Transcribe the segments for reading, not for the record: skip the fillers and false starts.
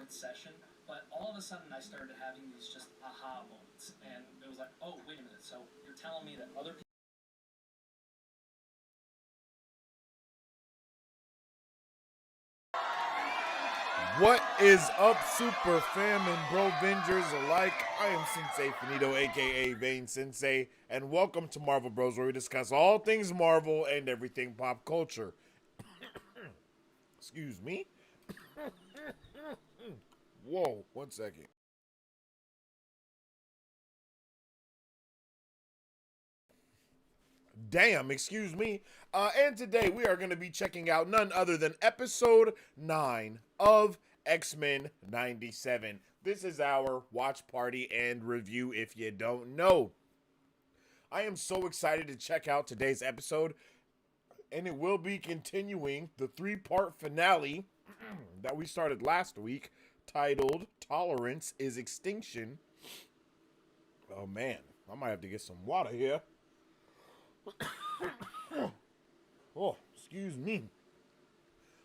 fourth session, but all of a sudden I started having these just aha moments, and it was like, oh, wait a minute, so you're telling me that other people. What is up, Super Fam and Bro Vengers alike? I am Sensei Finito, aka Vane Sensei, and welcome to Marvel Bros, where we discuss all things Marvel and everything pop culture. Excuse me. Whoa, 1 second. Damn, excuse me. And today we are going to be checking out none other than episode 9 of X-Men 97. This is our watch party and review if you don't know. I am so excited to check out today's episode, and it will be continuing the 3-part finale that we started last week, titled Tolerance is Extinction. Oh man, I might have to get some water here. Oh, excuse me.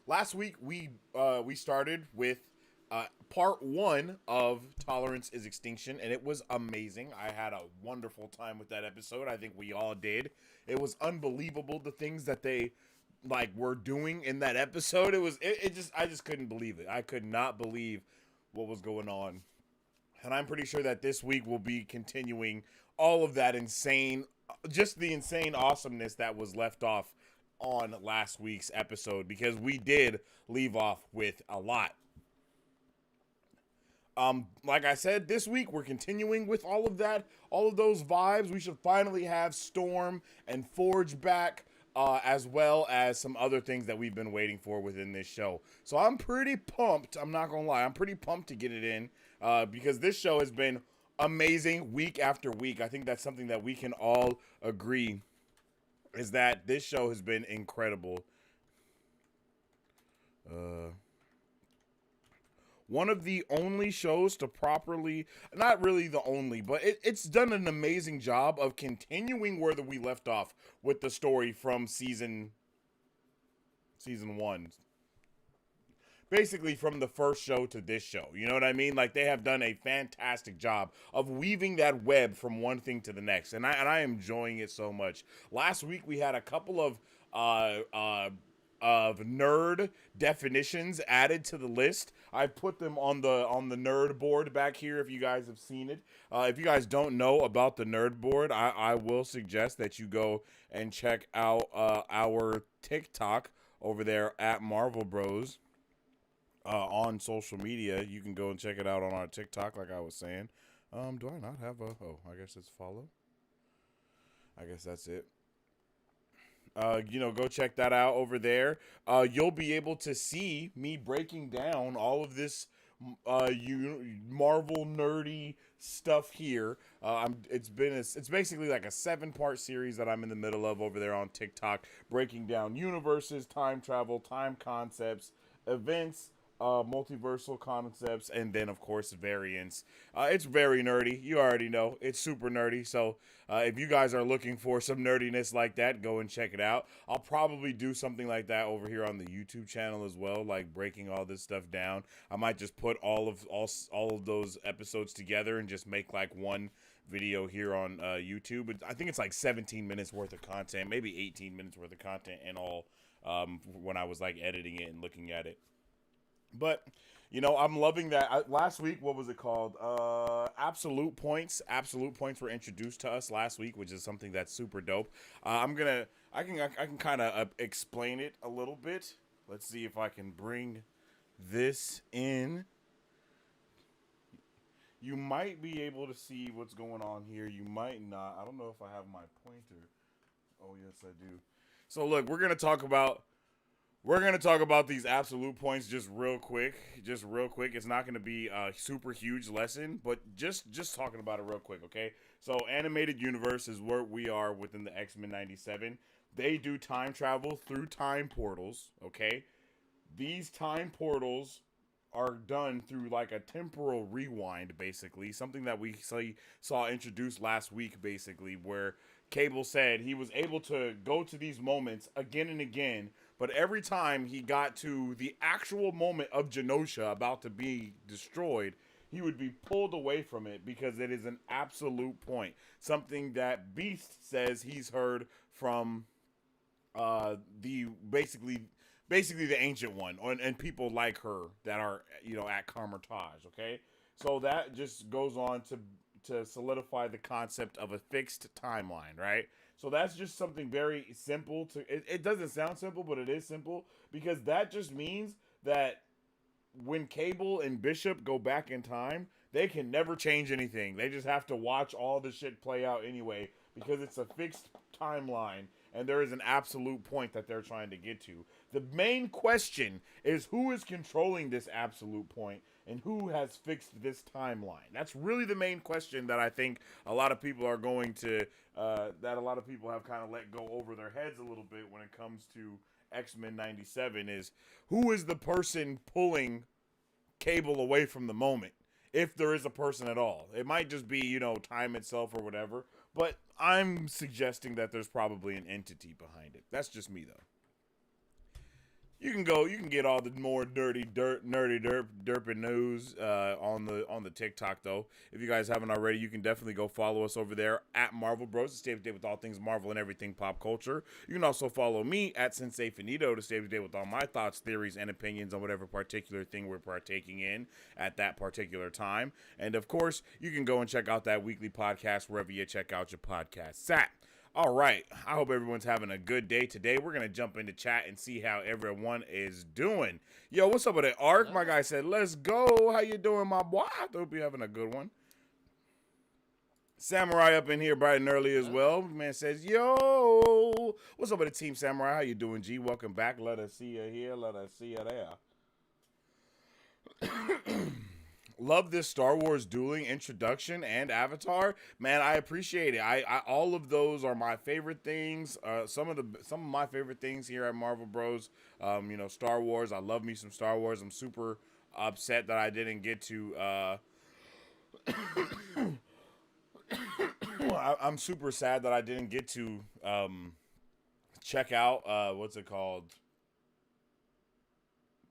Last week we started with part 1 of Tolerance is Extinction, and it was amazing. I had a wonderful time with that episode. I think we all did. It was unbelievable, the things that they were doing in that episode. I just couldn't believe it. I could not believe what was going on. And I'm pretty sure that this week will be continuing all of that insane, just the insane awesomeness that was left off on last week's episode, because we did leave off with a lot. Like I said, this week we're continuing with all of that, all of those vibes. We should finally have Storm and Forge back, as well as some other things that we've been waiting for within this show. So I'm pretty pumped. I'm not gonna lie, I'm pretty pumped to get it in, because this show has been amazing week after week. I think that's something that we can all agree, is that this show has been incredible. One of the only shows to properly, not really the only, but it's done an amazing job of continuing where we left off with the story from season 1. Basically from the first show to this show. You know what I mean? Like, they have done a fantastic job of weaving that web from one thing to the next. And I am enjoying it so much. Last week we had a couple of nerd definitions added to the list. I put them on the nerd board back here if you guys have seen it. If you guys don't know about the nerd board, I will suggest that you go and check out our TikTok over there at Marvel Bros. On social media. You can go and check it out on our TikTok, like I was saying. Do I not have a... Oh, I guess it's follow. I guess that's it. Go check that out over there. You'll be able to see me breaking down all of this Marvel nerdy stuff here. It's basically like a 7-part series that I'm in the middle of over there on TikTok, breaking down universes, time travel, time concepts, events, multiversal concepts, and then of course variants. It's very nerdy. You already know it's super nerdy. So if you guys are looking for some nerdiness like that, go and check it out. I'll probably do something like that over here on the YouTube channel as well, like breaking all this stuff down. I might just put all of those episodes together and just make like one video here on YouTube. I think it's like 17 minutes worth of content, maybe 18 minutes worth of content in all, when I was like editing it and looking at it. But, I'm loving that. Last week, what was it called? Absolute Points. Absolute Points were introduced to us last week, which is something that's super dope. I can kind of explain it a little bit. Let's see if I can bring this in. You might be able to see what's going on here. You might not. I don't know if I have my pointer. Oh, yes, I do. So, look, we're going to talk about these absolute points just real quick. It's not going to be a super huge lesson, but just talking about it real quick, okay? So animated universe is where we are within the X-Men 97. They do time travel through time portals, okay? These time portals are done through like a temporal rewind, basically. Something that we saw introduced last week, basically, where Cable said he was able to go to these moments again and again, But every time he got to the actual moment of Genosha about to be destroyed, he would be pulled away from it because it is an absolute point. Something that Beast says he's heard from the basically the ancient one and people like her that are at Carmitage. Okay, so that just goes on to solidify the concept of a fixed timeline, right? So that's just something very simple to it doesn't sound simple, but it is simple because that just means that when Cable and Bishop go back in time, they can never change anything. They just have to watch all the shit play out anyway because it's a fixed timeline and there is an absolute point that they're trying to get to. The main question is who is controlling this absolute point and who has fixed this timeline. That's really the main question that I think a lot of people are going to that a lot of people have kind of let go over their heads a little bit when it comes to X-Men 97 is who is the person pulling Cable away from the moment, if there is a person at all. It might just be, time itself or whatever, but I'm suggesting that there's probably an entity behind it. That's just me, though. You can get all the more nerdy derping news on the TikTok though. If you guys haven't already, you can definitely go follow us over there at Marvel Bros to stay up to date with all things Marvel and everything pop culture. You can also follow me at Sensei Finito to stay up to date with all my thoughts, theories, and opinions on whatever particular thing we're partaking in at that particular time. And of course, you can go and check out that weekly podcast wherever you check out your podcasts at. All right, I hope everyone's having a good day today. We're going to jump into chat and see how everyone is doing. Yo, what's up with it, Ark? My guy said, let's go. How you doing, my boy? I hope you're having a good one. Samurai up in here bright and early as well. Man says, yo, what's up with the team, Samurai? How you doing, G? Welcome back. Let us see you here. Let us see you there. Love this Star Wars dueling introduction and Avatar. Man, I appreciate it. I all of those are my favorite things. Some of my favorite things here at Marvel Bros. Star Wars. I love me some Star Wars. I'm super upset that I didn't get to. I'm super sad that I didn't get to check out what's it called.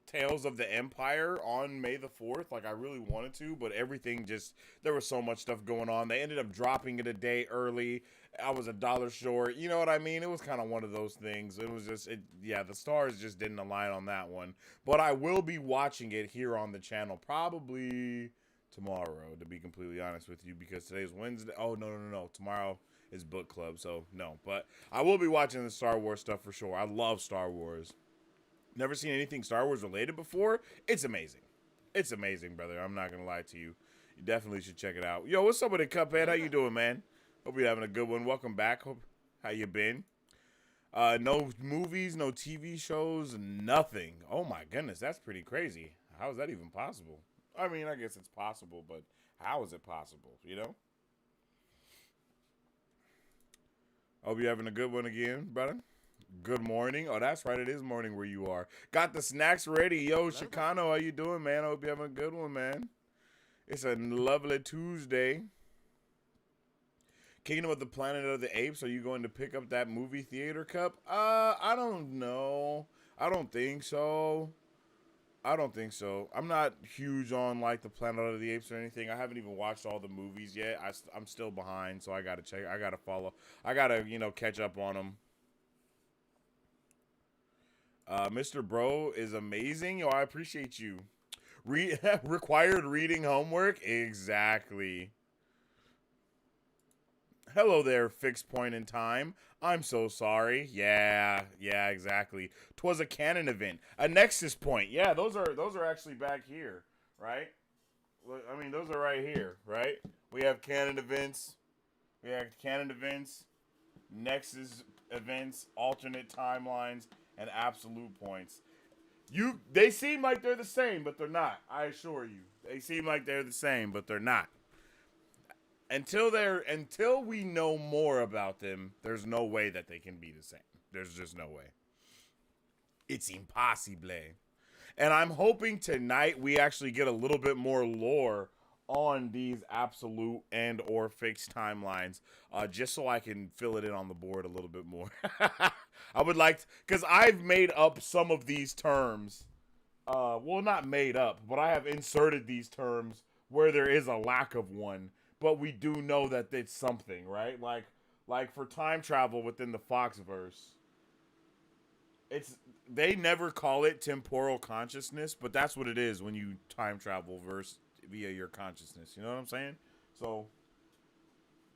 Tales of the Empire on May the 4th. Like, I really wanted to, but everything just, there was so much stuff going on. They ended up dropping it a day early. I was $1 short. You know what I mean? It was kind of one of those things. It was just, the stars just didn't align on that one. But I will be watching it here on the channel probably tomorrow, to be completely honest with you, because today's Wednesday. Oh, no. Tomorrow is book club, so no. But I will be watching the Star Wars stuff for sure. I love Star Wars. Never seen anything Star Wars related before. It's amazing. It's amazing, brother. I'm not going to lie to you. You definitely should check it out. Yo, what's up with it, Cuphead? How you doing, man? Hope you're having a good one. Welcome back. How you been? No movies, no TV shows, nothing. Oh, my goodness. That's pretty crazy. How is that even possible? I mean, I guess it's possible, but how is it possible, Hope you're having a good one again, brother. Good morning. Oh, that's right. It is morning where you are. Got the snacks ready. Yo, Chicano, how you doing, man? I hope you're having a good one, man. It's a lovely Tuesday. Kingdom of the Planet of the Apes. Are you going to pick up that movie theater cup? I don't know. I don't think so. I'm not huge on, like, the Planet of the Apes or anything. I haven't even watched all the movies yet. I'm still behind, so I got to check. I got to follow. I got to, catch up on them. Mr. Bro is amazing. Yo, I appreciate you. Required reading homework? Exactly. Hello there, fixed point in time. I'm so sorry. Yeah, exactly. 'Twas a canon event. A nexus point. Yeah, those are actually back here, right? I mean, those are right here, right? We have canon events. Nexus events, alternate timelines, and absolute points. They seem like they're the same, but they're not. I assure you. They seem like they're the same, but they're not. Until we know more about them, there's no way that they can be the same. There's just no way. It's impossible. And I'm hoping tonight we actually get a little bit more lore on these absolute and or fixed timelines, just so I can fill it in on the board a little bit more. I would like, because I've made up some of these terms. Well, not made up, but I have inserted these terms where there is a lack of one, but we do know that it's something, right? Like for time travel within the Foxverse, it's they never call it temporal consciousness, but that's what it is when you time travel verse via your consciousness. You know what I'm saying? So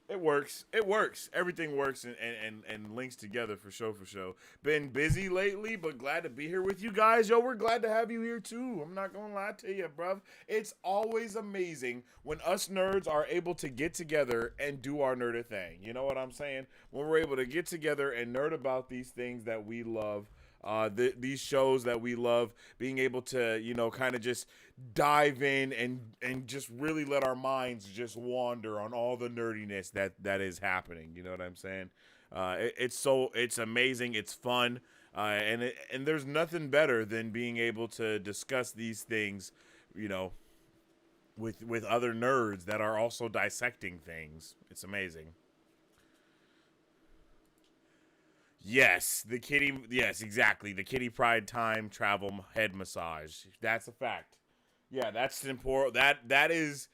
it works. It works. Everything works and links together for sure, for sure. Been busy lately, but glad to be here with you guys. Yo, we're glad to have you here too. I'm not gonna lie to you, bruv. It's always amazing when us nerds are able to get together and do our nerdy thing. You know what I'm saying? When we're able to get together and nerd about these things that we love. These shows that we love, being able to, kind of just dive in and just really let our minds just wander on all the nerdiness that is happening. You know what I'm saying? It's amazing. It's fun, and there's nothing better than being able to discuss these things, you know, with other nerds that are also dissecting things. It's amazing. Yes, the kitty. Yes, exactly. The kitty pride time travel head massage. That's a fact. Yeah, that's temporal. That is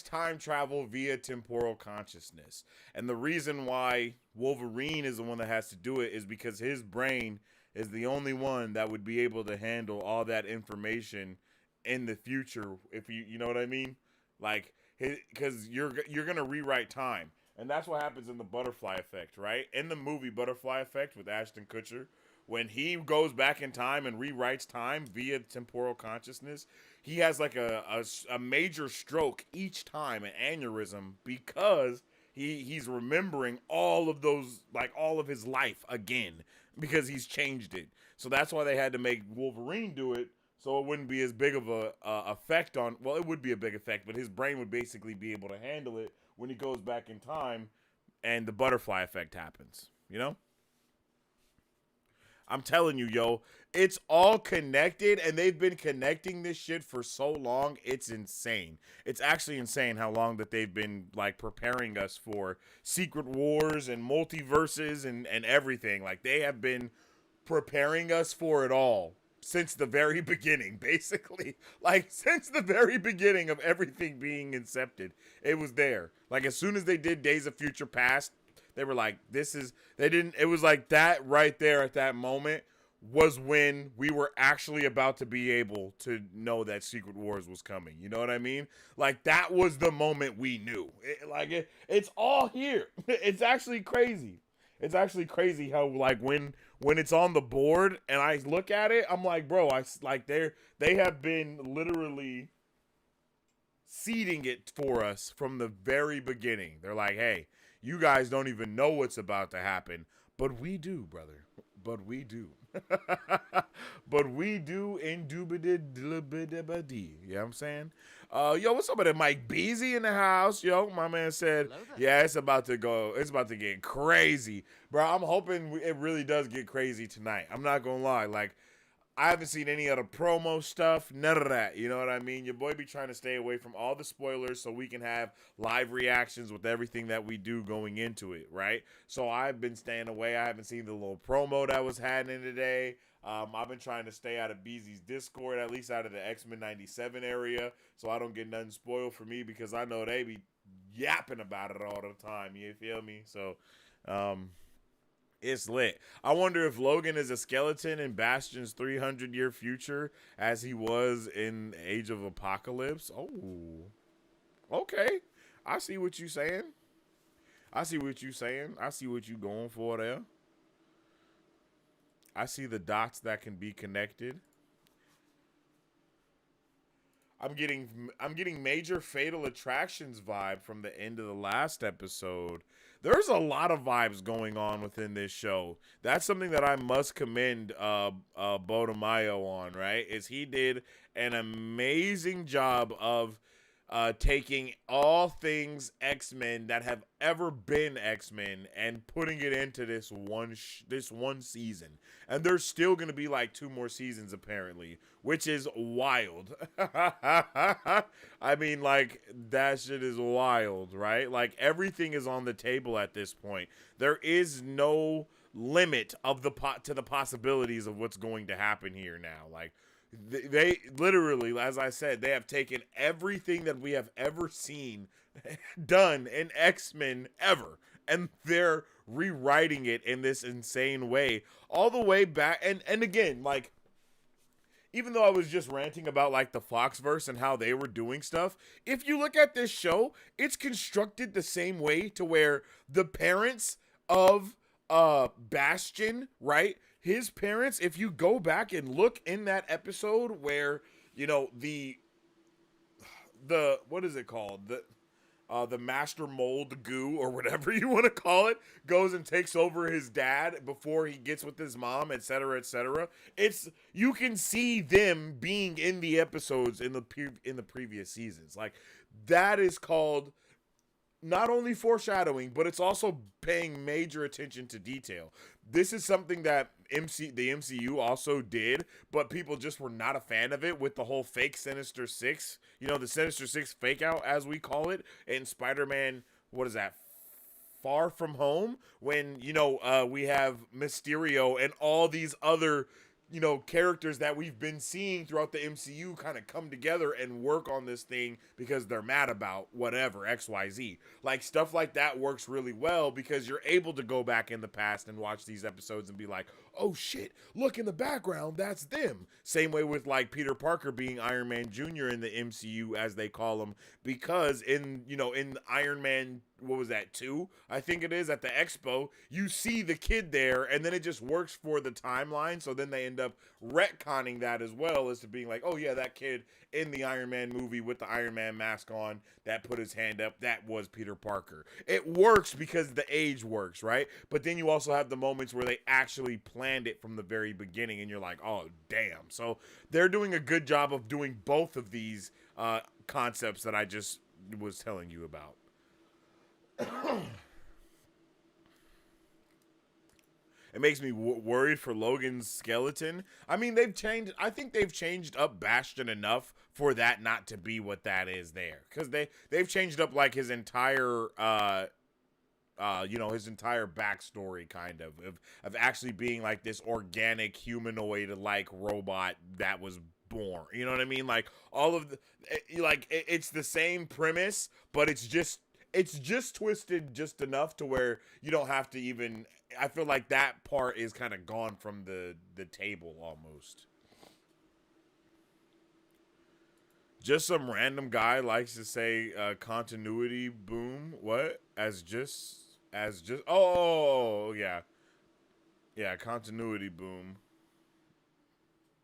time travel via temporal consciousness. And the reason why Wolverine is the one that has to do it is because his brain is the only one that would be able to handle all that information in the future. If you know what I mean, like because you're gonna rewrite time, and that's what happens in the Butterfly Effect, right? In the movie Butterfly Effect with Ashton Kutcher, when he goes back in time and rewrites time via temporal consciousness, he has like a major stroke each time, an aneurysm, because he's remembering all of those, like all of his life again, because he's changed it. So that's why they had to make Wolverine do it, so it wouldn't be as big of a effect on. Well, it would be a big effect, but his brain would basically be able to handle it when he goes back in time, and the butterfly effect happens. You know. I'm telling you, yo, it's all connected, and they've been connecting this shit for so long. It's insane. It's actually insane how long that they've been like preparing us for Secret Wars and multiverses and everything. Like they have been preparing us for it all since the very beginning, basically. Like since the very beginning of everything being incepted, it was there. Like as soon as they did Days of Future Past, they were like, this is, they didn't, it was like that right there at that moment was when we were actually about to be able to know that Secret Wars was coming. You know what I mean? Like that was the moment we knew. It's all here. It's actually crazy. It's actually crazy how like when it's on the board and I look at it, I'm like, bro, I like they have been literally seeding it for us from the very beginning. They're like, hey, you guys don't even know what's about to happen, but we do, brother. But we do. But we do indubitably. You know what I'm saying? Yo, what's up with it? Mike Beasy in the house. Yo, my man said, yeah, it's about to go. It's about to get crazy. Bro, I'm hoping it really does get crazy tonight. I'm not going to lie. Like, I haven't seen any of the promo stuff, none of that. You know what I mean? Your boy be trying to stay away from all the spoilers so we can have live reactions with everything that we do going into it, right? So I've been staying away. I haven't seen the little promo that was happening today. I've been trying to stay out of BZ's Discord, at least out of the X-Men 97 area, so I don't get nothing spoiled for me because I know they be yapping about it all the time. You feel me? So, it's lit. I wonder if Logan is a skeleton in Bastion's 300-year future as he was in Age of Apocalypse. Oh, okay. I see what you saying. I see what you saying. I see what you going for there. I see the dots that can be connected. I'm getting major Fatal Attractions vibe from the end of the last episode. There's a lot of vibes going on within this show. That's something that I must commend Bodemayo on, right? Is he did an amazing job of taking all things X-Men that have ever been X-Men and putting it into this one season. And there's still going to be like 2 more seasons apparently, which is wild. I mean, like, that shit is wild, right? Like, everything is on the table at this point. There is no limit of to the possibilities of what's going to happen here now. Like they literally, as I said, they have taken everything that we have ever seen done in X-Men ever, and they're rewriting it in this insane way all the way back. And again, like, even though I was just ranting about like the Foxverse and how they were doing stuff, if you look at this show, it's constructed the same way to where the parents of Bastion, right? His parents, if you go back and look in that episode where, you know, the what is it called? The master mold goo or whatever you want to call it goes and takes over his dad before he gets with his mom, etc., etc. It's, you can see them being in the episodes in the previous seasons. Like, that is called not only foreshadowing, but it's also paying major attention to detail. This is something that the MCU also did, but people just were not a fan of it with the whole fake Sinister Six. You know, the Sinister Six fake out, as we call it, in Spider-Man, what is that, Far From Home? When, you know, we have Mysterio and all these other, you know, characters that we've been seeing throughout the MCU kind of come together and work on this thing because they're mad about whatever, XYZ. Like, stuff like that works really well because you're able to go back in the past and watch these episodes and be like, oh shit, look in the background, that's them. Same way with like Peter Parker being Iron Man Jr. in the MCU, as they call him, because in, you know, in Iron Man, what was that, 2? I think it is, at the expo, you see the kid there, and then it just works for the timeline, so then they end up retconning that as well, as to being like, oh yeah, that kid in the Iron Man movie with the Iron Man mask on that put his hand up, that was Peter Parker. It works because the age works, right? But then you also have the moments where they actually planned it from the very beginning, and you're like, oh damn. So they're doing a good job of doing both of these concepts that I just was telling you about. It makes me worried for Logan's skeleton. I mean, I think they've changed up Bastion enough for that not to be what that is there. Because they've changed up like his entire, you know, his entire backstory kind of actually being like this organic humanoid like robot that was born. You know what I mean? Like all of it's the same premise, but it's just twisted just enough to where you don't have to even, I feel like that part is kind of gone from the table almost. Just some random guy likes to say continuity boom. What? As just oh yeah. Yeah, continuity boom.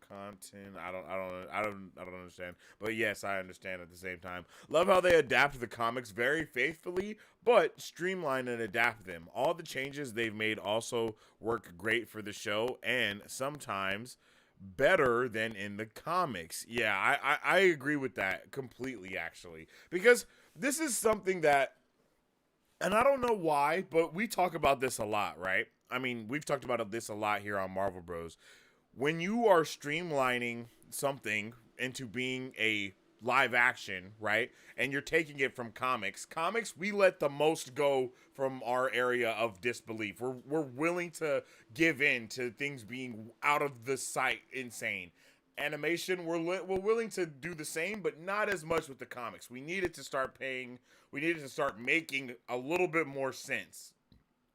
Content. I don't understand. But yes, I understand at the same time. Love how they adapt the comics very faithfully, but streamline and adapt them. All the changes they've made also work great for the show, and sometimes better than in the comics. Yeah, I agree with that completely, actually. Because this is something that, and I don't know why, but we talk about this a lot, right? I mean, we've talked about this a lot here on Marvel Bros. When you are streamlining something into being a live action, right? And you're taking it from comics, we let the most go from our area of disbelief. We're willing to give in to things being out of the sight insane. Animation, we're willing to do the same, but not as much with the comics. We needed to start making a little bit more sense.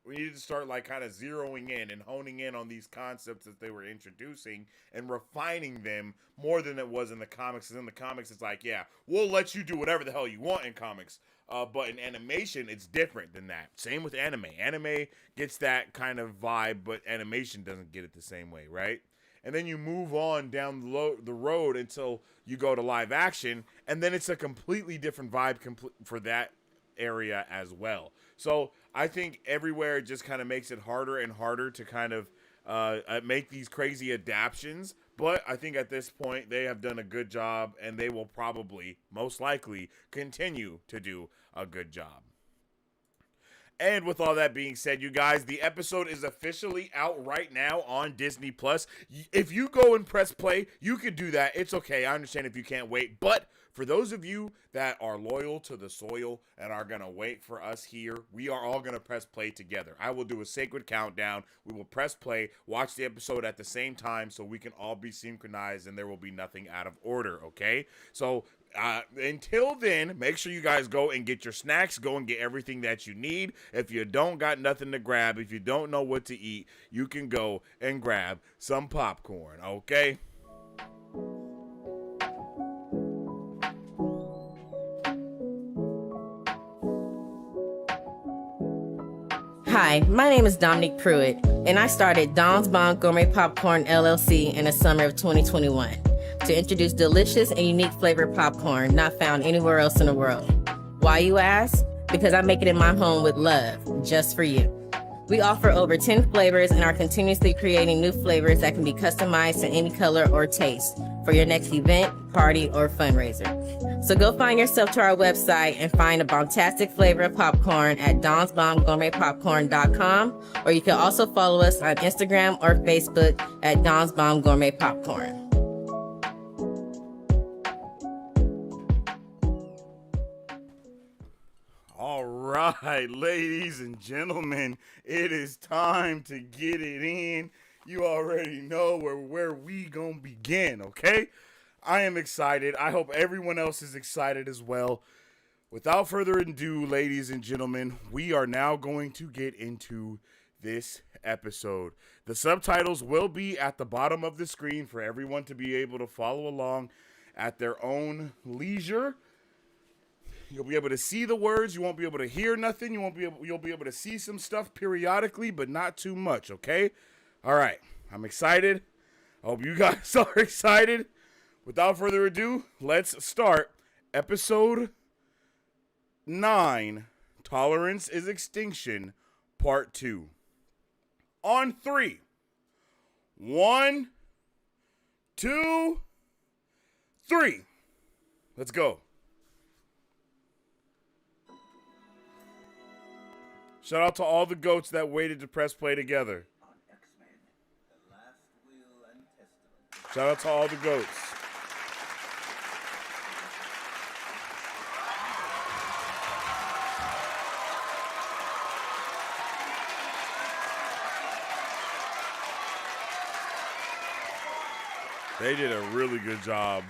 We needed to start like kind of zeroing in and honing in on these concepts that they were introducing and refining them more than it was in the comics. And in the comics, it's like, yeah, we'll let you do whatever the hell you want in comics. But in animation, it's different than that. Same with anime. Anime gets that kind of vibe, but animation doesn't get it the same way, right? And then you move on down the road until you go to live action, and then it's a completely different vibe for that area as well. So I think everywhere it just kind of makes it harder and harder to kind of make these crazy adaptions. But I think at this point they have done a good job, and they will probably, most likely, continue to do a good job. And with all that being said, you guys, the episode is officially out right now on Disney Plus. If you go and press play, you could do that. It's okay. I understand if you can't wait. But For those of you that are loyal to the soil and are going to wait for us here, we are all going to press play together. I will do a sacred countdown. We will press play, watch the episode at the same time so we can all be synchronized and there will be nothing out of order, okay? So until then, make sure you guys go and get your snacks, go and get everything that you need. If you don't got nothing to grab, if you don't know what to eat, you can go and grab some popcorn, okay? Hi, my name is Dominique Pruitt, and I started Don's Bon Gourmet Popcorn LLC in the summer of 2021 to introduce delicious and unique flavored popcorn not found anywhere else in the world. Why, you ask? Because I make it in my home with love, just for you. We offer over 10 flavors and are continuously creating new flavors that can be customized to any color or taste for your next event, party, or fundraiser. So go find yourself to our website and find a bombastic flavor of popcorn at donsbombgourmetpopcorn.com, or you can also follow us on Instagram or Facebook at Don's Bomb Gourmet Popcorn. All right, ladies and gentlemen, it is time to get it in. You already know where we gonna begin, okay? I am excited. I hope everyone else is excited as well. Without further ado, ladies and gentlemen, we are now going to get into this episode. The subtitles will be at the bottom of the screen for everyone to be able to follow along at their own leisure. You'll be able to see the words. You won't be able to hear nothing. You'll be able to see some stuff periodically, but not too much, okay? All right. I'm excited. I hope you guys are excited. Without further ado, let's start episode 9, Tolerance is Extinction, Part 2. On 3. 1, 2, 3. Let's go. Shout out to all the goats that waited to press play together. Shout out to all the goats. They did a really good job.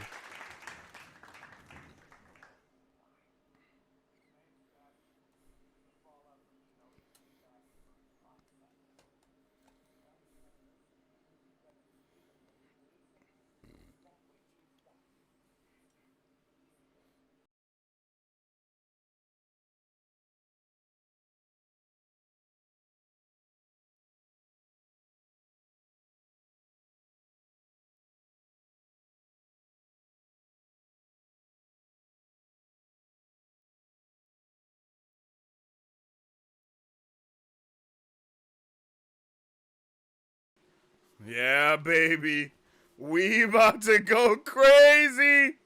Yeah, baby. We about to go crazy.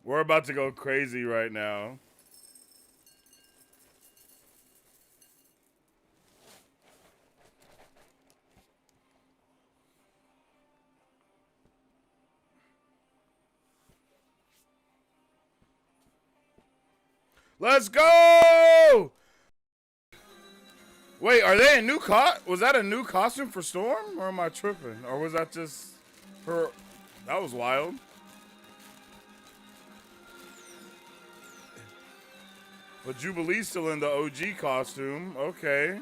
We're about to go crazy right now. Let's go! Wait, are they a new was that a new costume for Storm? Or am I tripping? Or was that just her? That was wild. But Jubilee's still in the OG costume. Okay.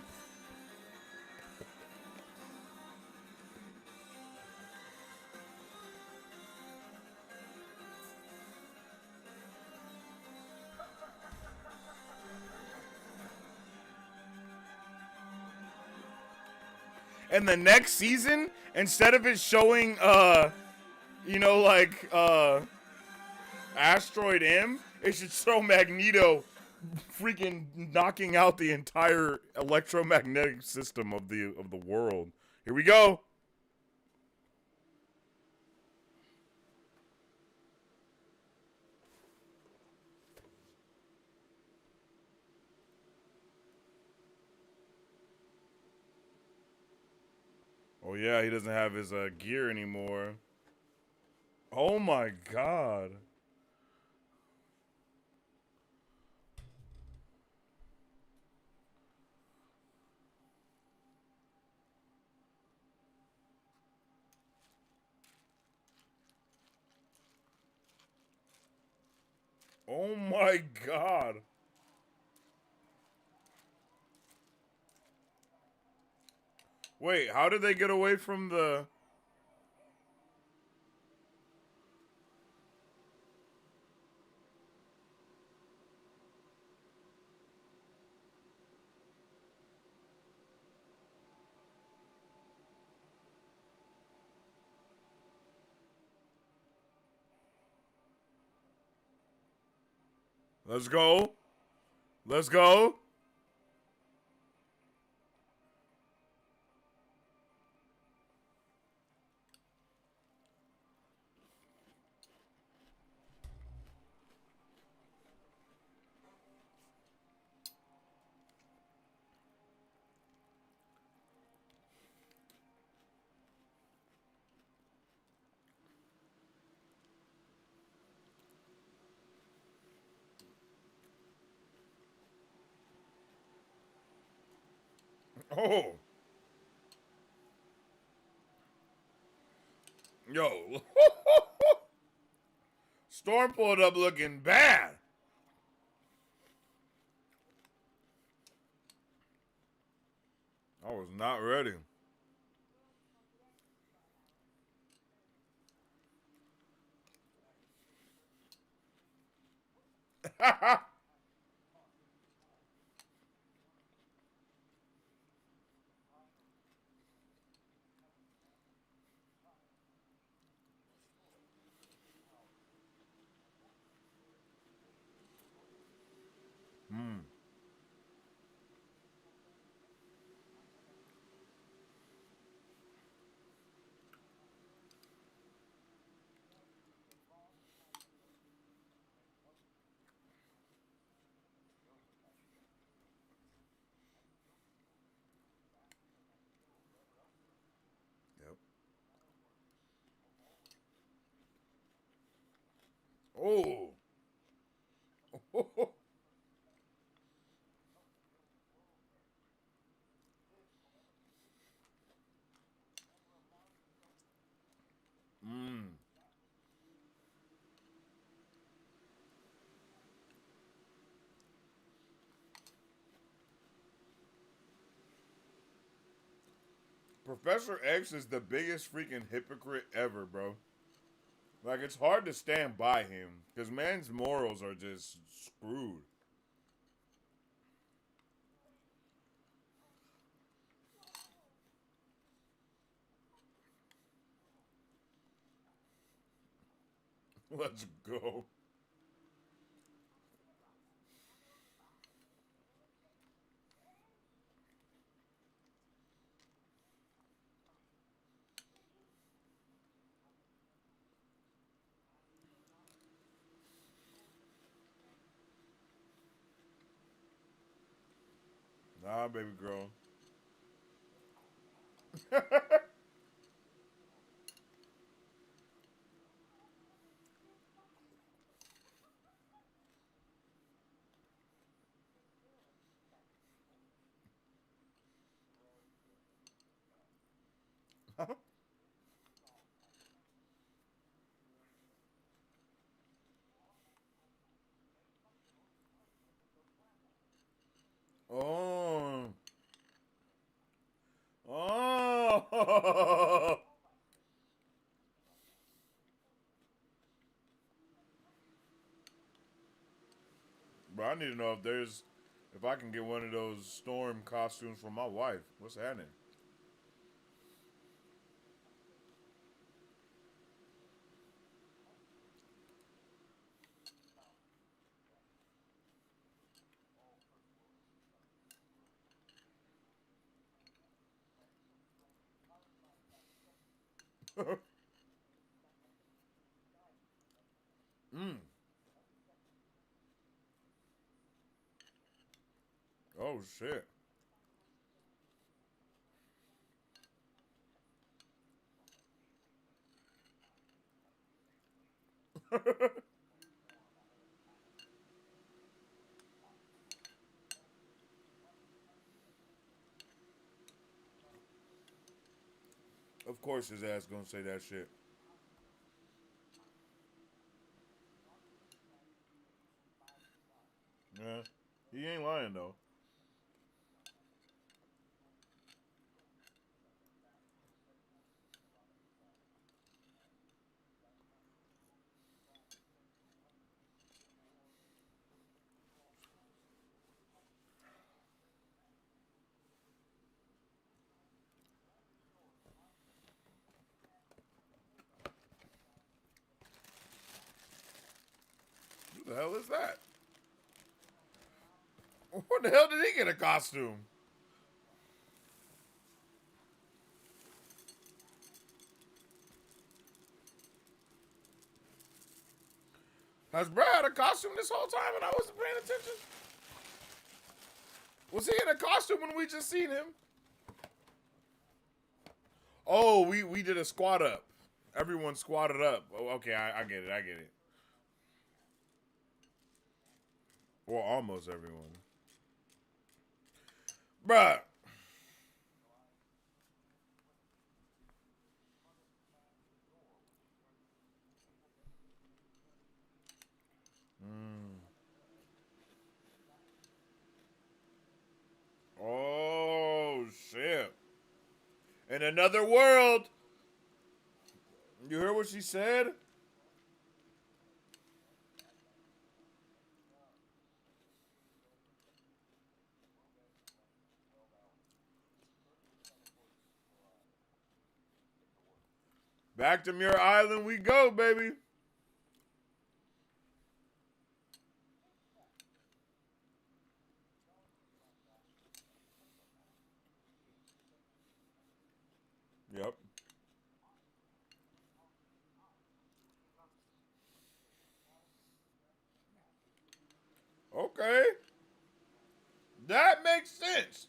And the next season, instead of it showing, Asteroid M, it should show Magneto freaking knocking out the entire electromagnetic system of the world. Here we go. Oh yeah, he doesn't have his gear anymore. Oh my god. Oh my god. Wait, how did they get away from the... Let's go. Let's go. Oh. Yo. Storm pulled up looking bad. I was not ready. Hmm. Yep. Oh. Mm. Professor X is the biggest freaking hypocrite ever, bro. Like, it's hard to stand by him because man's morals are just screwed. Let's go. Nah, baby girl. Oh. Oh. Bro, I need to know if I can get one of those storm costumes for my wife. What's happening? Mm. Oh shit. Of course his ass gonna say that shit. Yeah. He ain't lying though. Who the hell is that? What the hell did he get a costume? Has Brad had a costume this whole time and I wasn't paying attention? Was he in a costume when we just seen him? Oh, we did a squat up. Everyone squatted up. Oh, okay, I get it. I get it. Well, almost everyone. Bruh. Oh, shit. In another world. You heard what she said? Back to Muir Island we go, baby. Yep. Okay. That makes sense.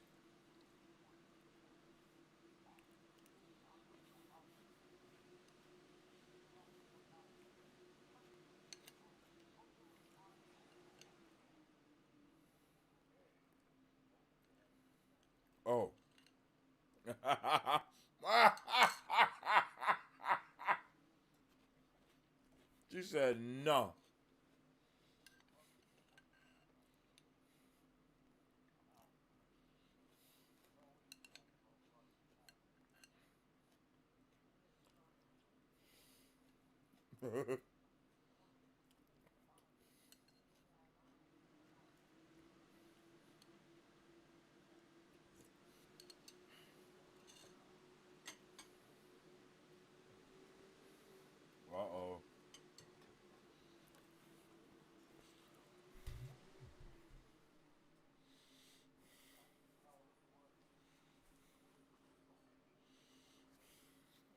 Oh. She said no. Uh-oh.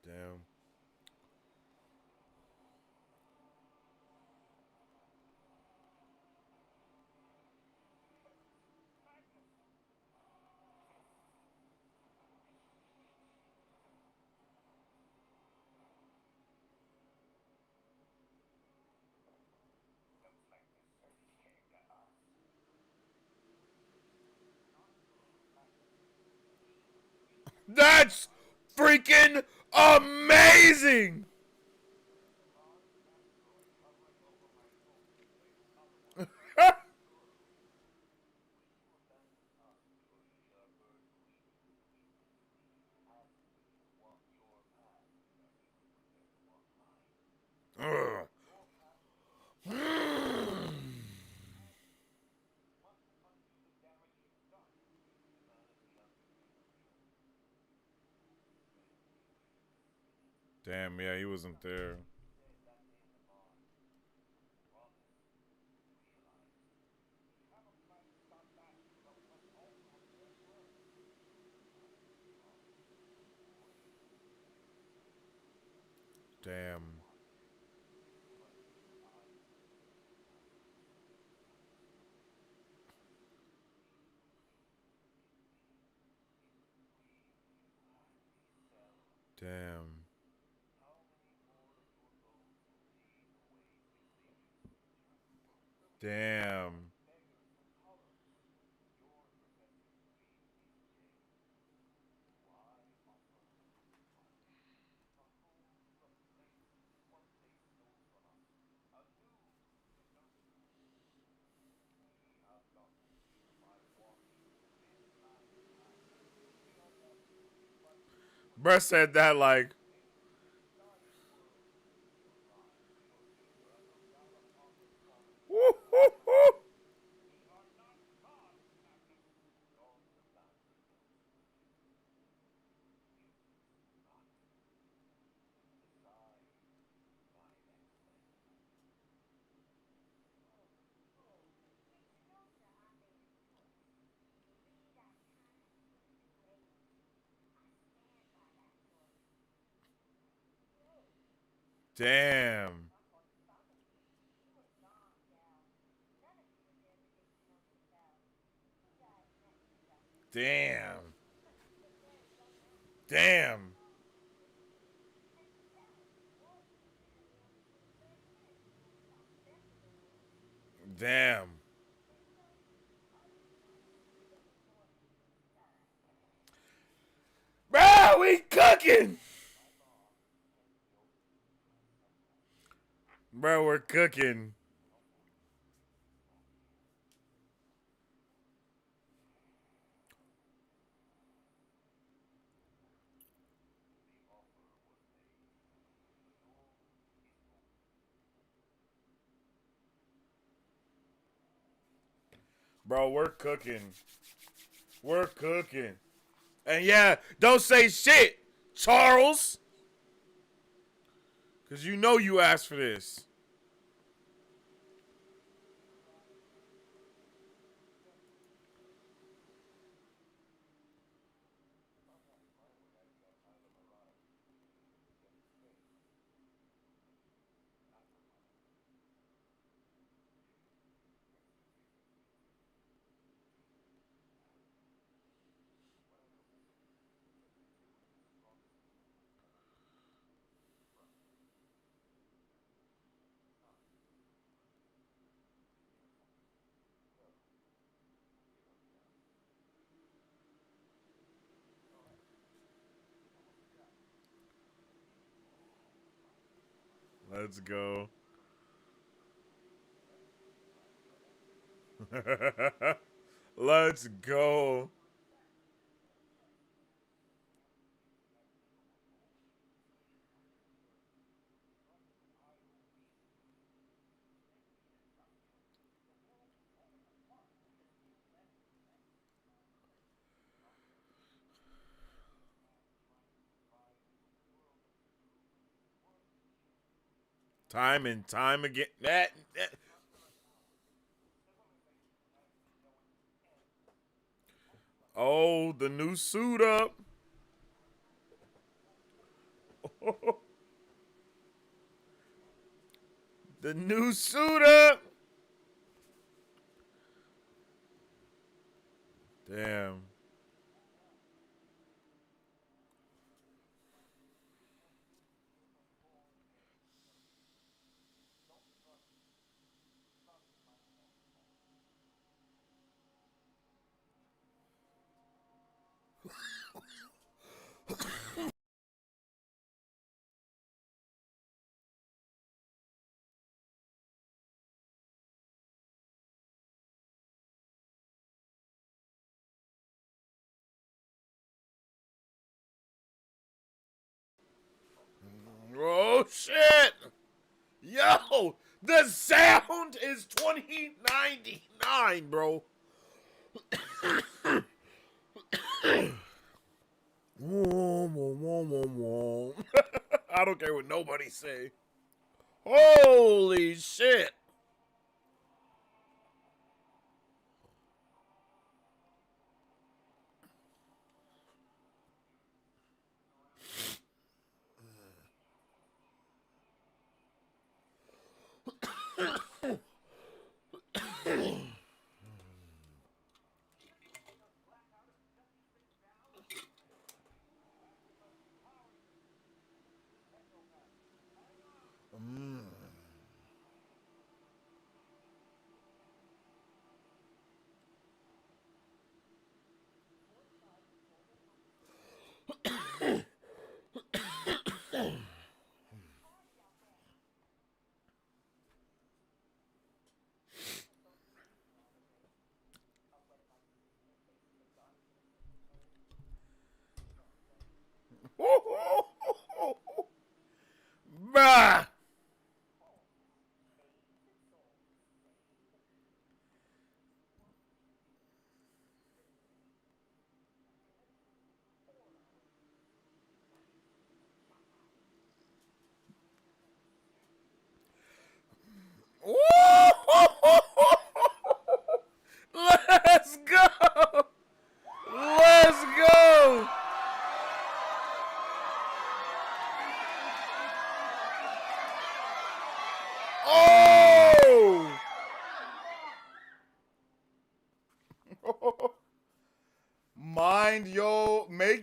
Damn. That's freaking amazing. Ugh. Damn, yeah, he wasn't there. Damn. Damn. Damn. Bruh said that like, woo, woo, woo. Damn. Damn. Damn. Damn. Bro, we cooking. Bro, we're cooking. Bro, we're cooking. We're cooking. And yeah, don't say shit, Charles. Because you know you asked for this. Let's go. Let's go. Time and time again. Oh, the new suit up. The new suit up. Damn. Oh shit. Yo, the sound is 2099, bro. I don't care what nobody say. Holy shit.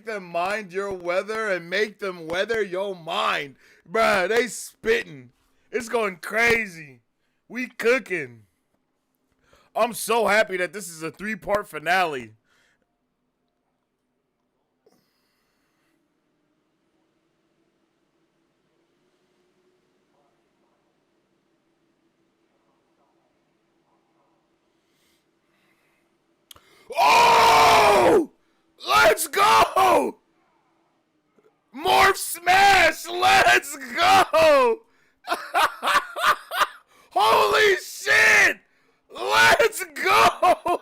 them mind your weather and make them weather your mind. Bruh, they spitting. It's going crazy. We cooking. I'm so happy that this is a 3-part finale. Oh! Let's go! Morph Smash! Let's go! Holy shit! Let's go!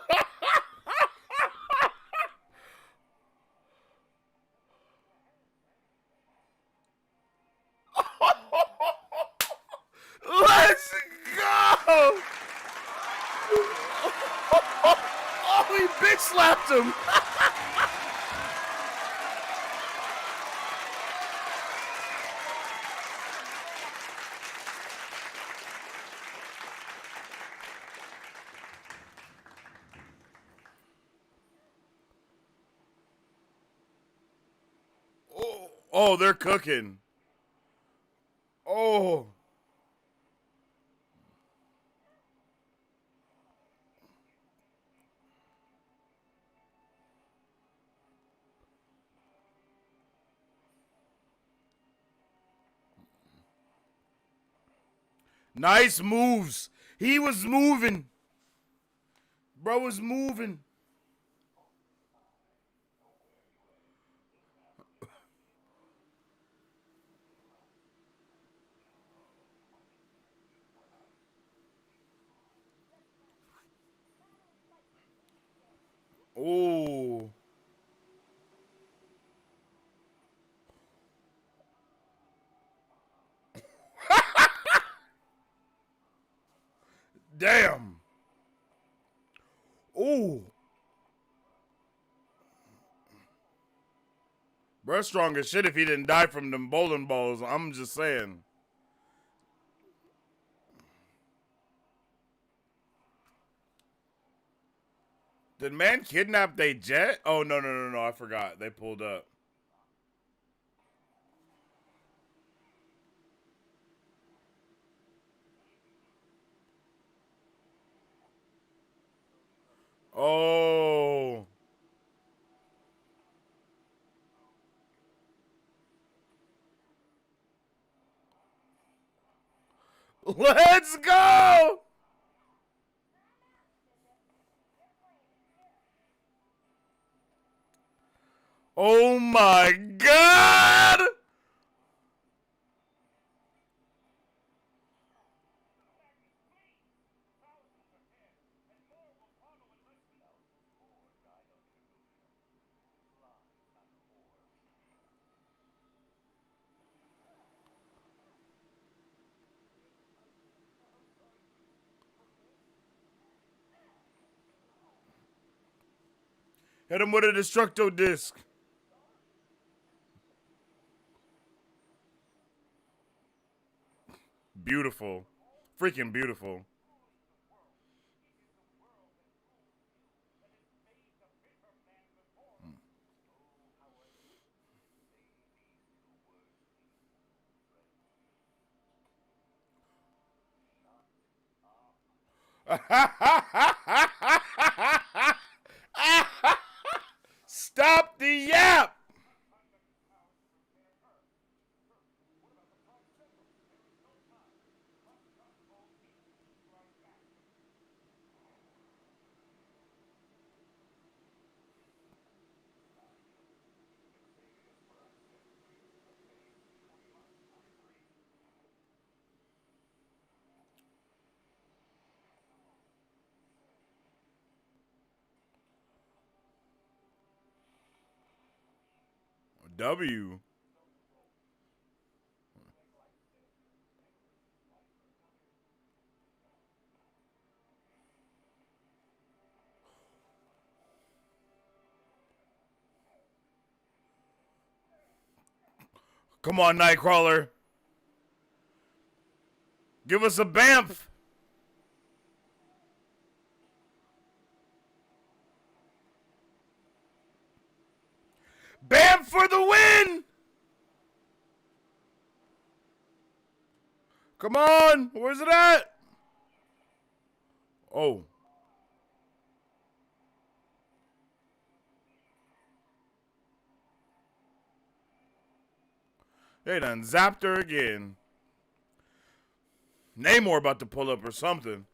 Let's go! Oh, he bitch slapped him! Oh, they're cooking. Oh. Nice moves. He was moving. Bro was moving. Oh. Damn. Oh. Bro, strong as shit if he didn't die from them bowling balls. I'm just saying. Did man kidnap they jet? Oh, no. I forgot. They pulled up. Oh. Let's go! Oh my god! Hit him with a destructo disc. Beautiful. Freaking beautiful. Stop the yap! W. Come on, Nightcrawler. Give us a Bamf. Bamf Come on! Where's it at? Oh. They done zapped her again. Namor about to pull up or something.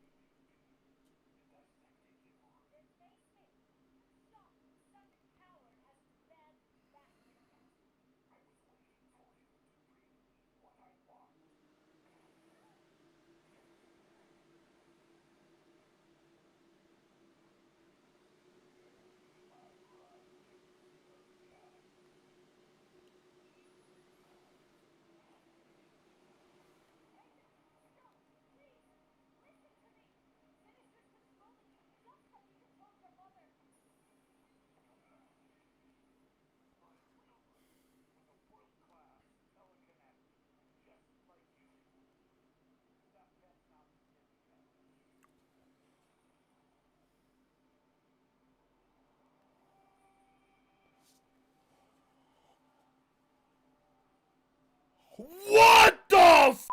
What the f?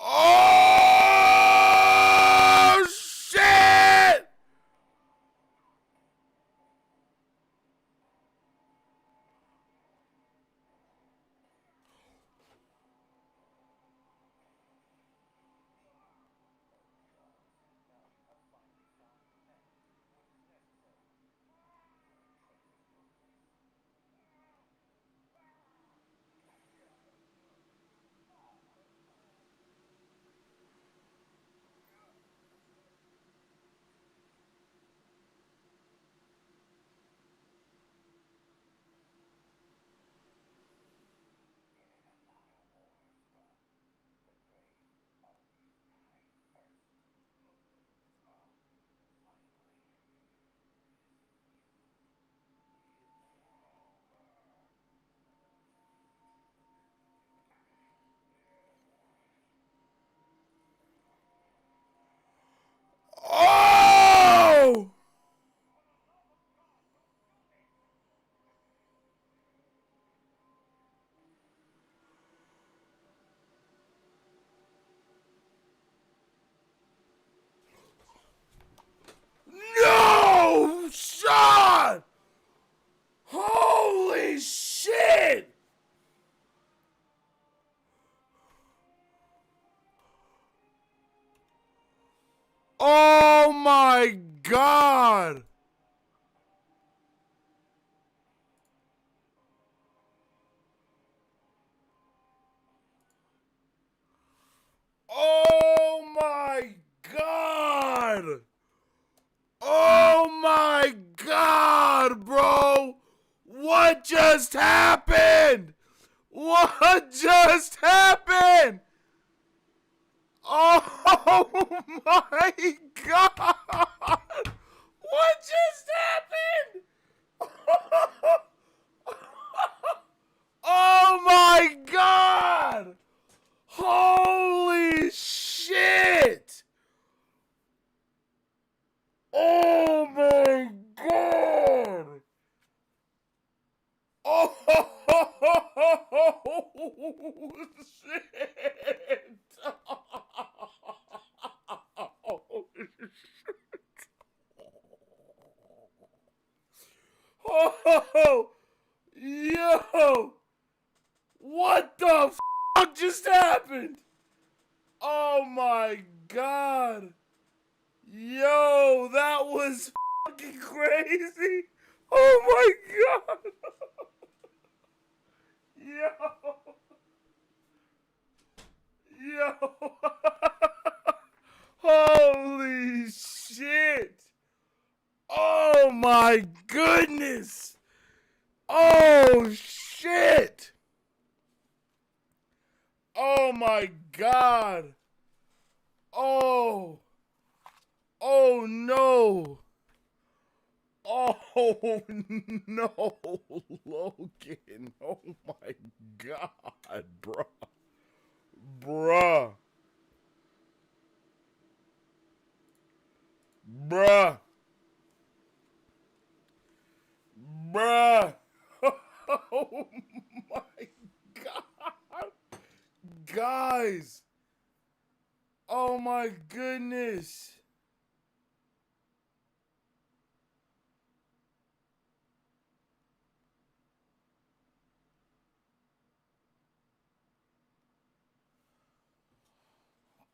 Oh shit! Oh! No! Shot! Holy shit! Oh my god! Oh my god! Oh my god, bro! What just happened? What just happened? Oh my god! What just happened? Oh my god! Holy shit! Oh my god! Oh shit! Oh, yo! What the fuck just happened? happened? Oh my god. Yo, that was fucking crazy. Oh my god. Yo. Yo. Holy shit. Oh my goodness. Oh shit. Oh my god. Oh. Oh no. Oh no, Logan. Oh my god, bruh. Bruh. Bruh. Bruh. Oh my god. Guys. Oh my goodness.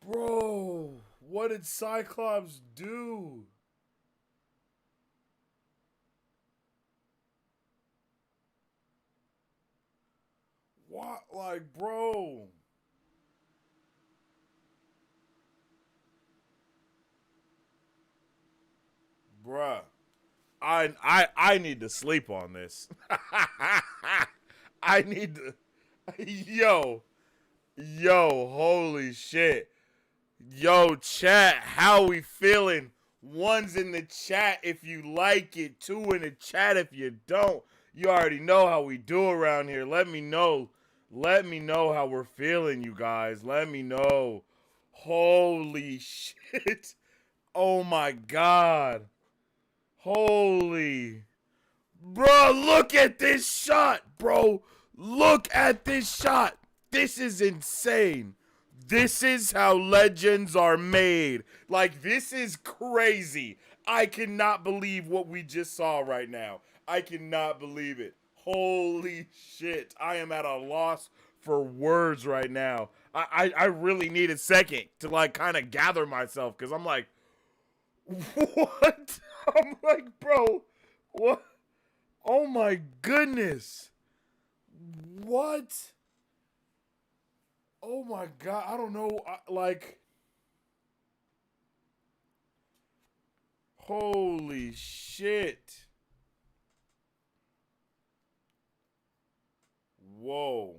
Bro, what did Cyclops do? What? Like, bro. Bruh. I need to sleep on this. I need to. Yo. Yo, holy shit. Yo, chat, how we feeling? One's in the chat if you like it. Two in the chat if you don't. You already know how we do around here. Let me know. Let me know how we're feeling, you guys. Let me know. Holy shit. Oh my god. Holy. Bro, look at this shot, bro. Look at this shot. This is insane. This is how legends are made. Like, this is crazy. I cannot believe what we just saw right now. I cannot believe it. Holy shit. I am at a loss for words right now. I really need a second to, like, kind of gather myself, because I'm like, what? I'm like, bro, what? Oh my goodness. What? Oh my god, I don't know, like, holy shit. Whoa.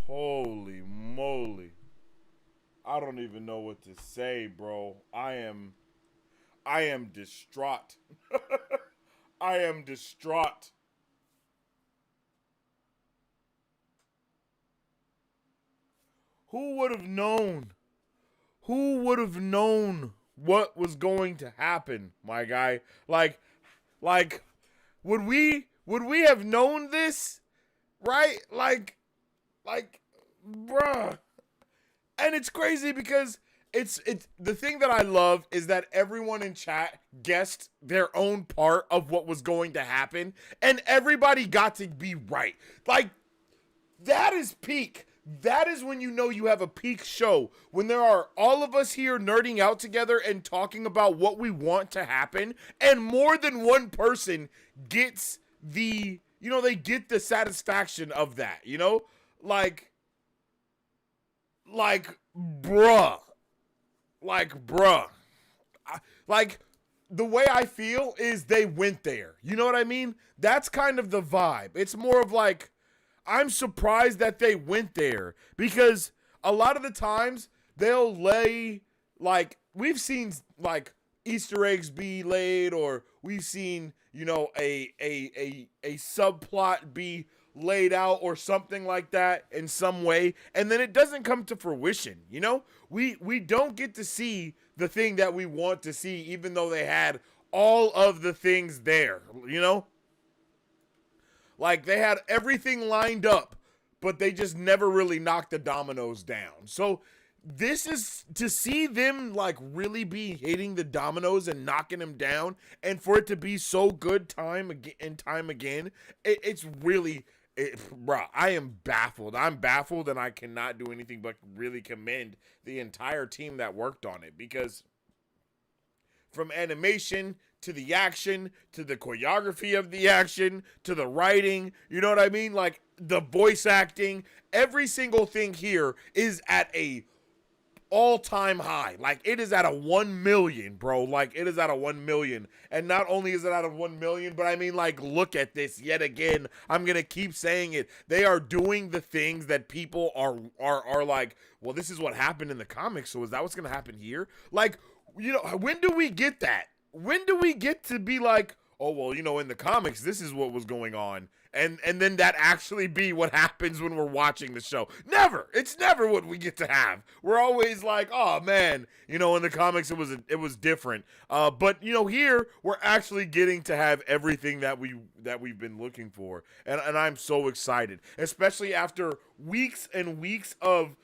Holy moly. I don't even know what to say, bro. I am distraught. I am distraught. Who would have known? Who would have known what was going to happen, my guy? Like would we have known this? Right? Like bruh. And it's crazy because it's the thing that I love is that everyone in chat guessed their own part of what was going to happen, and everybody got to be right. Like, that is peak. That is when you know you have a peak show. When there are all of us here nerding out together and talking about what we want to happen, and more than one person gets the, they get the satisfaction of that, Like, bruh. Bruh. Like, the way I feel is they went there. You know what I mean? That's kind of the vibe. It's more of like, I'm surprised that they went there, because a lot of the times they'll lay, like, we've seen, like, Easter eggs be laid, or we've seen, a subplot be laid out or something like that in some way, and then it doesn't come to fruition. We don't get to see the thing that we want to see, even though they had all of the things there. Like, they had everything lined up, but they just never really knocked the dominoes down. So this is to see them like really be hitting the dominoes and knocking them down, and for it to be so good time again. It's really, bro. I am baffled. I'm baffled, and I cannot do anything but really commend the entire team that worked on it, because from animation to the action to the choreography of the action to the writing, you know what I mean? Like the voice acting, every single thing here is at a all-time high. Like it is at a 1 million, bro. Like it is at a 1 million. And not only is it at a 1 million, but I mean, like, look at this yet again. I'm gonna keep saying it. They are doing the things that people are like, well, this is what happened in the comics, so is that what's gonna happen here? Like, you know, when do we get that? When do we get to be like, oh, well, you know, in the comics, this is what was going on. And then that actually be what happens when we're watching the show. Never. It's never what we get to have. We're always like, oh man, you know, in the comics it was different. But you know, here we're actually getting to have everything that we've been looking for, and I'm so excited, especially after weeks and weeks of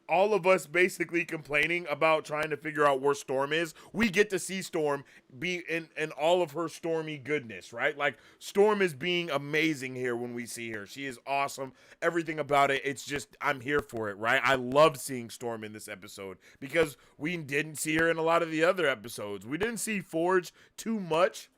all of us basically complaining about trying to figure out where Storm is. We get to see Storm be in all of her stormy goodness, right? Like, Storm is being amazing here when we see her. She is awesome. Everything about it, it's just, I'm here for it, right? I love seeing Storm in this episode because we didn't see her in a lot of the other episodes. We didn't see Forge too much.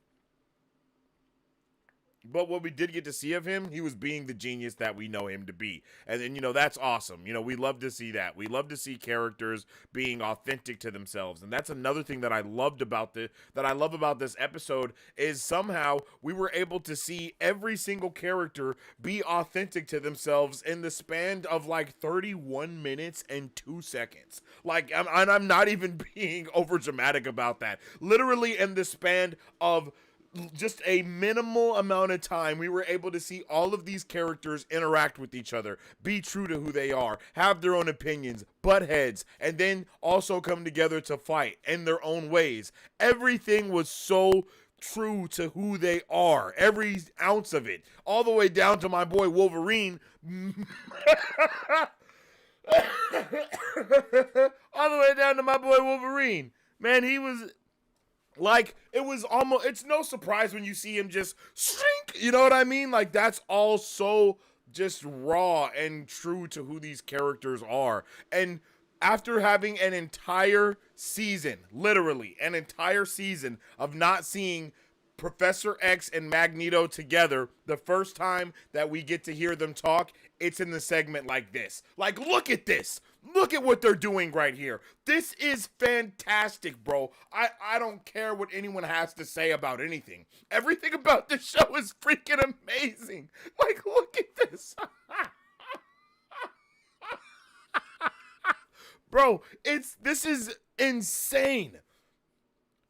But what we did get to see of him, he was being the genius that we know him to be. And then, you know, that's awesome. You know, we love to see that. We love to see characters being authentic to themselves. And that's another thing that I loved about I love about this episode is somehow we were able to see every single character be authentic to themselves in the span of like 31 minutes and 2 seconds. Like, I'm not even being over dramatic about that. Literally in the span of just a minimal amount of time, we were able to see all of these characters interact with each other, be true to who they are, have their own opinions, butt heads, and then also come together to fight in their own ways. Everything was so true to who they are, every ounce of it, all the way down to my boy Wolverine. All the way down to my boy Wolverine. Man, he was... like, it was almost, it's no surprise when you see him just shrink, you know what I mean? Like, that's all so just raw and true to who these characters are. And after having an entire season, literally an entire season of not seeing Professor X and Magneto together, the first time that we get to hear them talk, it's in the segment like this. Like, look at this. Look at what they're doing right here. This is fantastic, bro. I don't care what anyone has to say about anything. Everything about this show is freaking amazing. Like, look at this. Bro, this is insane.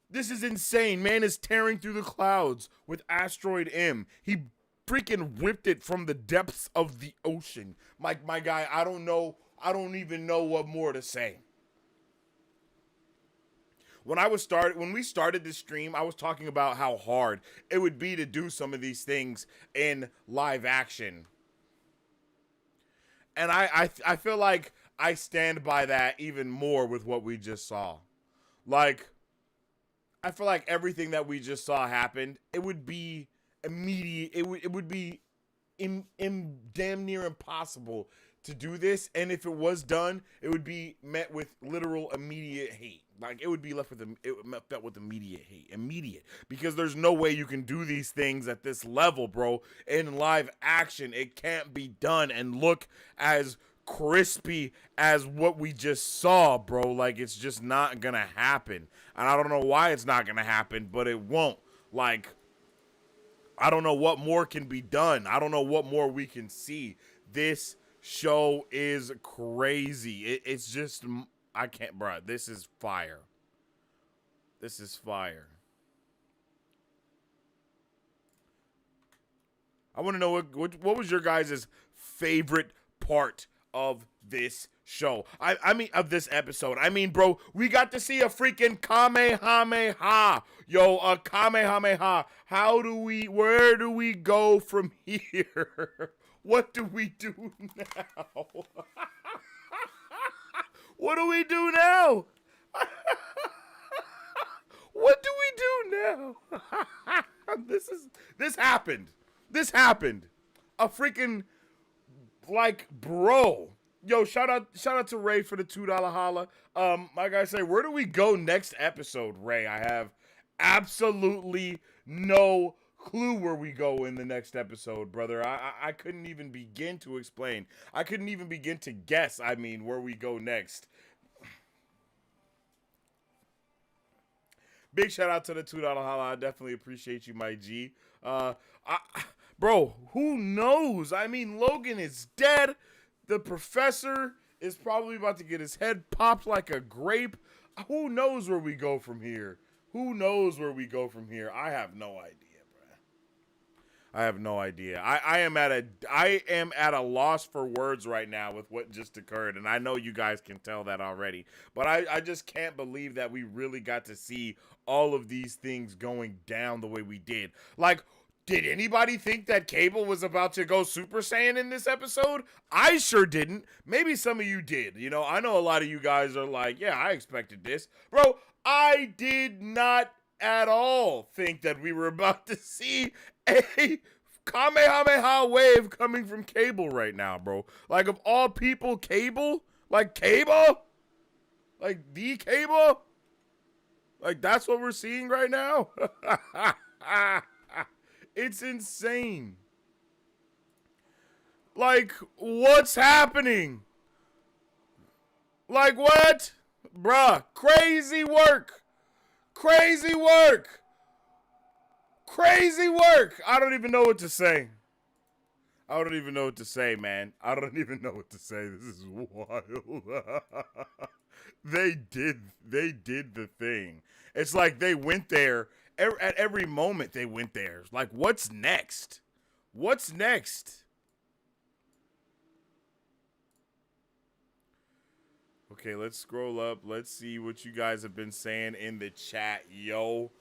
This is insane. Man is tearing through the clouds with Asteroid M. He freaking whipped it from the depths of the ocean. My guy, I don't know. I don't even know what more to say. When we started this stream, I was talking about how hard it would be to do some of these things in live action. And I feel like I stand by that even more with what we just saw. Like, I feel like everything that we just saw happened, it would be immediate. It would be damn near impossible to do this, and if it was done, it would be met with literal immediate hate. Like, it would be met with immediate hate, because there's no way you can do these things at this level, bro. In live action, it can't be done and look as crispy as what we just saw, bro. Like, it's just not gonna happen, and I don't know why it's not gonna happen, but it won't. Like, I don't know what more can be done. I don't know what more we can see. This show is crazy. It's just, I can't, bro. This is fire. This is fire. I want to know what was your guys' favorite part of this show? I mean, of this episode. I mean, bro, we got to see a freaking Kamehameha. Yo, a Kamehameha. Where do we go from here? What do we do now? What do we do now? What do we do now? This happened. This happened. A freaking like bro. Yo, shout out to Ray for the $2 holla. Like I say, where do we go next episode, Ray? I have absolutely no clue where we go in the next episode, brother. I couldn't even begin to explain. I couldn't even begin to guess, I mean, where we go next. Big shout out to the $2 holla. I definitely appreciate you, my G. Bro, who knows? I mean, Logan is dead. The professor is probably about to get his head popped like a grape. Who knows where we go from here? Who knows where we go from here? I have no idea, bruh. I have no idea. I am at a loss for words right now with what just occurred, and I know you guys can tell that already. But I just can't believe that we really got to see all of these things going down the way we did. Like, did anybody think that Cable was about to go Super Saiyan in this episode? I sure didn't. Maybe some of you did. You know, I know a lot of you guys are like, yeah, I expected this. Bro, I did not at all think that we were about to see a Kamehameha wave coming from Cable right now, bro. Like, of all people, Cable? Like, Cable? Like, the Cable? Like, that's what we're seeing right now? It's insane. Like, what's happening? Like, what? Bruh, crazy work. Crazy work. Crazy work. I don't even know what to say. I don't even know what to say, man. I don't even know what to say. This is wild. They did the thing. It's like they went there. At every moment they went there. Like, what's next? What's next? Okay, let's scroll up. Let's see what you guys have been saying in the chat, yo.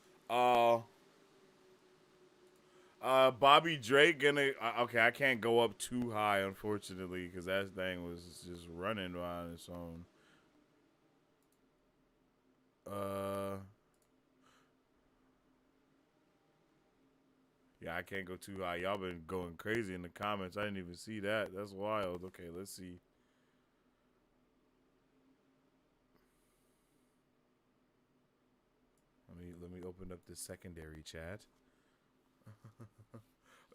Bobby Drake gonna... okay, I can't go up too high, unfortunately, because that thing was just running on its own. Yeah, I can't go too high. Y'all been going crazy in the comments. I didn't even see that. That's wild. Okay, let's see. Let me open up the secondary chat.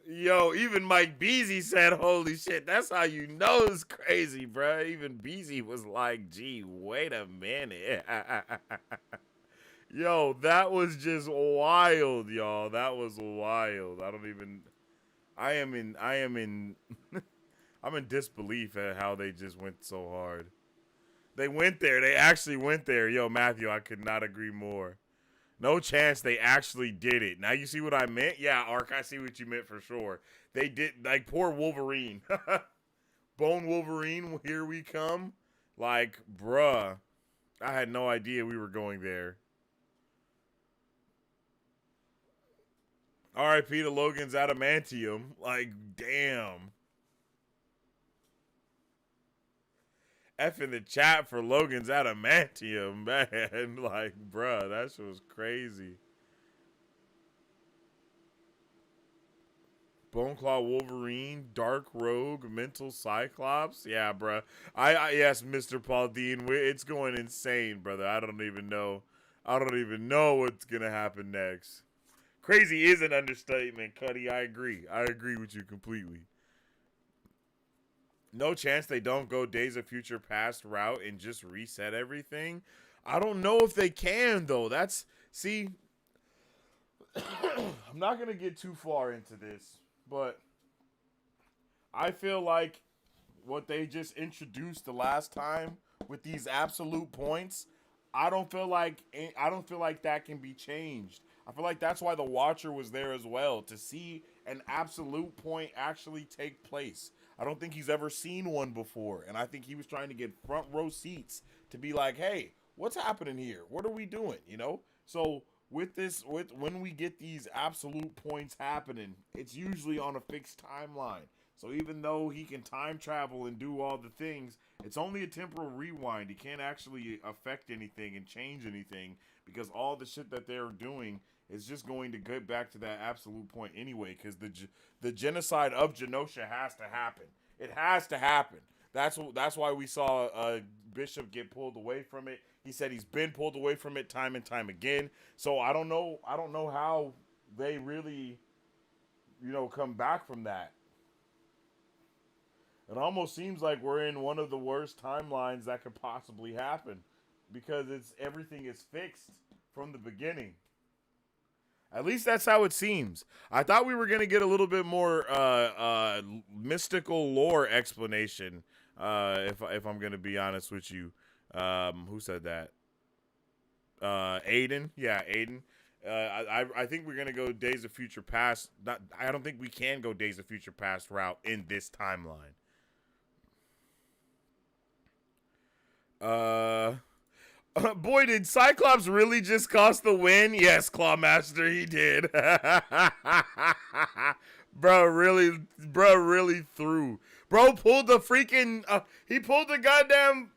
Yo, even Mike Beasy said, holy shit, that's how you know it's crazy, bro. Even Beasy was like, gee, wait a minute. Yo, that was just wild, y'all. That was wild. I'm in disbelief at how they just went so hard. They went there. They actually went there. Yo, Matthew, I could not agree more. No chance they actually did it. Now you see what I meant? Yeah, Ark, I see what you meant for sure. They did, like, poor Wolverine. Bone Wolverine, here we come. Like, bruh, I had no idea we were going there. R.I.P. to Logan's adamantium. Like, damn. F in the chat for Logan's adamantium, man. Like, bruh, that shit was crazy. Boneclaw Wolverine, Dark Rogue, Mental Cyclops. Yeah, bruh. Yes, Mr. Paul Dean, it's going insane, brother. I don't even know what's gonna happen next. Crazy is an understatement, Cuddy. I agree. I agree with you completely. No chance they don't go Days of Future Past route and just reset everything. I don't know if they can, though. See, I'm not going to get too far into this, but I feel like what they just introduced the last time with these absolute points, I don't feel like that can be changed. I feel like that's why the Watcher was there as well, to see an absolute point actually take place. I don't think he's ever seen one before, and I think he was trying to get front row seats to be like, hey, what's happening here? What are we doing, you know? So when we get these absolute points happening, it's usually on a fixed timeline. So even though he can time travel and do all the things, it's only a temporal rewind. He can't actually affect anything and change anything because all the shit that they're doing is just going to get back to that absolute point anyway. Because the genocide of Genosha has to happen. It has to happen. That's why we saw Bishop get pulled away from it. He said he's been pulled away from it time and time again. So I don't know how they really, come back from that. It almost seems like we're in one of the worst timelines that could possibly happen because everything is fixed from the beginning. At least that's how it seems. I thought we were gonna get a little bit more mystical lore explanation. If I'm gonna be honest with you, who said that? Aiden. Yeah, Aiden. I think we're gonna go Days of Future Past. I don't think we can go Days of Future Past route in this timeline. Boy, did Cyclops really just cost the win? Yes, Clawmaster, he did. Bro really threw. Bro pulled the freaking, he pulled the goddamn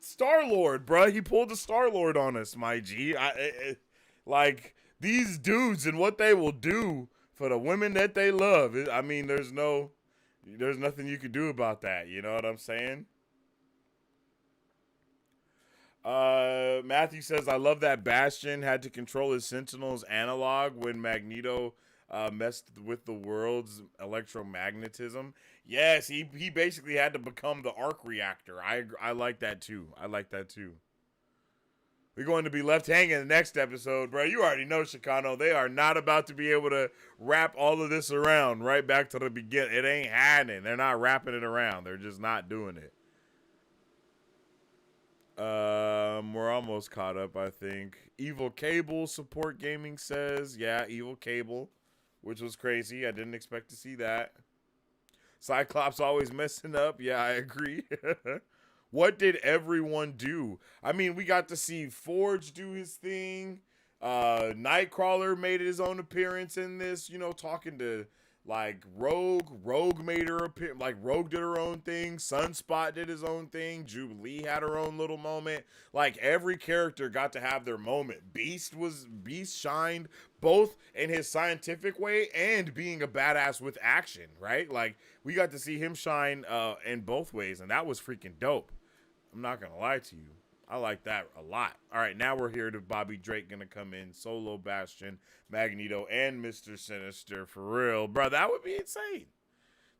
Star-Lord, bro. He pulled the Star-Lord on us, my G. Like, these dudes and what they will do for the women that they love. I mean, there's nothing you can do about that. You know what I'm saying? Matthew says, I love that Bastion had to control his Sentinels analog when Magneto messed with the world's electromagnetism. Yes, he basically had to become the arc reactor. I like that too. We're going to be left hanging the next episode, bro. You already know, Chicano. They are not about to be able to wrap all of this around right back to the beginning. It ain't happening. They're not wrapping it around. They're just not doing it. We're almost caught up, I think. Evil Cable Support Gaming says, yeah, Evil Cable, which was crazy. I didn't expect to see that. Cyclops always messing up. Yeah, I agree. What did everyone do? I mean, we got to see Forge do his thing. Nightcrawler made his own appearance in this, talking to like Rogue made her appear, like Rogue did her own thing, Sunspot did his own thing, Jubilee had her own little moment. Like every character got to have their moment. Beast shined both in his scientific way and being a badass with action, right? Like we got to see him shine in both ways, and that was freaking dope. I'm not gonna lie to you. I like that a lot. All right, now we're here to Bobby Drake gonna come in, Solo, Bastion, Magneto, and Mr. Sinister for real, bro. That would be insane.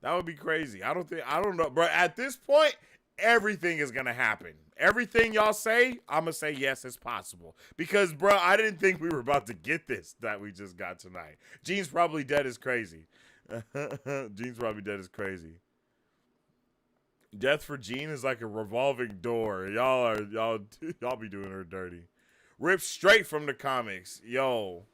That would be crazy. I don't know, bro. At this point, everything is gonna happen. Everything y'all say, I'm gonna say yes, it's possible. Because, bro, I didn't think we were about to get this that we just got tonight. Gene's probably dead is crazy. Gene's probably dead is crazy. Death for Jean is like a revolving door. Y'all be doing her dirty. Ripped straight from the comics. Yo.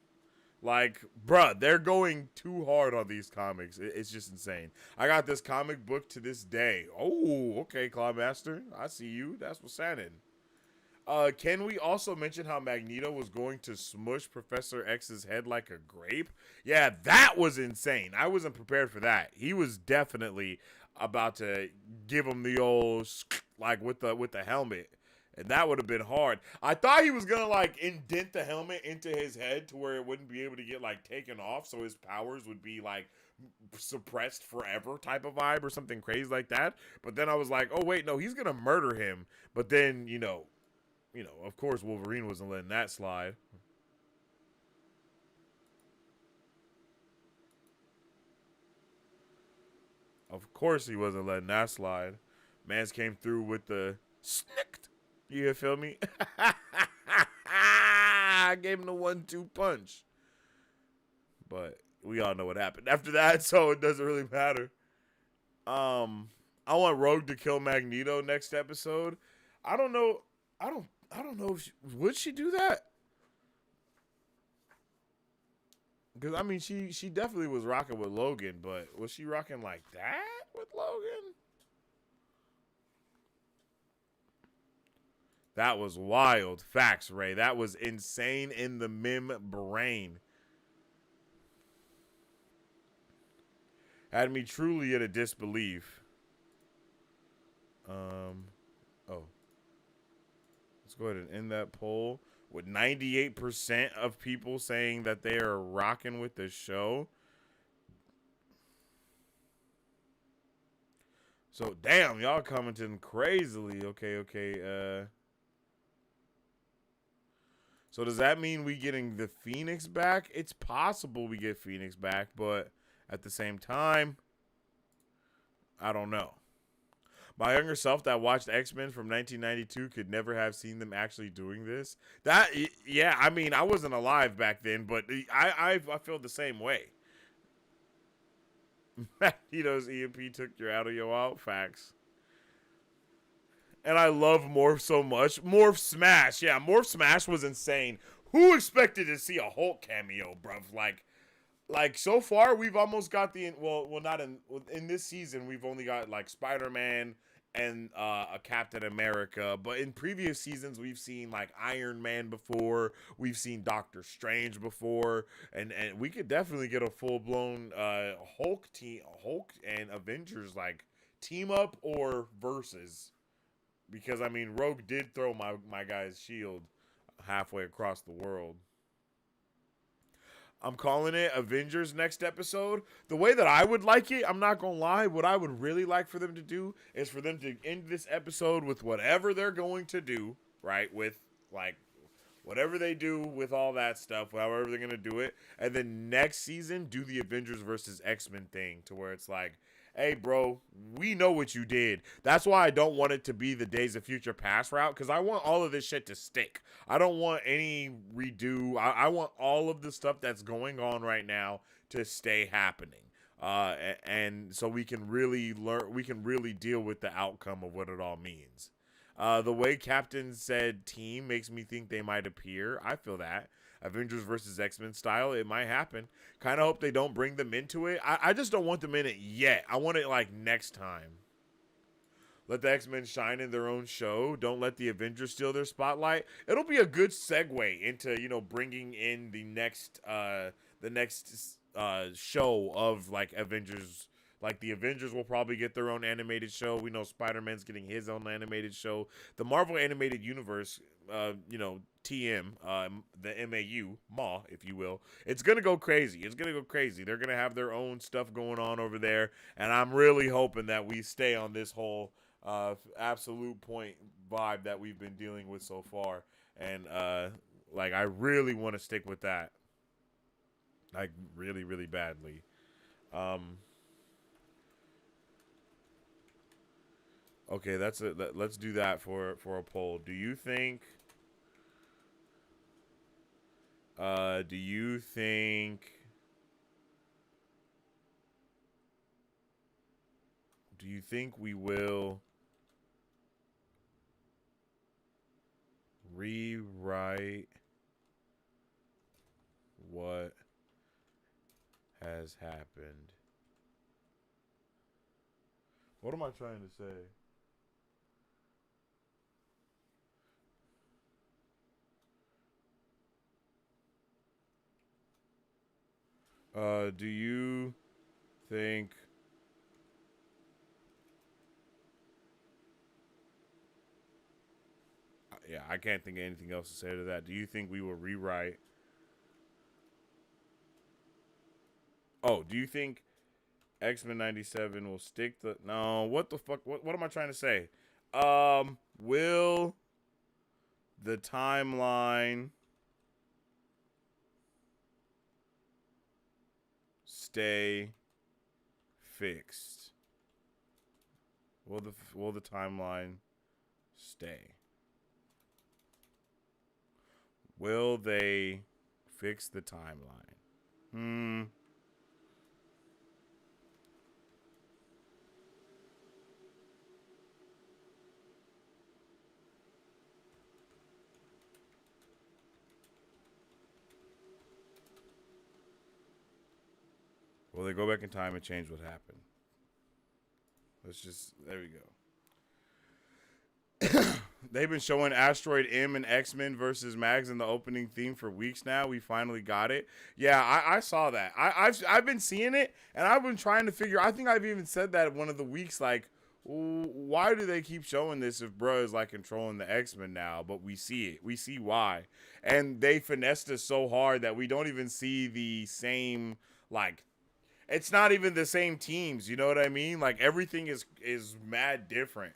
Like, bruh, they're going too hard on these comics. It's just insane. I got this comic book to this day. Oh, okay, Clawmaster. I see you. That's what's happening. Can we also mention how Magneto was going to smush Professor X's head like a grape? Yeah, that was insane. I wasn't prepared for that. He was definitely about to give him the old like with the helmet, and that would have been hard. I thought he was gonna like indent the helmet into his head to where it wouldn't be able to get like taken off, so his powers would be like suppressed forever type of vibe or something crazy like that. But then I was like, oh wait, no, he's gonna murder him. But then of course Wolverine wasn't letting that slide. Of course he wasn't letting that slide. Mans came through with the snicked. You feel me? I gave him the 1-2 punch. But we all know what happened after that, so it doesn't really matter. I want Rogue to kill Magneto next episode. I don't know. I don't know if would she do that? Because, I mean, she definitely was rocking with Logan, but was she rocking like that with Logan? That was wild. Facts, Ray. That was insane in the meme brain. Had me truly at a disbelief. Oh. Let's go ahead and end that poll with 98% of people saying that they are rocking with the show. So, damn, y'all commenting crazily. Okay. So does that mean we getting the Phoenix back? It's possible we get Phoenix back, but at the same time, I don't know. My younger self that watched X-Men from 1992 could never have seen them actually doing this. Yeah, I mean, I wasn't alive back then, but I feel the same way. Magneto's EMP took your audio out. Facts. And I love Morph so much. Morph Smash. Yeah, Morph Smash was insane. Who expected to see a Hulk cameo, bruv? Like so far we've almost got not in this season we've only got like Spider-Man and a Captain America, but in previous seasons we've seen like Iron Man before, we've seen Doctor Strange before, and we could definitely get a full-blown Hulk and Avengers like team up or versus, because I mean Rogue did throw my guy's shield halfway across the world. I'm calling it Avengers next episode. The way that I would like it, I'm not going to lie, what I would really like for them to do is for them to end this episode with whatever they're going to do, right? With, like, whatever they do with all that stuff, however they're going to do it. And then next season, do the Avengers versus X-Men thing to where it's like, hey, bro, we know what you did. That's why I don't want it to be the Days of Future Past route, because I want all of this shit to stick. I don't want any redo. I want all of the stuff that's going on right now to stay happening. And so we can really learn, we can really deal with the outcome of what it all means. The way Captain said team makes me think they might appear. I feel that. Avengers versus X-Men style, it might happen. Kind of hope they don't bring them into it. I just don't want them in it yet. I want it like next time. Let the X-Men shine in their own show. Don't let the Avengers steal their spotlight. It'll be a good segue into, you know, bringing in the next show of like Avengers. Like the Avengers will probably get their own animated show. We know Spider-Man's getting his own animated show. The Marvel Animated Universe, you know, TM, the MAU, if you will, it's going to go crazy. It's going to go crazy. They're going to have their own stuff going on over there. And I'm really hoping that we stay on this whole absolute point vibe that we've been dealing with so far. And, like, I really want to stick with that. Like, really, really badly. Okay, that's it. Let's do that for a poll. Do you think we will rewrite what has happened? What am I trying to say? Do you think yeah, I can't think of anything else to say to that. Do you think we will rewrite? Oh, do you think X-Men 97 will stick the... No, what the fuck? What am I trying to say? Will the timeline stay fixed? Will the timeline stay? Will they fix the timeline? Will they go back in time and change what happened? Let's just, there we go. They've been showing Asteroid M and X-Men versus Mags in the opening theme for weeks now. We finally got it. Yeah, I saw that. I've been seeing it, and I've been trying to figure. I think I've even said that one of the weeks, like, why do they keep showing this if bruh is like controlling the X-Men now? But we see it. We see why. And they finessed us so hard that we don't even see the same, like, it's not even the same teams. You know what I mean? Like, everything is mad different.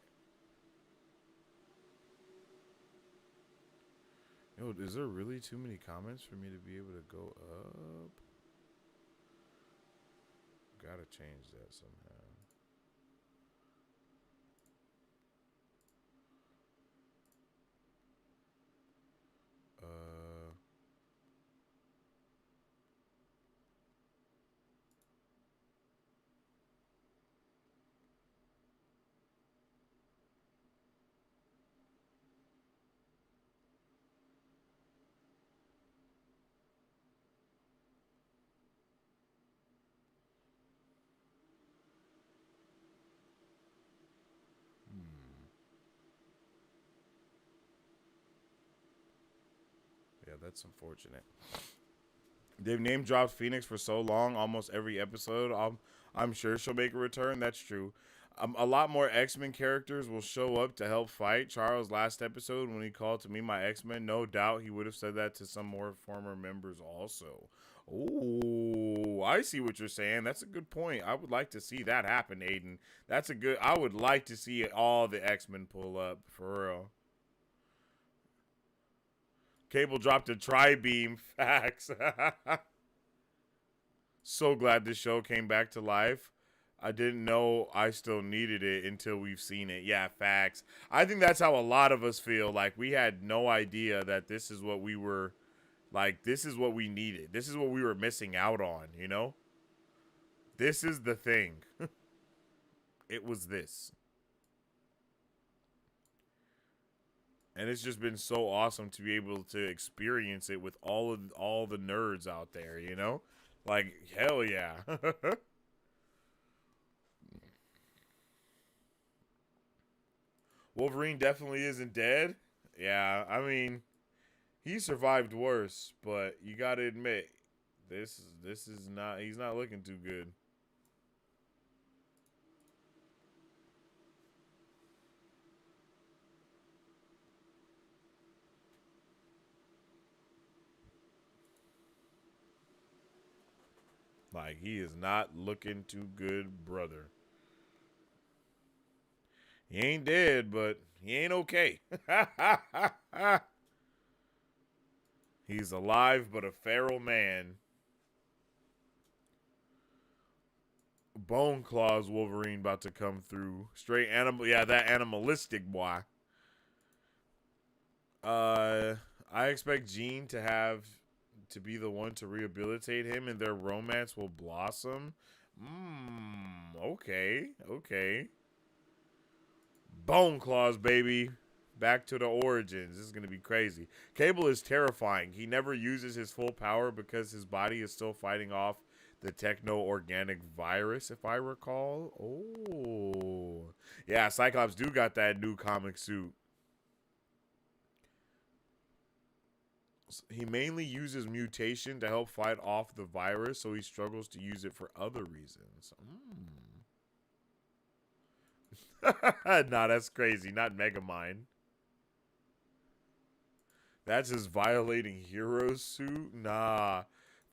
Yo, is there really too many comments for me to be able to go up? Gotta change that somehow. Uh, yeah, that's unfortunate. They've name dropped Phoenix for so long, almost every episode. I'm sure she'll make a return. That's true. A lot more X-Men characters will show up to help fight. Charles last episode when he called to me my X-Men, no doubt he would have said that to some more former members also. Oh, I see what you're saying. That's a good point. I would like to see that happen, Aiden. That's a good. I would like to see all the X-Men pull up for real. Cable dropped a tri-beam. Facts. So glad this show came back to life. I didn't know I still needed it until we've seen it. Yeah, facts. I think that's how a lot of us feel. Like, we had no idea that this is what we were, like, this is what we needed. This is what we were missing out on, you know? This is the thing. It was this. And it's just been so awesome to be able to experience it with all the nerds out there, you know? Like, hell yeah. Wolverine definitely isn't dead. Yeah, I mean, he survived worse, but you got to admit this is not he's not looking too good. Like, he is not looking too good, brother. He ain't dead, but he ain't okay. He's alive, but a feral man. Bone Claws Wolverine about to come through. Straight animal. Yeah, that animalistic boy. I expect Jean to be the one to rehabilitate him and their romance will blossom. Okay. Okay. Bone Claws, baby. Back to the origins. This is going to be crazy. Cable is terrifying. He never uses his full power because his body is still fighting off the techno-organic virus, if I recall. Oh. Yeah, Cyclops do got that new comic suit. He mainly uses mutation to help fight off the virus, so he struggles to use it for other reasons. Nah, that's crazy. Not Megamind. That's his violating hero suit? Nah.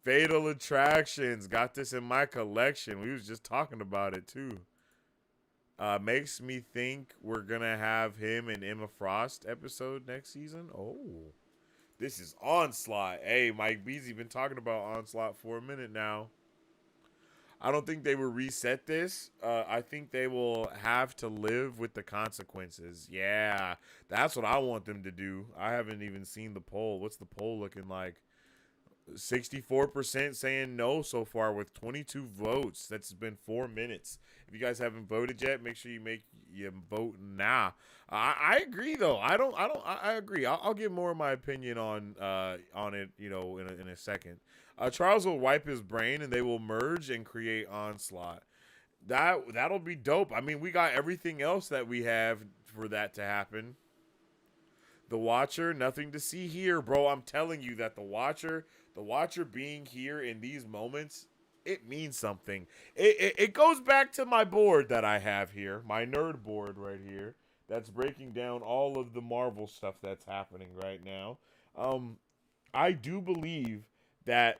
Fatal Attractions. Got this in my collection. We was just talking about it, too. Makes me think we're going to have him and Emma Frost episode next season. Oh. This is Onslaught. Hey, Mike Beasley been talking about Onslaught for a minute now. I don't think they will reset this. I think they will have to live with the consequences. Yeah, that's what I want them to do. I haven't even seen the poll. What's the poll looking like? 64% saying no so far with 22 votes. That's been 4 minutes. If you guys haven't voted yet, make sure you vote now. I agree though. I agree. I'll give more of my opinion on it, you know, in a second. Charles will wipe his brain and they will merge and create Onslaught. That'll be dope. I mean, we got everything else that we have for that to happen. The Watcher, nothing to see here, bro. I'm telling you that the Watcher being here in these moments, it means something. It goes back to my board that I have here, my nerd board right here, that's breaking down all of the Marvel stuff that's happening right now. Um, I do believe that,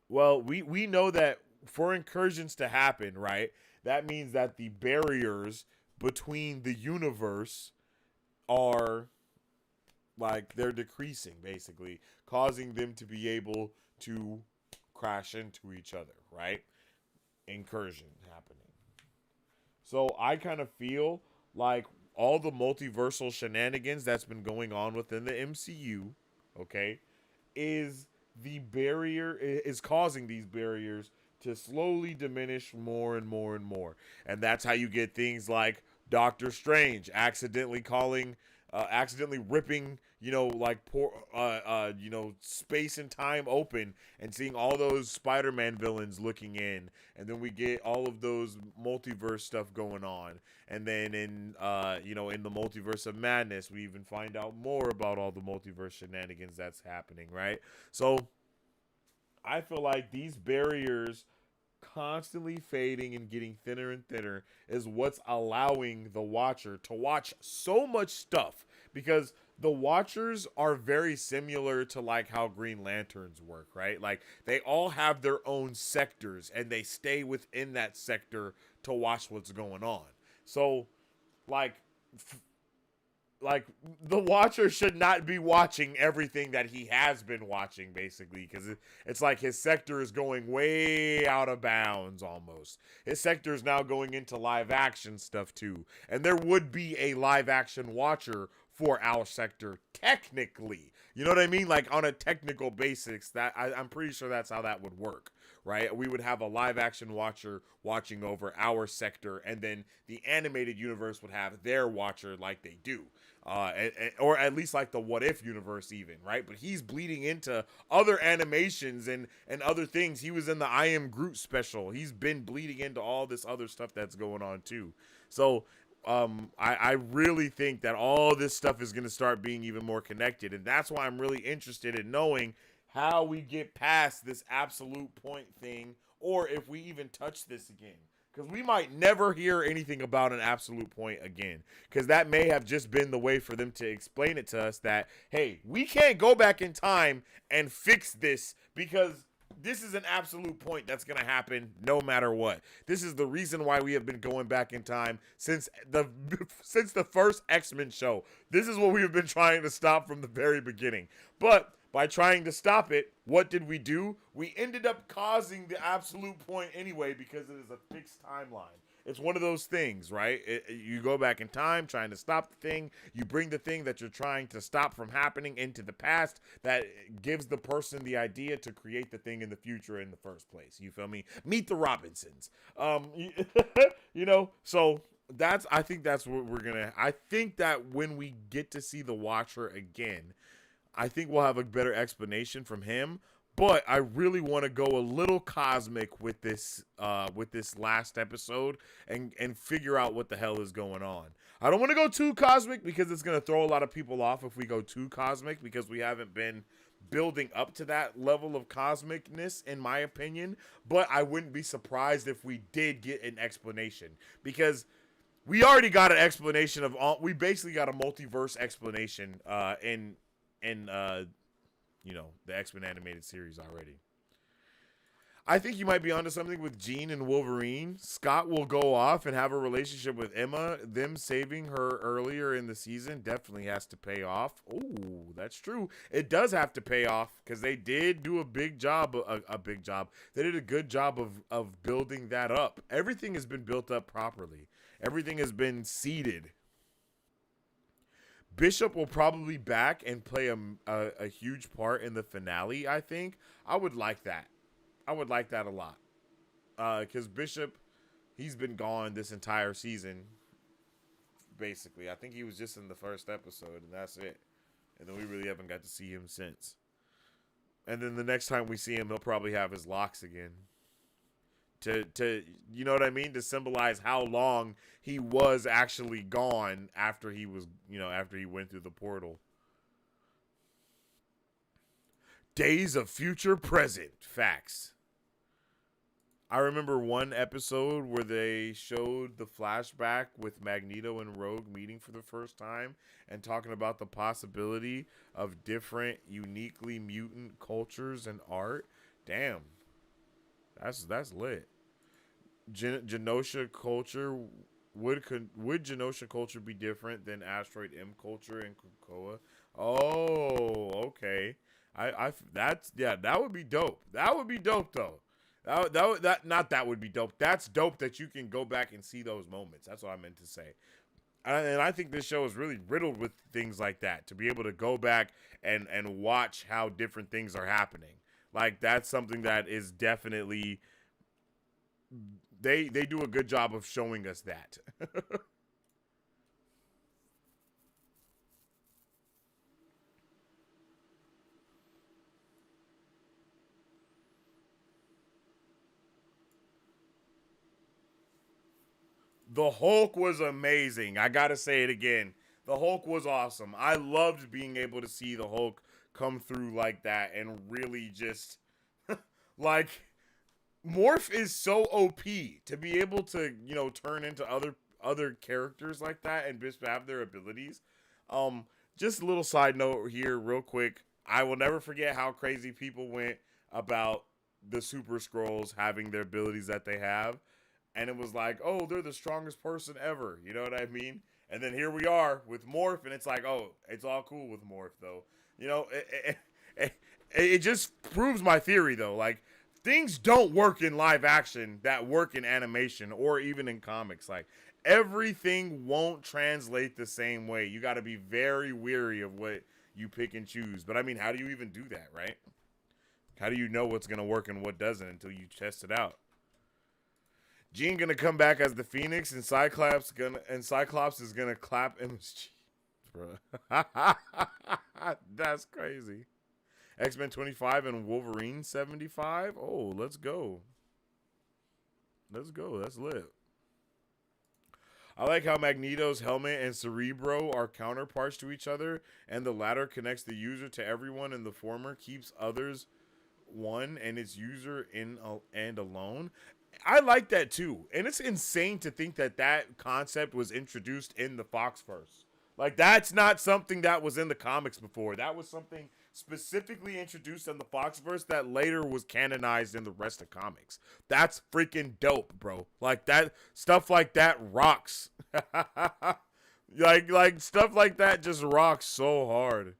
well, we know that for incursions to happen, right? That means that the barriers between the universe are, like, they're decreasing, basically, causing them to be able to crash into each other, right? Incursion happening. So I kind of feel like all the multiversal shenanigans that's been going on within the MCU, okay, is the barrier is causing these barriers to slowly diminish more and more and more. And that's how you get things like Doctor Strange accidentally ripping, like poor, space and time open and seeing all those Spider-Man villains looking in, and then we get all of those multiverse stuff going on, and then in the multiverse of madness, we even find out more about all the multiverse shenanigans that's happening, right? So I feel like these barriers constantly fading and getting thinner and thinner is what's allowing the Watcher to watch so much stuff, because the Watchers are very similar to like how Green Lanterns work, right? Like they all have their own sectors and they stay within that sector to watch what's going on. So like like the Watcher should not be watching everything that he has been watching, basically, because it's like his sector is going way out of bounds. Almost his sector is now going into live action stuff too, and there would be a live action Watcher for our sector technically, you know what I mean, like on a technical basis. That I'm pretty sure that's how that would work, right? We would have a live action Watcher watching over our sector, and then the animated universe would have their Watcher like they do. Or at least like the What If universe even, right? But he's bleeding into other animations and other things. He was in the I Am Groot special. He's been bleeding into all this other stuff that's going on too. So I really think that all this stuff is going to start being even more connected. And that's why I'm really interested in knowing how we get past this absolute point thing, or if we even touch this again. Because we might never hear anything about an absolute point again. Because that may have just been the way for them to explain it to us that, hey, we can't go back in time and fix this because this is an absolute point that's going to happen no matter what. This is the reason why we have been going back in time since the first X-Men show. This is what we have been trying to stop from the very beginning. But by trying to stop it, what did we do? We ended up causing the absolute point anyway because it is a fixed timeline. It's one of those things, right? You go back in time trying to stop the thing. You bring the thing that you're trying to stop from happening into the past. That gives the person the idea to create the thing in the future in the first place. You feel me? Meet the Robinsons. So I think that's what we're going to... I think that when we get to see the Watcher again, I think we'll have a better explanation from him. But I really want to go a little cosmic with this last episode and figure out what the hell is going on. I don't want to go too cosmic because it's going to throw a lot of people off if we go too cosmic, because we haven't been building up to that level of cosmicness, in my opinion. But I wouldn't be surprised if we did get an explanation, because we already got an explanation of all. We basically got a multiverse explanation in the X-Men animated series already. I think you might be onto something with Jean and Wolverine. Scott will go off and have a relationship with Emma. Them saving her earlier in the season definitely has to pay off. Oh, that's true. It does have to pay off because they did do a big job. They did a good job of building that up. Everything has been built up properly. Everything has been seeded. Bishop will probably back and play a huge part in the finale, I think. I would like that. I would like that a lot. Because Bishop, he's been gone this entire season, basically. I think he was just in the first episode, and that's it. And then we really haven't got to see him since. And then the next time we see him, he'll probably have his locks again. to you know what I mean, to symbolize how long he was actually gone after he was, after he went through the portal. Days of Future Present. Facts. I remember one episode where they showed the flashback with Magneto and Rogue meeting for the first time and talking about the possibility of different uniquely mutant cultures and art. Damn. That's lit. Genosha culture would Genosha culture be different than Asteroid M culture and Krakoa? Oh, okay. That would be dope. That would be dope though. That would be dope. That's dope that you can go back and see those moments. That's what I meant to say. And I think this show is really riddled with things like that, to be able to go back and watch how different things are happening. Like, that's something that is definitely, they do a good job of showing us that. The Hulk was amazing. I gotta say it again. The Hulk was awesome. I loved being able to see the Hulk come through like that and really just like, Morph is so OP to be able to, turn into other characters like that and just have their abilities. Um, just a little side note here, real quick. I will never forget how crazy people went about the Super Scrolls having their abilities that they have, and it was like, oh, they're the strongest person ever. You know what I mean? And then here we are with Morph, and it's like, oh, it's all cool with Morph though. You know, it just proves my theory though. Like, things don't work in live action that work in animation or even in comics. Like, everything won't translate the same way. You got to be very weary of what you pick and choose. But I mean, how do you even do that, right? How do you know what's going to work and what doesn't until you test it out? Jean gonna come back as the Phoenix, and Cyclops is gonna clap MSG, bro. That's crazy. X-Men 25 and Wolverine 75. Oh, let's go. Let's go. That's lit. I like how Magneto's helmet and Cerebro are counterparts to each other, and the latter connects the user to everyone, and the former keeps others one and its user in and alone. I like that too, and it's insane to think that that concept was introduced in the Foxverse. Like, that's not something that was in the comics before. That was something specifically introduced in the Foxverse that later was canonized in the rest of comics. That's freaking dope, bro. Like, that stuff like that rocks. like stuff like that just rocks so hard.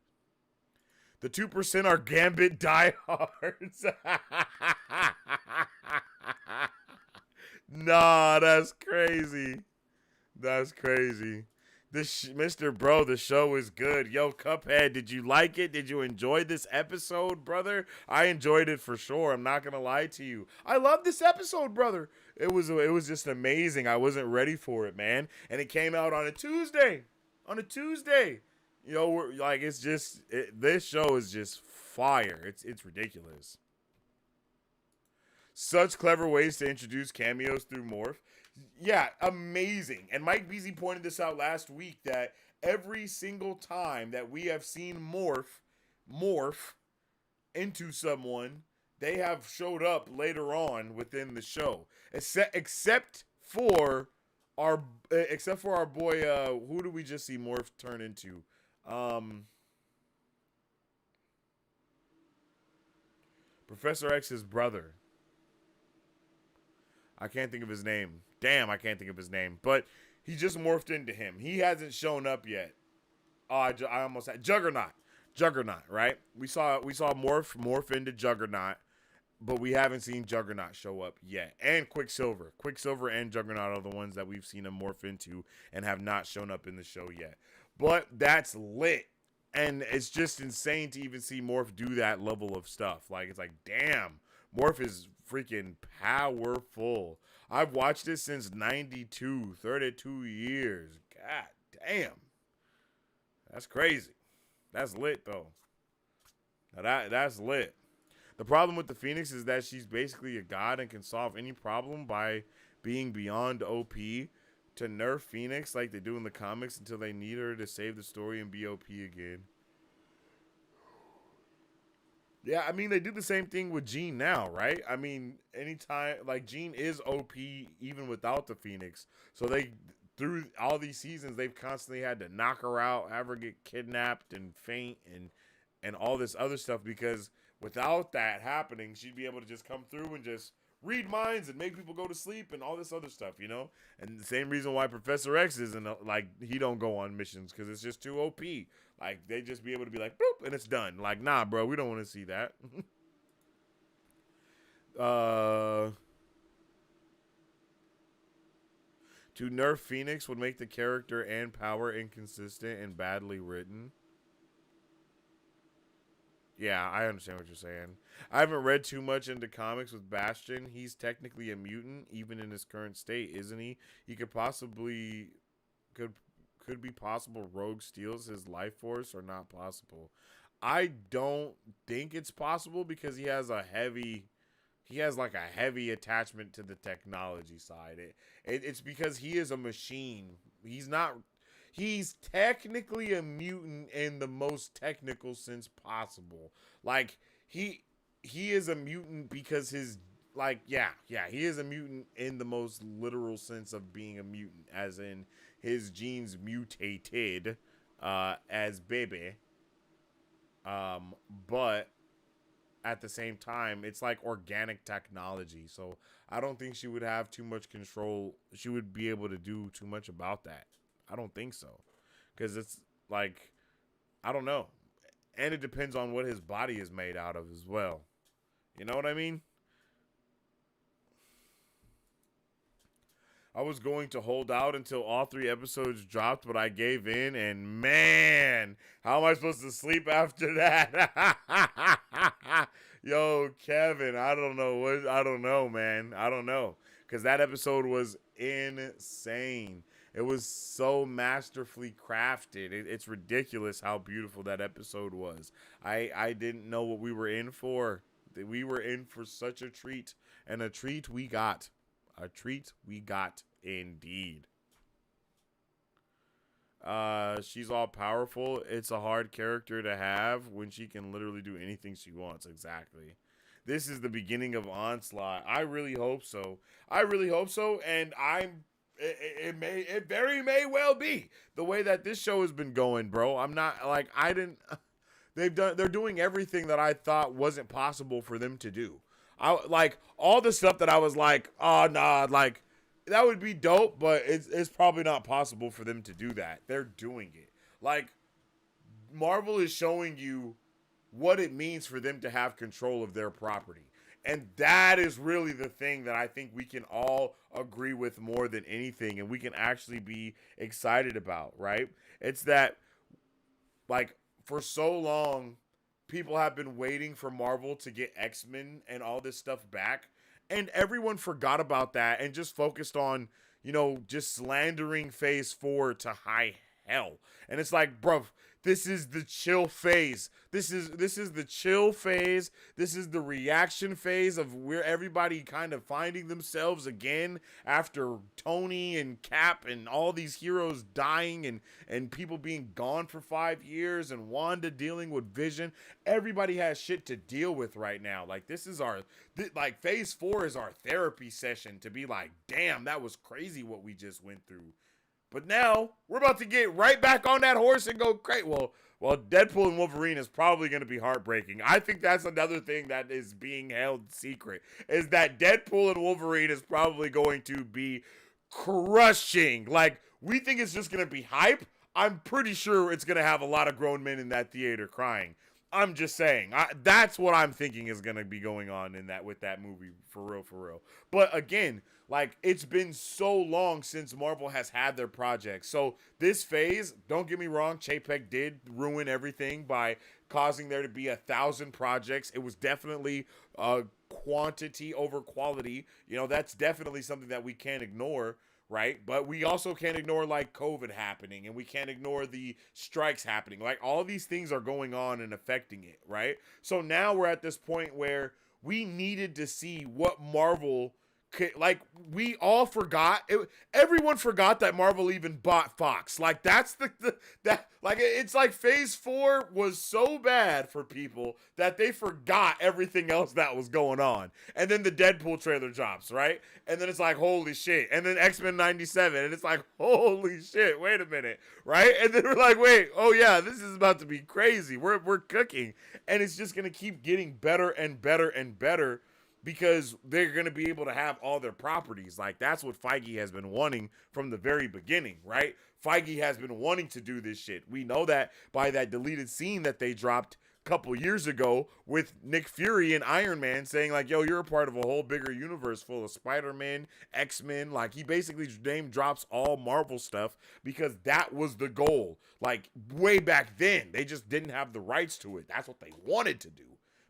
The 2% are Gambit diehards. Nah, that's crazy. That's crazy. Mr. Bro, the show is good. Yo, Cuphead, did you like it? Did you enjoy this episode, brother? I enjoyed it for sure. I'm not gonna lie to you. I love this episode, brother. It was just amazing. I wasn't ready for it, man. And it came out on a Tuesday. On a Tuesday. You know, this show is just fire. It's ridiculous. Such clever ways to introduce cameos through Morph. Yeah, amazing. And Mike Beasley pointed this out last week, that every single time that we have seen morph into someone, they have showed up later on within the show. Except for our boy, who do we just see Morph turn into? Professor X's brother. I can't think of his name. Damn, I can't think of his name. But he just morphed into him. He hasn't shown up yet. Oh, I almost had Juggernaut. Juggernaut, right? We saw morph into Juggernaut, but we haven't seen Juggernaut show up yet. And Quicksilver. Quicksilver and Juggernaut are the ones that we've seen him morph into and have not shown up in the show yet. But that's lit. And it's just insane to even see Morph do that level of stuff. Like, it's like, damn, Morph is freaking powerful. I've watched it since 92, 32 years. God damn. That's crazy. That's lit, though. Now that's lit. The problem with the Phoenix is that she's basically a god and can solve any problem by being beyond OP. To nerf Phoenix like they do in the comics until they need her to save the story and be OP again. Yeah, I mean, they do the same thing with Jean now, right? I mean, anytime, like, Jean is OP even without the Phoenix. So they, through all these seasons, they've constantly had to knock her out, have her get kidnapped and faint and all this other stuff, because without that happening, she'd be able to just come through and just read minds and make people go to sleep and all this other stuff, you know? And the same reason why Professor X isn't, like, he don't go on missions, because it's just too OP. Like, they just be able to be like, boop, and it's done. Like, nah, bro, we don't want to see that. To nerf Phoenix would make the character and power inconsistent and badly written. Yeah, I understand what you're saying. I haven't read too much into comics with Bastion. He's technically a mutant, even in his current state, isn't he? He could possibly... Could be possible Rogue steals his life force or not possible. I don't think it's possible because he has like a heavy attachment to the technology side. It's because he is a machine. He's technically a mutant in the most technical sense possible. Like he is a mutant because his he is a mutant in the most literal sense of being a mutant, as in his genes mutated as baby. But at the same time, it's like organic technology. So I don't think she would have too much control. She would be able to do too much about that. I don't think so. Because it's like, I don't know. And it depends on what his body is made out of as well. You know what I mean? I was going to hold out until all 3 episodes dropped, but I gave in, and man, how am I supposed to sleep after that? Yo, Kevin, I don't know, man. I don't know. Because that episode was insane. It was so masterfully crafted. It's ridiculous how beautiful that episode was. I didn't know what we were in for. We were in for such a treat, and a treat we got. A treat we got indeed. She's all powerful. It's a hard character to have when she can literally do anything she wants. Exactly. This is the beginning of Onslaught. I really hope so. And it very may well be the way that this show has been going, bro. I'm not like they're doing everything that I thought wasn't possible for them to do. I like all the stuff that I was like, oh nah, like that would be dope, but it's probably not possible for them to do that. They're doing it. Like Marvel is showing you what it means for them to have control of their property. And that is really the thing that I think we can all agree with more than anything, and we can actually be excited about, right? It's that, like, for so long, people have been waiting for Marvel to get X-Men and all this stuff back, and everyone forgot about that and just focused on, just slandering Phase 4 to high hell. And it's like, bruv, this is the chill phase. This is the chill phase. This is the reaction phase of where everybody kind of finding themselves again after Tony and Cap and all these heroes dying and people being gone for 5 years and Wanda dealing with Vision. Everybody has shit to deal with right now. Like this is Phase 4 is our therapy session to be like, damn, that was crazy what we just went through. But now, we're about to get right back on that horse and go crazy. Well, Deadpool and Wolverine is probably going to be heartbreaking. I think that's another thing that is being held secret, is that Deadpool and Wolverine is probably going to be crushing. Like, we think it's just going to be hype. I'm pretty sure it's going to have a lot of grown men in that theater crying. I'm just saying. That's what I'm thinking is going to be going on with that movie, for real. But again, like, it's been so long since Marvel has had their projects. So this phase, don't get me wrong, Chapek did ruin everything by causing there to be 1,000 projects. It was definitely quantity over quality. That's definitely something that we can't ignore. right? But we also can't ignore like COVID happening, and we can't ignore the strikes happening. Like all these things are going on and affecting it, right? So now we're at this point where we needed to see what Marvel like we all forgot everyone forgot that Marvel even bought Fox. Like that's that like it's like phase 4 was so bad for people that they forgot everything else that was going on. And then the Deadpool trailer drops, right? And then it's like holy shit. And then X-Men 97 and it's like holy shit, wait a minute, right? And then we're like, wait, oh yeah, this is about to be crazy. We're cooking. And it's just going to keep getting better and better and better, because they're going to be able to have all their properties. Like, that's what Feige has been wanting from the very beginning, right? Feige has been wanting to do this shit. We know that by that deleted scene that they dropped a couple years ago with Nick Fury and Iron Man saying, like, yo, you're a part of a whole bigger universe full of Spider-Man, X-Men. Like, he basically name drops all Marvel stuff because that was the goal. Like, way back then, they just didn't have the rights to it. That's what they wanted to do.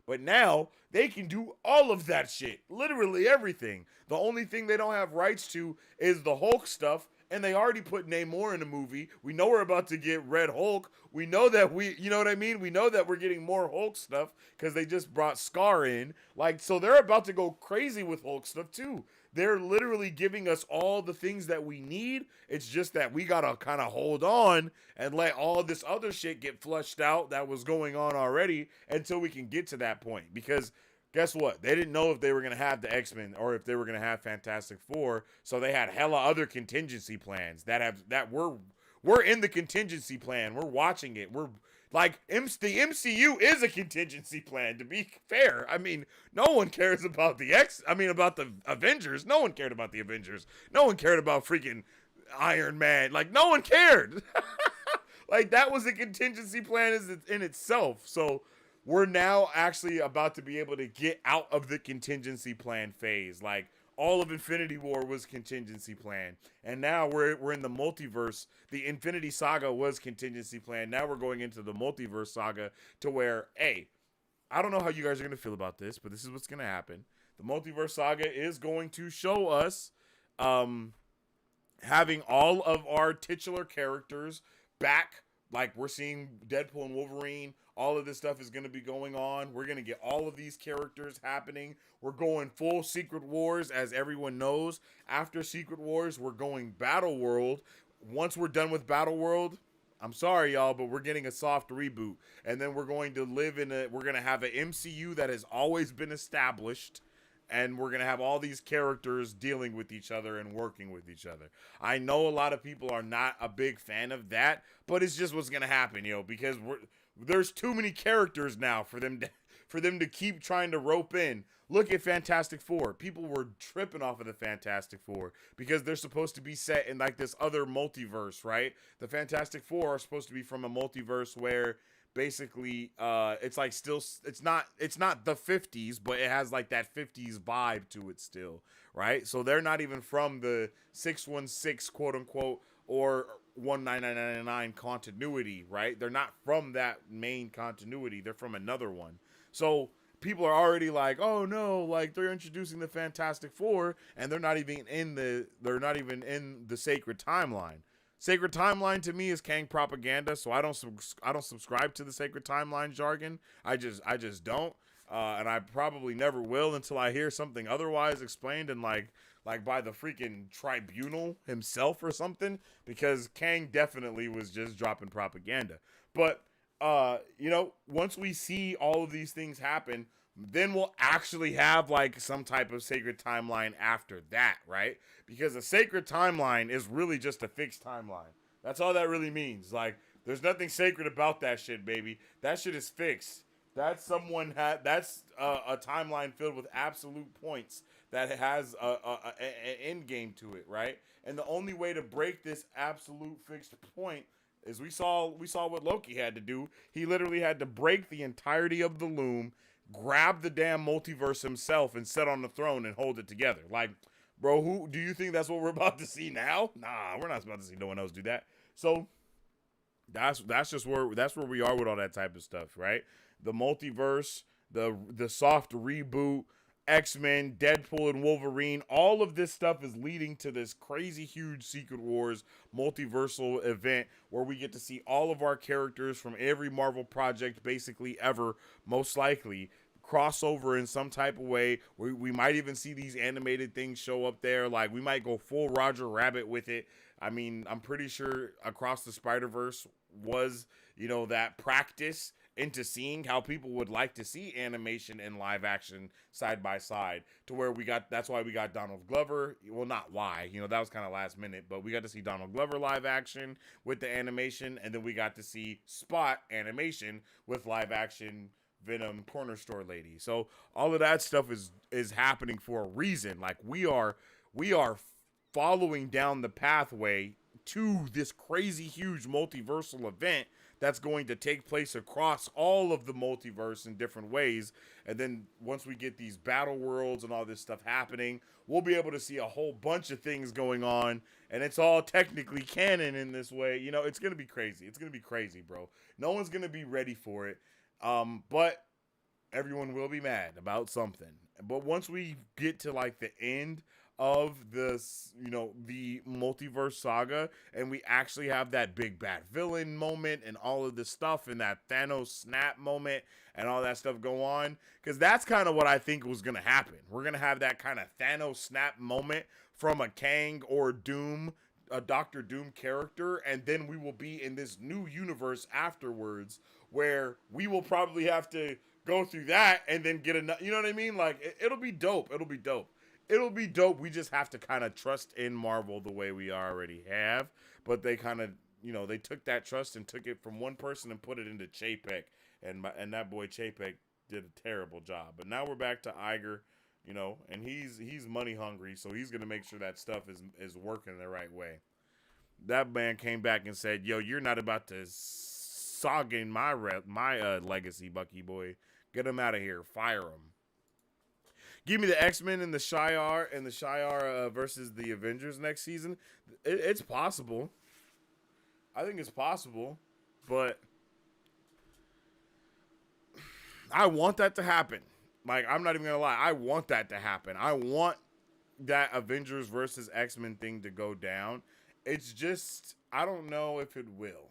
But now they can do all of that shit. Literally everything. The only thing they don't have rights to is the Hulk stuff. And they already put Namor in a movie. We know we're about to get Red Hulk. We know that you know what I mean? We know that we're getting more Hulk stuff because they just brought Scar in. Like, so they're about to go crazy with Hulk stuff too. They're literally giving us all the things that we need. It's just that we got to kind of hold on and let all this other shit get flushed out that was going on already until we can get to that point. Because guess what? They didn't know if they were going to have the X-Men or if they were going to have Fantastic Four. So they had hella other contingency plans that we're in the contingency plan. We're watching it. We're like, the MCU is a contingency plan, to be fair. I mean, no one cares about about the Avengers. No one cared about the Avengers. No one cared about freaking Iron Man. Like, no one cared. Like, that was a contingency plan in itself. So we're now actually about to be able to get out of the contingency plan phase. Like, all of Infinity War was contingency plan. And now we're in the multiverse. The Infinity Saga was contingency plan. Now we're going into the multiverse saga to where, hey, I don't know how you guys are going to feel about this, but this is what's going to happen. The multiverse saga is going to show us having all of our titular characters back. Like, we're seeing Deadpool and Wolverine. All of this stuff is going to be going on. We're going to get all of these characters happening. We're going full Secret Wars, as everyone knows. After Secret Wars, we're going Battle World. Once we're done with Battle World, I'm sorry, y'all, but we're getting a soft reboot. And then we're going to we're going to have an MCU that has always been established. And we're going to have all these characters dealing with each other and working with each other. I know a lot of people are not a big fan of that, but it's just what's going to happen, because there's too many characters now for them to keep trying to rope in. Look at Fantastic Four. People were tripping off of the Fantastic Four because they're supposed to be set in like this other multiverse, right? The Fantastic Four are supposed to be from a multiverse where basically it's like still it's not the 50s, but it has like that 50s vibe to it still, right? So they're not even from the 616 quote unquote or 19999 continuity, right? They're not from that main continuity. They're from another one. So people are already like, oh no, like they're introducing the Fantastic Four and they're not even in the sacred timeline. Sacred timeline to me is Kang propaganda, so I don't subscribe to the sacred timeline jargon. I just don't, and I probably never will until I hear something otherwise explained and like by the freaking tribunal himself or something. Because Kang definitely was just dropping propaganda. But once we see all of these things happen, then we'll actually have like some type of sacred timeline after that, right? Because a sacred timeline is really just a fixed timeline. That's all that really means. Like, there's nothing sacred about that shit, baby. That shit is fixed. That's a timeline filled with absolute points that has a end game to it, right? And the only way to break this absolute fixed point is we saw what Loki had to do. He literally had to break the entirety of the loom, grab the damn multiverse himself, and sit on the throne and hold it together. Like, bro, who do you think that's what we're about to see now? Nah, we're not about to see no one else do that. So that's where we are with all that type of stuff, right? The multiverse, the soft reboot, X-Men, Deadpool, and Wolverine. All of this stuff is leading to this crazy huge Secret Wars multiversal event where we get to see all of our characters from every Marvel project basically ever, most likely, crossover in some type of way. We might even see these animated things show up there. Like, we might go full Roger Rabbit with it. I mean, I'm pretty sure Across the Spider-Verse was, that practice into seeing how people would like to see animation and live action side by side, to where that's why we got Donald Glover. Well, not why, that was kind of last minute, but we got to see Donald Glover live action with the animation, and then we got to see Spot animation with live action Venom corner store lady. So all of that stuff is happening for a reason. Like, we are following down the pathway to this crazy huge multiversal event that's going to take place across all of the multiverse in different ways. And then once we get these battle worlds and all this stuff happening, we'll be able to see a whole bunch of things going on, and it's all technically canon in this way. It's going to be crazy. It's going to be crazy, bro. No one's going to be ready for it. But everyone will be mad about something. But once we get to like the end of this, the multiverse saga, and we actually have that big bad villain moment and all of this stuff, and that Thanos snap moment and all that stuff go on, because that's kind of what I think was going to happen. We're going to have that kind of Thanos snap moment from a Kang or Doom, a Doctor Doom character, and then we will be in this new universe afterwards where we will probably have to go through that and then get another, you know what I mean? Like, it'll be dope. It'll be dope. It'll be dope. We just have to kind of trust in Marvel the way we already have. But they kind of, they took that trust and took it from one person and put it into Chapek. And that boy Chapek did a terrible job. But now we're back to Iger, and he's money hungry. So he's going to make sure that stuff is working the right way. That man came back and said, yo, you're not about to sog in my legacy, Bucky boy. Get him out of here. Fire him. Give me the X-Men and the Shi'ar versus the Avengers next season. It's possible. I think it's possible, but I want that to happen. Like, I'm not even gonna lie. I want that to happen. I want that Avengers versus X-Men thing to go down. It's just, I don't know if it will.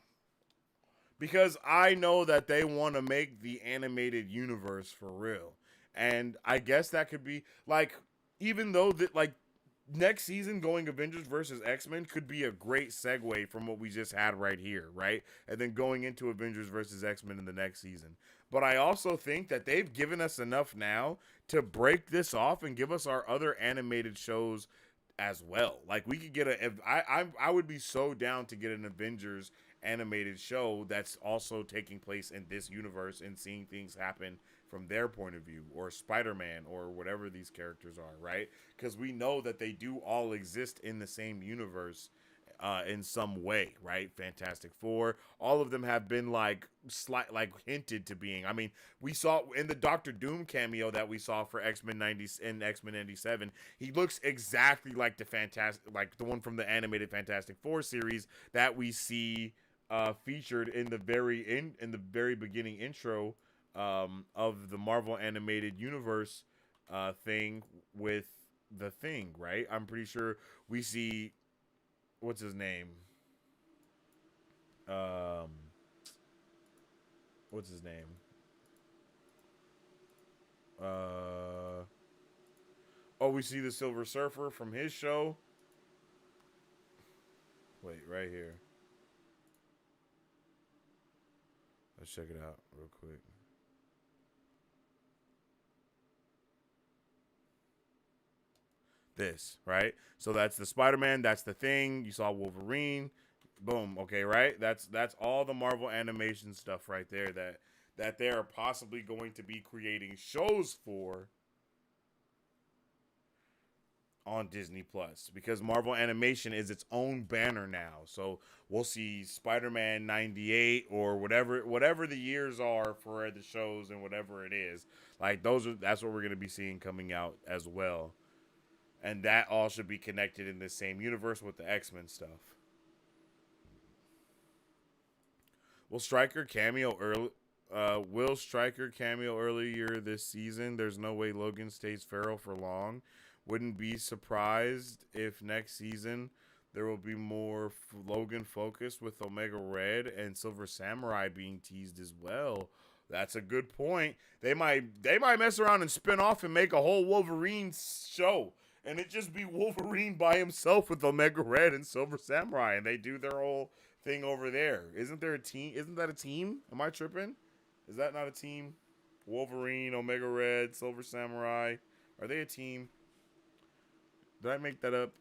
Because I know that they want to make the animated universe for real. And I guess that could be, like, even though that, like, next season going Avengers versus X-Men could be a great segue from what we just had right here, right? And then going into Avengers versus X-Men in the next season. But I also think that they've given us enough now to break this off and give us our other animated shows as well. Like, we could get I would be so down to get an Avengers animated show that's also taking place in this universe and seeing things happen from their point of view, or Spider-Man, or whatever these characters are, right? Because we know that they do all exist in the same universe in some way, right? Fantastic Four, all of them have been like hinted to being. I mean, we saw in the Doctor Doom cameo that we saw for X-Men 90 and X-Men 97, he looks exactly like the one from the animated Fantastic Four series that we see featured in the very beginning intro of the Marvel animated universe thing with the Thing, right? I'm pretty sure we see, what's his name? What's his name? We see the Silver Surfer from his show. Wait, right here. Let's check it out real quick. This, right? So that's the Spider-Man, that's the Thing. You saw Wolverine. Boom. Okay, right? That's all the Marvel animation stuff right there that they are possibly going to be creating shows for on Disney Plus, because Marvel Animation is its own banner now. So we'll see Spider-Man 98 or whatever the years are for the shows and whatever it is. Like, that's what we're going to be seeing coming out as well. And that all should be connected in the same universe with the X-Men stuff. Will Stryker cameo early? Will Stryker cameo earlier this season. There's no way Logan stays feral for long. Wouldn't be surprised if next season there will be more Logan focused with Omega Red and Silver Samurai being teased as well. That's a good point. They might mess around and spin off and make a whole Wolverine show, and it just be Wolverine by himself with Omega Red and Silver Samurai, and they do their whole thing over there. Isn't there a team? Isn't that a team? Am I tripping? Is that not a team? Wolverine, Omega Red, Silver Samurai. Are they a team? Did I make that up?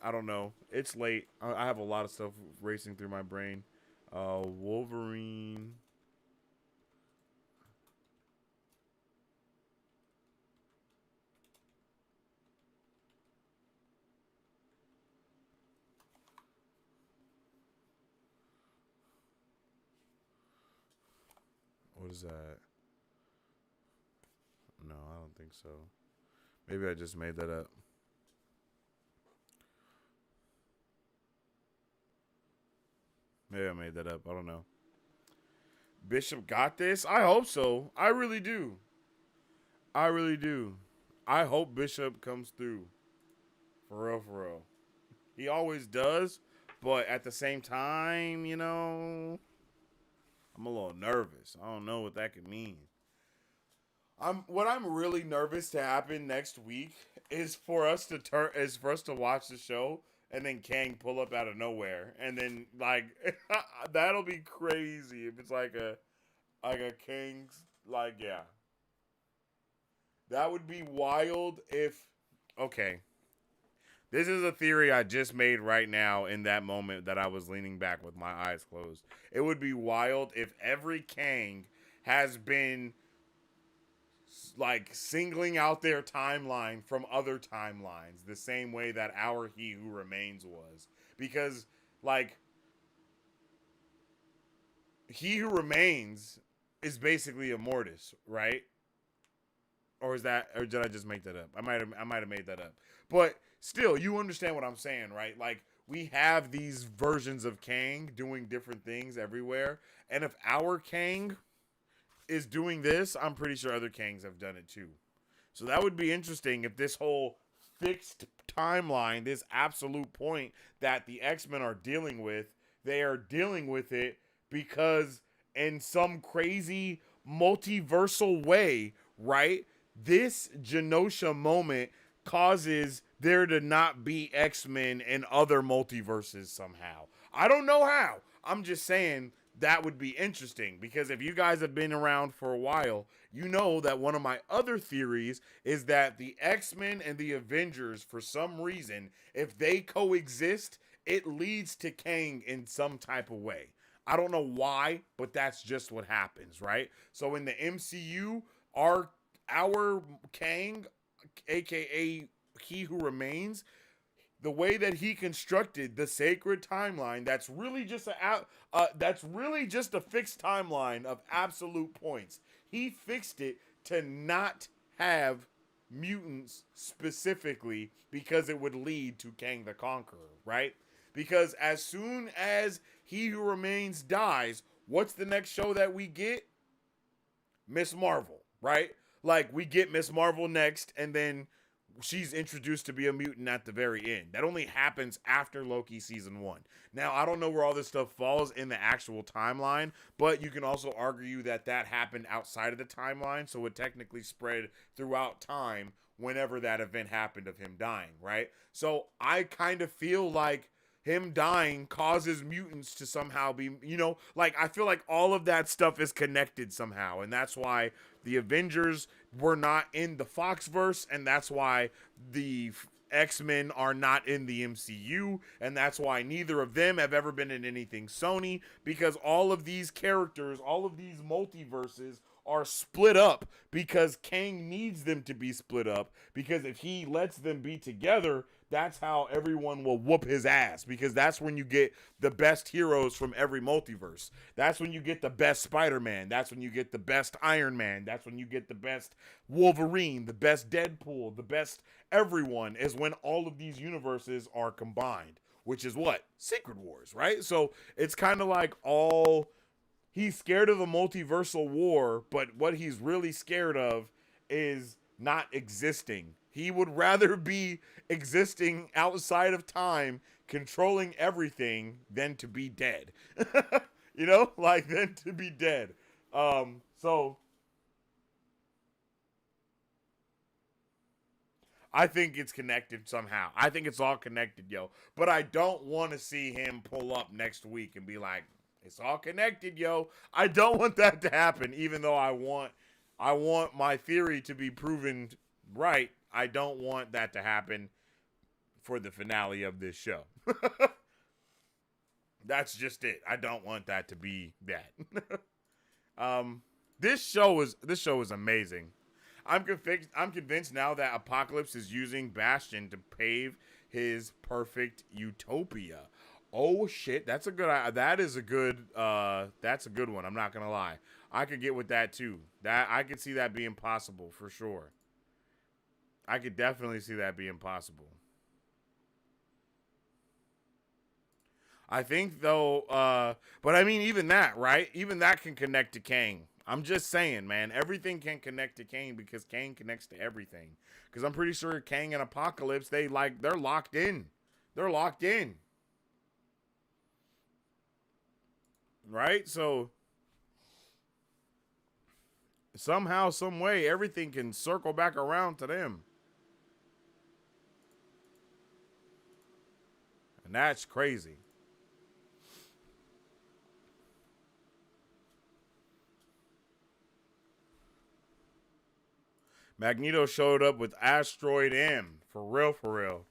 I don't know. It's late. I have a lot of stuff racing through my brain. Wolverine. What is that? No, I don't think so. Maybe I just made that up. Maybe I made that up. I don't know. Bishop got this? I hope so. I really do. I really do. I hope Bishop comes through. For real, for real. He always does. But at the same time, I'm a little nervous. I don't know what that could mean. What I'm really nervous to happen next week is for us to watch the show and then Kang pull up out of nowhere, and then like that'll be crazy if it's like a Kang's yeah. That would be wild if okay. This is a theory I just made right now in that moment that I was leaning back with my eyes closed. It would be wild if every Kang has been like singling out their timeline from other timelines the same way that our He Who Remains was. Because like He Who Remains is basically Immortus, right? Or did I just make that up? I might have made that up. But still, you understand what I'm saying, right? Like we have these versions of Kang doing different things everywhere, and if our Kang is doing this, I'm pretty sure other Kangs have done it too. So that would be interesting if this whole fixed timeline, this absolute point that the X-Men are dealing with, they are dealing with it because in some crazy multiversal way, right? This Genosha moment causes there to not be X-Men in other multiverses somehow. I don't know how. I'm just saying that would be interesting because if you guys have been around for a while, you know that one of my other theories is that the X-Men and the Avengers, for some reason, if they coexist, it leads to Kang in some type of way. I don't know why, but that's just what happens, right? So in the MCU, our Kang, aka He Who Remains, the way that he constructed the sacred timeline, that's really just a fixed timeline of absolute points. He fixed it to not have mutants specifically because it would lead to Kang the Conqueror, right? Because as soon as He Who Remains dies, what's the next show that we get? Miss Marvel, right? Like we get Miss Marvel next, and then she's introduced to be a mutant at the very end. That only happens after Loki season 1. Now, I don't know where all this stuff falls in the actual timeline, but you can also argue that happened outside of the timeline, so it technically spread throughout time whenever that event happened of him dying, right? So I kind of feel like him dying causes mutants to somehow be, like I feel like all of that stuff is connected somehow, and that's why the Avengers were not in the Foxverse, and that's why the X-Men are not in the MCU, and that's why neither of them have ever been in anything Sony, because all of these characters, all of these multiverses are split up because Kang needs them to be split up, because if he lets them be together, that's how everyone will whoop his ass, because that's when you get the best heroes from every multiverse. That's when you get the best Spider-Man. That's when you get the best Iron Man. That's when you get the best Wolverine, the best Deadpool, the best everyone, is when all of these universes are combined, which is what? Secret Wars, right? So it's kind of like all he's scared of a multiversal war, but what he's really scared of is not existing. He would rather be existing outside of time, controlling everything, than to be dead. You know, like than to be dead. So I think it's connected somehow. I think it's all connected, yo. But I don't want to see him pull up next week and be like, it's all connected, yo. I don't want that to happen, even though I want my theory to be proven right. I don't want that to happen for the finale of this show. That's just it. I don't want that to be that. This show is amazing. I'm convinced now that Apocalypse is using Bastion to pave his perfect utopia. Oh shit, that's a good one. I'm not gonna lie. I could get with that too. That I could see that being possible for sure. I could definitely see that being possible. I think though, but I mean even that, right? Even that can connect to Kang. I'm just saying, man, everything can connect to Kang because Kang connects to everything. Because I'm pretty sure Kang and Apocalypse, they're locked in. They're locked in. Right? So somehow, some way, everything can circle back around to them. And that's crazy. Magneto showed up with Asteroid M. For real, for real.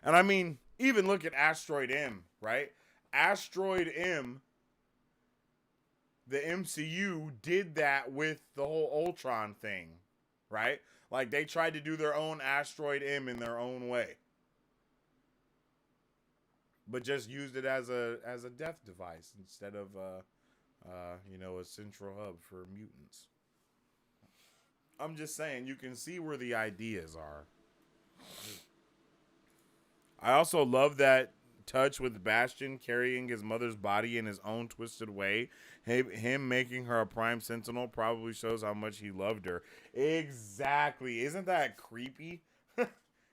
And I mean, even look at Asteroid M, right? Asteroid M, the MCU did that with the whole Ultron thing, right? Like they tried to do their own Asteroid M in their own way. But just used it as a death device instead of a central hub for mutants. I'm just saying, you can see where the ideas are. I also love that touch with Bastion carrying his mother's body in his own twisted way. Him making her a Prime Sentinel probably shows how much he loved her. Exactly. Isn't that creepy?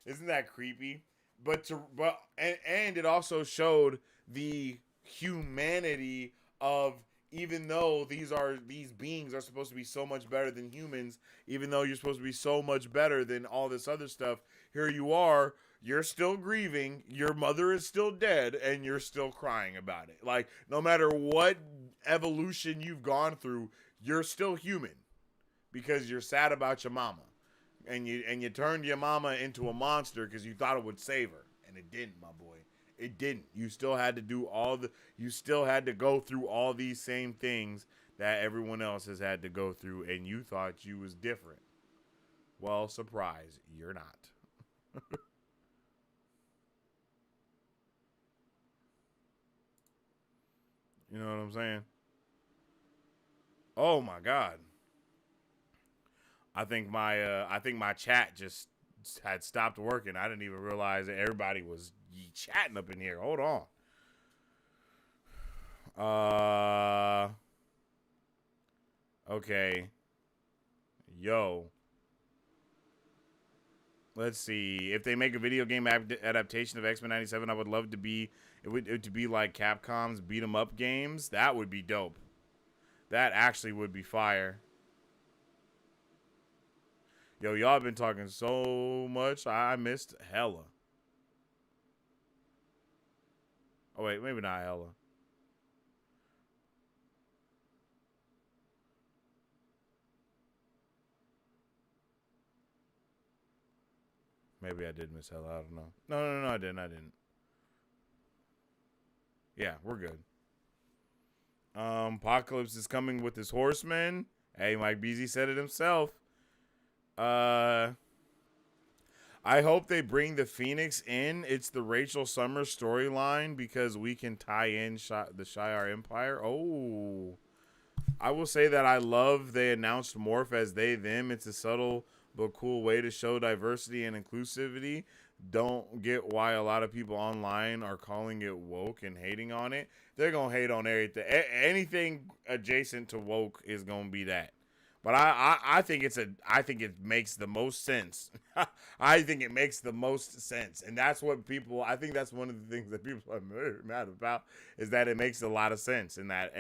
Isn't that creepy? And it also showed the humanity of, even though these beings are supposed to be so much better than humans, even though you're supposed to be so much better than all this other stuff, here you are, you're still grieving, your mother is still dead, and you're still crying about it. Like, no matter what evolution you've gone through, you're still human because you're sad about your mama. And you turned your mama into a monster because you thought it would save her, and it didn't, my boy. It didn't. You still had to you still had to go through all these same things that everyone else has had to go through, and you thought you was different. Well, surprise, you're not. You know what I'm saying? Oh my God. I think my chat just had stopped working. I didn't even realize that everybody was chatting up in here. Hold on. Okay. Yo. Let's see. If they make a video game adaptation of X-Men 97, I would love to be it to be like Capcom's beat 'em up games. That would be dope. That actually would be fire. Yo, y'all been talking so much. I missed hella. Oh, wait. Maybe not hella. Maybe I did miss hella. I don't know. No, I didn't. Yeah, we're good. Apocalypse is coming with his horsemen. Hey, Mike Beasley said it himself. I hope they bring the Phoenix in. It's the Rachel Summers storyline because we can tie in the Shi'ar Empire. Oh, I will say that I love they announced Morph as they, them. It's a subtle but cool way to show diversity and inclusivity. don't get why a lot of people online are calling it woke and hating on it. They're gonna hate on everything. Anything adjacent to woke is gonna be that. But I think I think it makes the most sense. I think it makes the most sense, and that's what people. I think that's one of the things that people are mad about is that it makes a lot of sense in that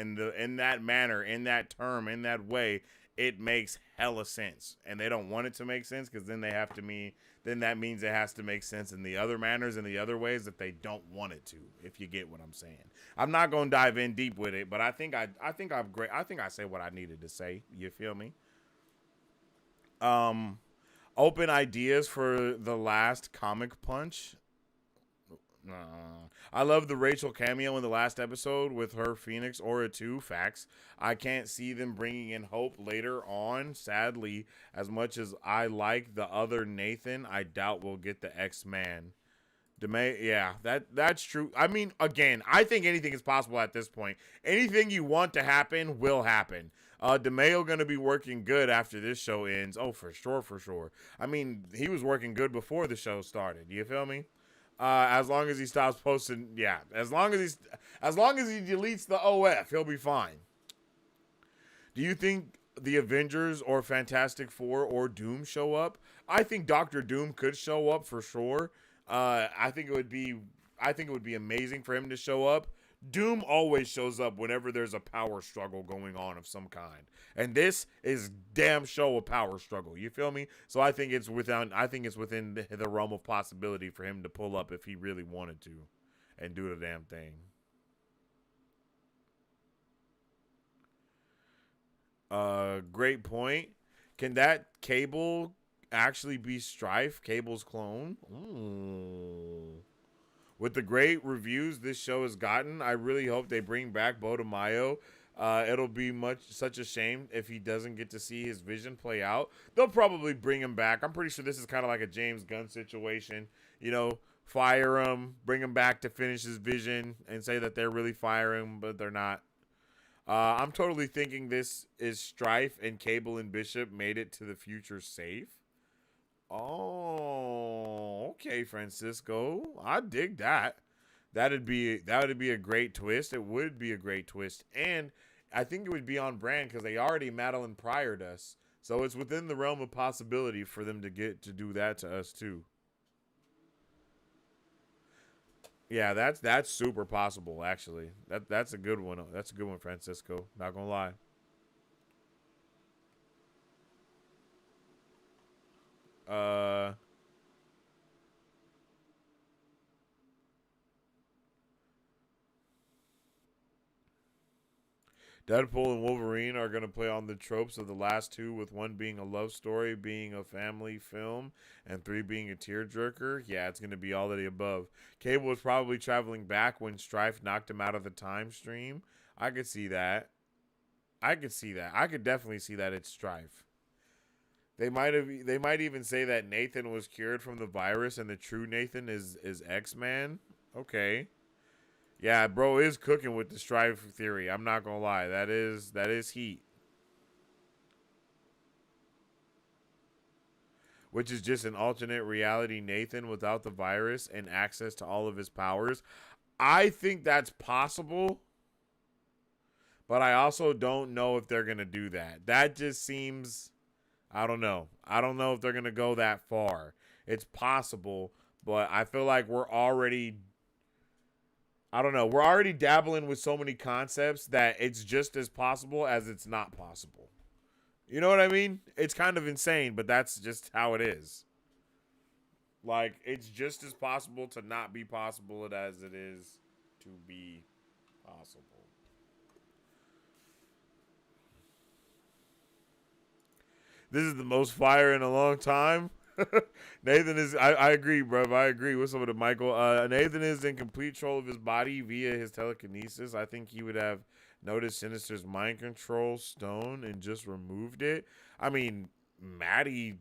manner, in that term, in that way. It makes hella sense, and they don't want it to make sense because then they have to mean. Then that means it has to make sense in the other manners and the other ways that they don't want it to. If you get what I'm saying, I'm not gonna dive in deep with it, but I think I'm great. I think I say what I needed to say. You feel me? Um, Open ideas for the last comic punch. I love the Rachel cameo in the last episode with her Phoenix Aura 2. Facts. I can't see them bringing in Hope later on. Sadly, as much as I like the other Nathan, I doubt we'll get the X-Man. Yeah, that's true. I mean, again, I think anything is possible at this point. Anything you want to happen will happen. DeMayo gonna be working good after this show ends. Oh, for sure, for sure. I mean, he was working good before the show started. You feel me? As long as he stops posting, yeah. As long as he deletes the OF, he'll be fine. Do you think the Avengers or Fantastic Four or Doom show up? I think Doctor Doom could show up for sure. I think it would be amazing for him to show up. Doom always shows up whenever there's a power struggle going on of some kind. And this is damn show a power struggle. You feel me? So I think it's within the realm of possibility for him to pull up if he really wanted to and do the damn thing. Great point. Can that Cable actually be Strife, Cable's clone? Ooh. With the great reviews this show has gotten, I really hope they bring back Mayo. It'll be such a shame if he doesn't get to see his vision play out. They'll probably bring him back. I'm pretty sure this is kind of like a James Gunn situation. You know, fire him, bring him back to finish his vision, and say that they're really firing him, but they're not. I'm totally thinking this is Strife and Cable and Bishop made it to the future safe. Oh, okay, Francisco. I dig that. That'd be a great twist. It would be a great twist. And I think it would be on brand because they already Madeline Pryor'd us. So it's within the realm of possibility for them to get to do that to us too. Yeah, that's super possible actually. That's a good one. That's a good one, Francisco. Not gonna lie. Deadpool and Wolverine are going to play on the tropes of the last two, with one being a love story, being a family film, and 3 being a tearjerker. Yeah, it's going to be all of the above. Cable was probably traveling back when Strife knocked him out of the time stream. I could see that. I could definitely see that it's Strife. They might even say that Nathan was cured from the virus and the true Nathan is X-Man. Okay. Yeah, bro is cooking with the Strife theory. I'm not gonna lie. That is heat. Which is just an alternate reality Nathan without the virus and access to all of his powers. I think that's possible. But I also don't know if they're gonna do that. That just seems, I don't know. I don't know if they're gonna go that far. It's possible, but I feel like we're already dabbling with so many concepts that it's just as possible as it's not possible. You know what I mean? It's kind of insane, but that's just how it is. Like, it's just as possible to not be possible as it is to be possible. This is the most fire in a long time. Nathan is, I agree, bro. I agree with some of the Michael. Nathan is in complete control of his body via his telekinesis. I think he would have noticed Sinister's mind control stone and just removed it. I mean, Maddie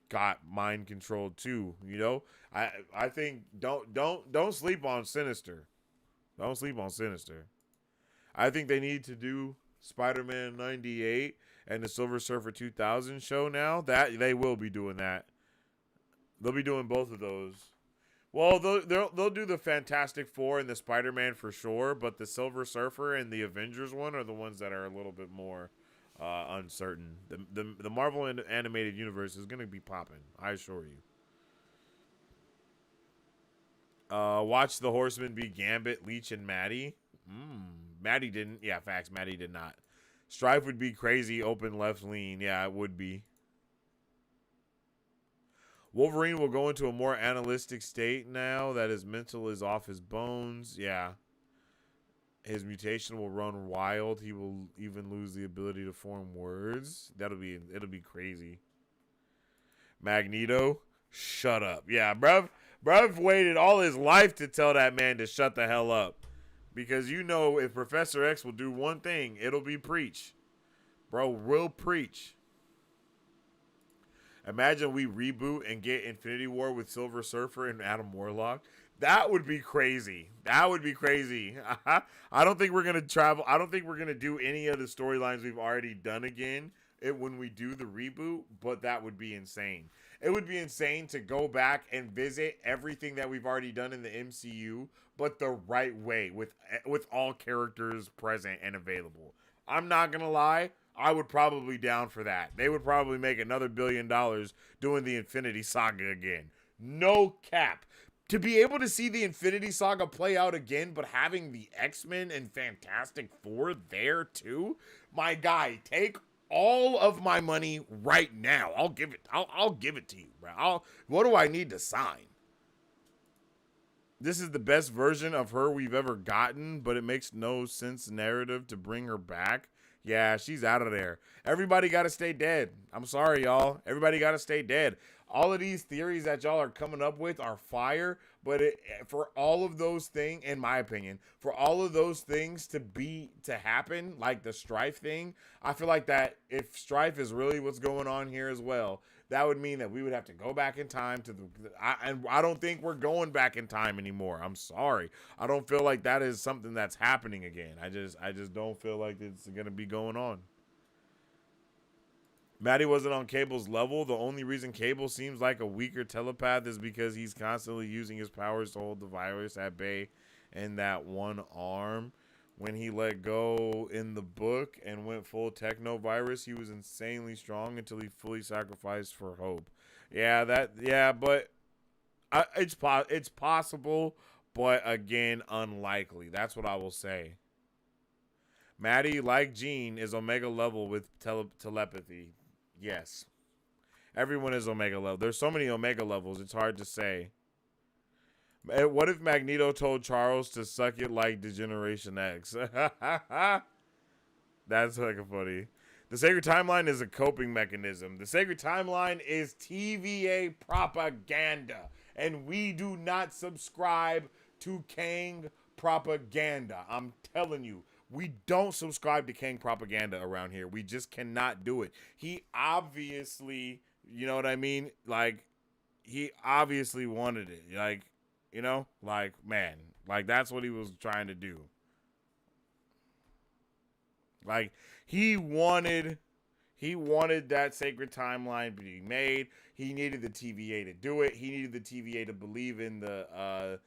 got mind controlled too, you know? I think don't sleep on Sinister. Don't sleep on Sinister. I think they need to do Spider-Man 98 and the Silver Surfer 2000 show now. That they will be doing that. They'll be doing both of those. Well, they'll do the Fantastic Four and the Spider-Man for sure, but the Silver Surfer and the Avengers one are the ones that are a little bit more uncertain. The Marvel animated universe is gonna be popping, I assure you. Watch the Horsemen be Gambit, Leech, and Maddie. Maddie didn't. Yeah, facts. Maddie did not. Strife would be crazy, open left lean. Yeah, it would be. Wolverine will go into a more analytic state now that his mental is off his bones. Yeah. His mutation will run wild. He will even lose the ability to form words. It'll be crazy. Magneto, shut up. Yeah, bruv waited all his life to tell that man to shut the hell up. Because you know if Professor X will do one thing, it'll be preach. Bro, will preach. Imagine we reboot and get Infinity War with Silver Surfer and Adam Warlock. That would be crazy. That would be crazy. I don't think we're going to travel. I don't think we're going to do any of the storylines we've already done again when we do the reboot, but that would be insane. It would be insane to go back and visit everything that we've already done in the MCU, but the right way with all characters present and available. I'm not going to lie. I would probably down for that. They would probably make another $1 billion doing the Infinity Saga again. No cap. To be able to see the Infinity Saga play out again, but having the X-Men and Fantastic Four there too, my guy, take all of my money right now. I'll give it to you, bro. What do I need to sign? This is the best version of her we've ever gotten, but it makes no sense narrative to bring her back. Yeah, she's out of there. Everybody got to stay dead. I'm sorry, y'all. Everybody got to stay dead. All of these theories that y'all are coming up with are fire, but for all of those things, in my opinion, for all of those things to happen, like the Strife thing, I feel like that if Strife is really what's going on here as well, that would mean that we would have to go back in time to and I don't think we're going back in time anymore. I'm sorry. I don't feel like that is something that's happening again. I just don't feel like it's going to be going on. Maddie wasn't on Cable's level. The only reason Cable seems like a weaker telepath is because he's constantly using his powers to hold the virus at bay in that one arm. When he let go in the book and went full techno virus, he was insanely strong until he fully sacrificed for hope. But it's possible, but again, unlikely. That's what I will say. Maddie, like Jean, is Omega level with telepathy. Yes. Everyone is Omega level. There's so many Omega levels, it's hard to say. What if Magneto told Charles to suck it like Degeneration X? That's fucking funny. The Sacred Timeline is a coping mechanism. The Sacred Timeline is TVA propaganda. And we do not subscribe to Kang propaganda. I'm telling you. We don't subscribe to Kang propaganda around here. We just cannot do it. He obviously, you know what I mean? Like, he obviously wanted it. Like, you know? Like, man. Like, that's what he was trying to do. Like, he wanted that Sacred Timeline to be made. He needed the TVA to do it. He needed the TVA to believe in the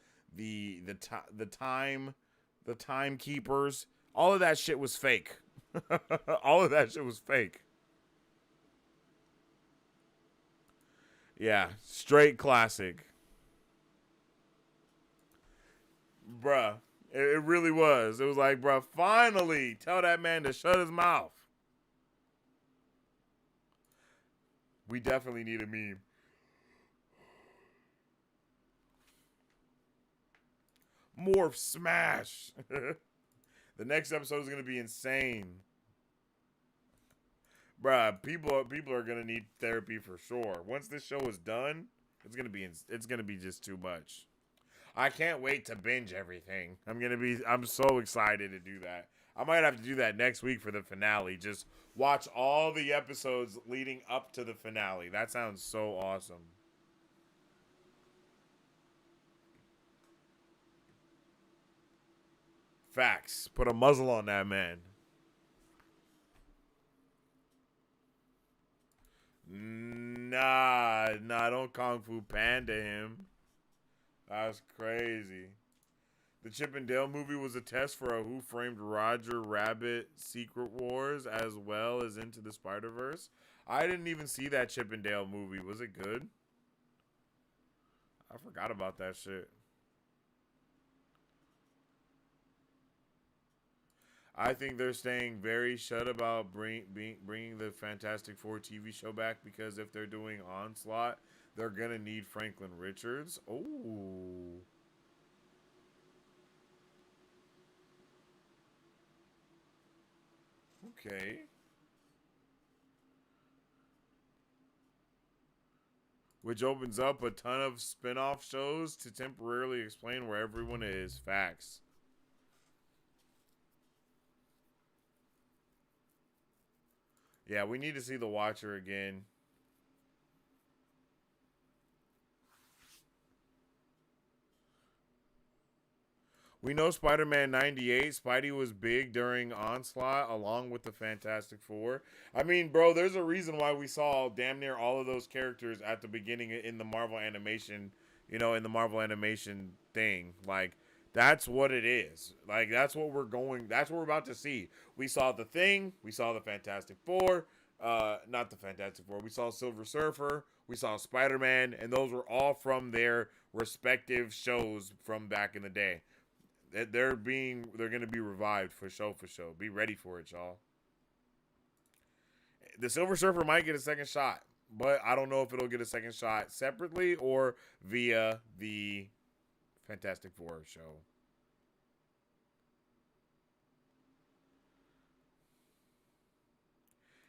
timekeepers. All of that shit was fake. All of that shit was fake. Yeah, straight classic. Bruh, it really was. It was like, bruh, finally, tell that man to shut his mouth. We definitely need a meme. Morph smash. The next episode is going to be insane. Bruh, people are going to need therapy for sure. Once this show is done, it's going to be just too much. I can't wait to binge everything. I'm so excited to do that. I might have to do that next week for the finale. Just watch all the episodes leading up to the finale. That sounds so awesome. Facts. Put a muzzle on that man. Nah, don't Kung Fu Panda him. That's crazy. The Chip and Dale movie was a test for a Who Framed Roger Rabbit Secret Wars as well as Into the Spider-Verse. I didn't even see that Chip and Dale movie. Was it good? I forgot about that shit. I think they're staying very shut about bringing the Fantastic Four TV show back because if they're doing Onslaught, they're going to need Franklin Richards. Oh. Okay. Which opens up a ton of spin-off shows to temporarily explain where everyone is. Facts. Yeah, we need to see The Watcher again. We know Spider-Man 98, Spidey was big during Onslaught along with the Fantastic Four. I mean, bro, there's a reason why we saw damn near all of those characters at the beginning in the Marvel animation, in the Marvel animation thing. Like, that's what it is. Like, that's what we're about to see. We saw the Thing, we saw the Fantastic Four, not the Fantastic Four, we saw Silver Surfer, we saw Spider-Man, and those were all from their respective shows from back in the day. They're going to be revived for show. Be ready for it, y'all. The Silver Surfer might get a second shot, but I don't know if it'll get a second shot separately or via the Fantastic Four show.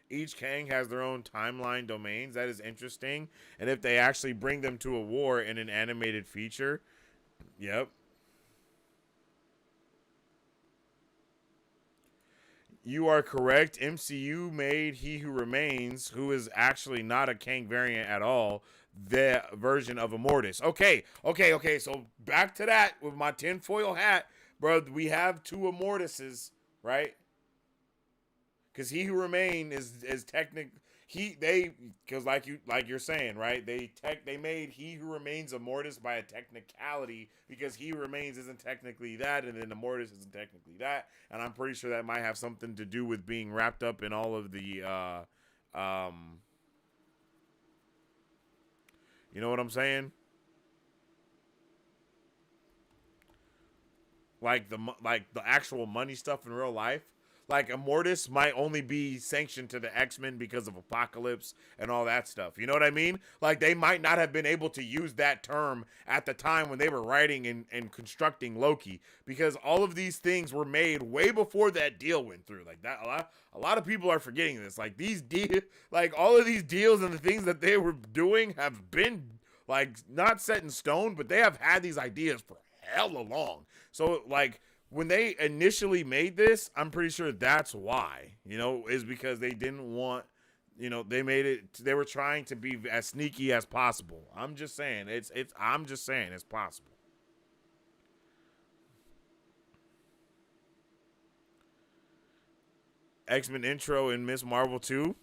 Each Kang has their own timeline domains. That is interesting. And if they actually bring them to a war in an animated feature, yep. You are correct. MCU made He Who Remains, who is actually not a Kang variant at all, the version of Immortus. Okay. So back to that with my tinfoil hat, bro. We have two Immortuses, right? Because He Who Remain is technically because like you're saying, right? They made He Who Remains Immortus by a technicality because He Who Remains isn't technically that, and then Immortus isn't technically that, and I'm pretty sure that might have something to do with being wrapped up in all of the you know what I'm saying? Like the actual money stuff in real life. Like Immortus might only be sanctioned to the X-Men because of Apocalypse and all that stuff. You know what I mean? Like they might not have been able to use that term at the time when they were writing and constructing Loki because all of these things were made way before that deal went through. Like that, a lot of people are forgetting this. Like all of these deals and the things that they were doing have been like not set in stone, but they have had these ideas for hella long. So like when they initially made this, I'm pretty sure that's why, is because they didn't want, they were trying to be as sneaky as possible. I'm just saying it's possible. X-Men intro in Miss Marvel 2.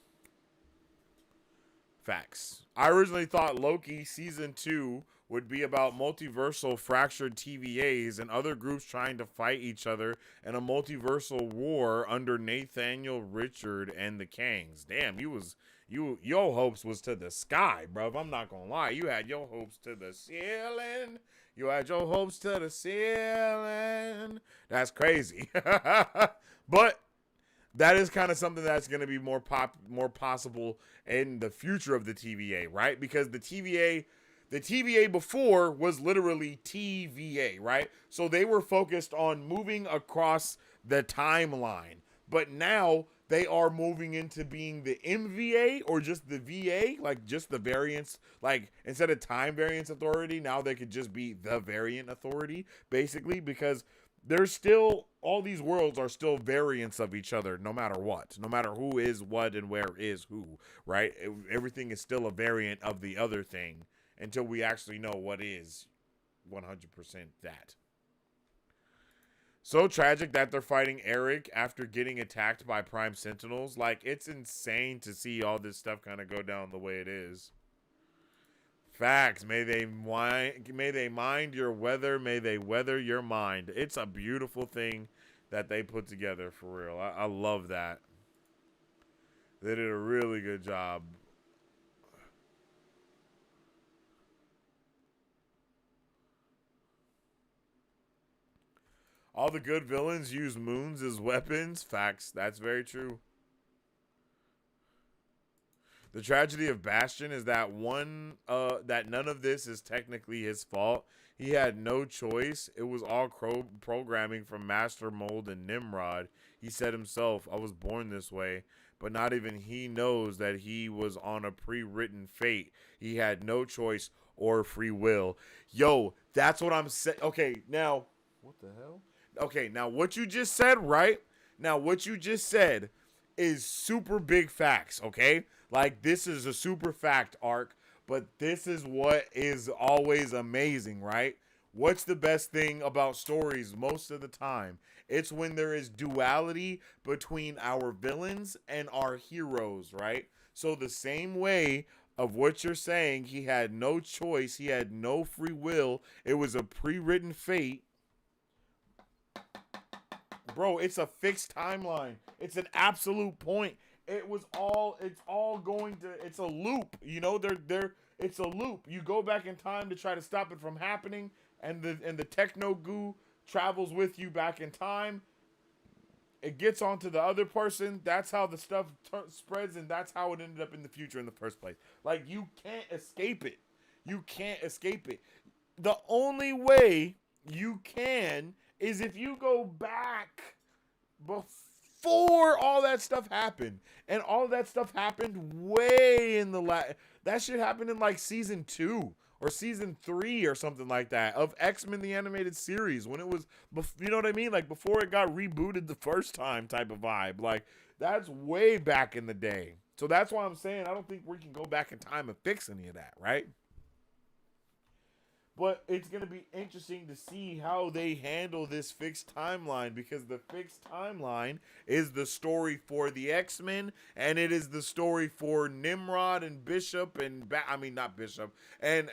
Facts. I originally thought Loki season 2 would be about multiversal fractured TVAs and other groups trying to fight each other in a multiversal war under Nathaniel Richard and the Kangs. Damn, your hopes was to the sky, bro. I'm not gonna lie. You had your hopes to the ceiling. You had your hopes to the ceiling. That's crazy. But that is kind of something that's going to be more possible in the future of the TVA, right? Because the TVA before was literally TVA, right? So they were focused on moving across the timeline. But now they are moving into being the MVA or just the VA, like just the variants. Like instead of time variance authority, now they could just be the variant authority, basically, because there's still all these worlds are still variants of each other no matter what, no matter who is what and where is who, right? Everything is still a variant of the other thing until we actually know what is 100% that. So tragic that they're fighting Eric after getting attacked by Prime Sentinels. Like, it's insane to see all this stuff kind of go down the way it is. Facts. May they mind your weather. May they weather your mind. It's a beautiful thing that they put together for real. I love that. They did a really good job. All the good villains use moons as weapons. Facts. That's very true. The tragedy of Bastion is that that none of this is technically his fault. He had no choice. It was all programming from Master Mold and Nimrod. He said himself, "I was born this way," but not even he knows that he was on a pre-written fate. He had no choice or free will. Yo, that's what I'm saying. Okay, now what the hell? Okay, now what you just said, right? Now what you just said is super big facts, okay? Like, this is a super fact arc, but this is what is always amazing, right? What's the best thing about stories most of the time? It's when there is duality between our villains and our heroes, right? So the same way of what you're saying, he had no choice, he had no free will, it was a pre-written fate. Bro, it's a fixed timeline. It's an absolute point. It's all going to, it's a loop. You know, it's a loop. You go back in time to try to stop it from happening, and the techno goo travels with you back in time. It gets onto the other person. That's how the stuff spreads, and that's how it ended up in the future in the first place. Like, you can't escape it. You can't escape it. The only way you can is if you go back before all that stuff happened. And all that stuff happened way in the that shit happened in like season 2 or season 3 or something like that of X-Men the animated series, when it was, you know what I mean? Like, before it got rebooted the first time type of vibe. Like, that's way back in the day. So that's why I'm saying I don't think we can go back in time and fix any of that, right? But it's going to be interesting to see how they handle this fixed timeline, because the fixed timeline is the story for the X-Men, and it is the story for Nimrod and Bishop and not Bishop and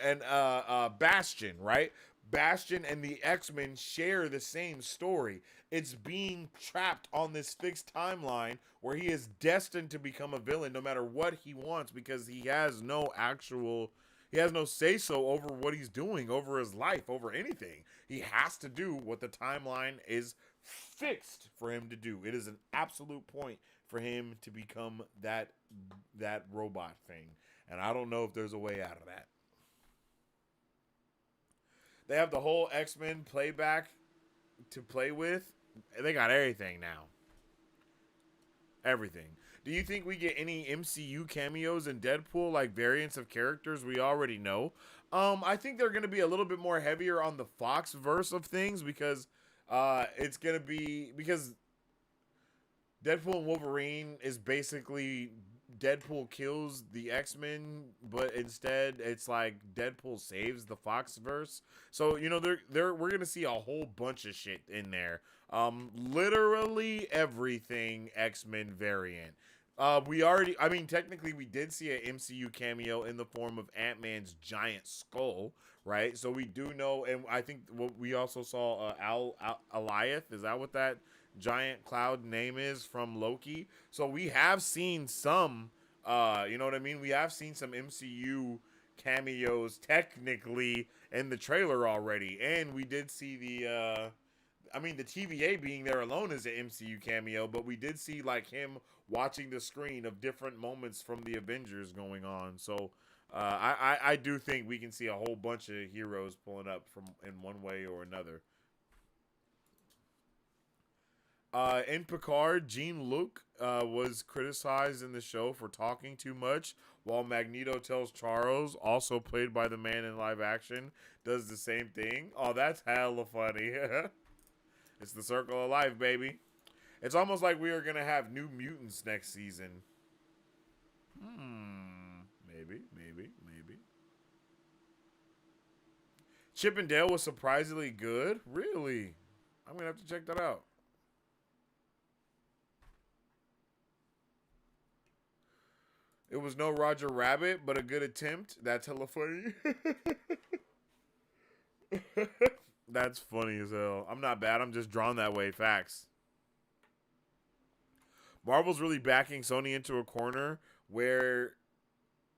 Bastion, right? Bastion and the X-Men share the same story. It's being trapped on this fixed timeline where he is destined to become a villain no matter what he wants, because he has no say-so over what he's doing, over his life, over anything. He has to do what the timeline is fixed for him to do. It is an absolute point for him to become that robot thing. And I don't know if there's a way out of that. They have the whole X-Men playback to play with. They got everything now. Everything. Do you think we get any MCU cameos in Deadpool, like variants of characters we already know? I think they're going to be a little bit more heavier on the Fox verse of things, because it's going to be, because Deadpool and Wolverine is basically Deadpool kills the X-Men, but instead it's like Deadpool saves the Fox verse. So, you know, we're going to see a whole bunch of shit in there. Literally everything X-Men variant. Technically we did see an MCU cameo in the form of Ant-Man's giant skull, right? So we do know, and I think we also saw Alioth. Is that what that giant cloud name is from Loki? So we have seen some, you know what I mean? We have seen some MCU cameos technically in the trailer already, and we did see the TVA being there alone is an MCU cameo, but we did see like him watching the screen of different moments from the Avengers going on. So I do think we can see a whole bunch of heroes pulling up from in one way or another. In Picard, Jean-Luc was criticized in the show for talking too much, while Magneto tells Charles, also played by the man in live action, does the same thing. Oh, that's hella funny. It's the circle of life, baby. It's almost like we are going to have New Mutants next season. Maybe. Chip and Dale was surprisingly good? Really? I'm going to have to check that out. It was no Roger Rabbit, but a good attempt. That's hella funny. That's funny as hell. I'm not bad. I'm just drawn that way. Facts. Marvel's really backing Sony into a corner where,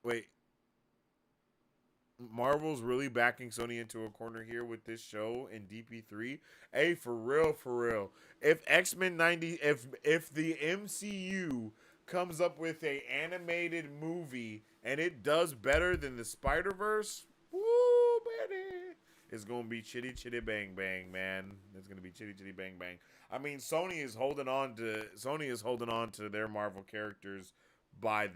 wait, Marvel's really backing Sony into a corner here with this show in DP3. Hey, for real, for real. If X-Men 90, if the MCU comes up with a animated movie and it does better than the Spider-Verse, woo, baby, it's gonna be chitty chitty bang bang, man. It's gonna be chitty chitty bang bang. I mean, Sony is holding on to their Marvel characters by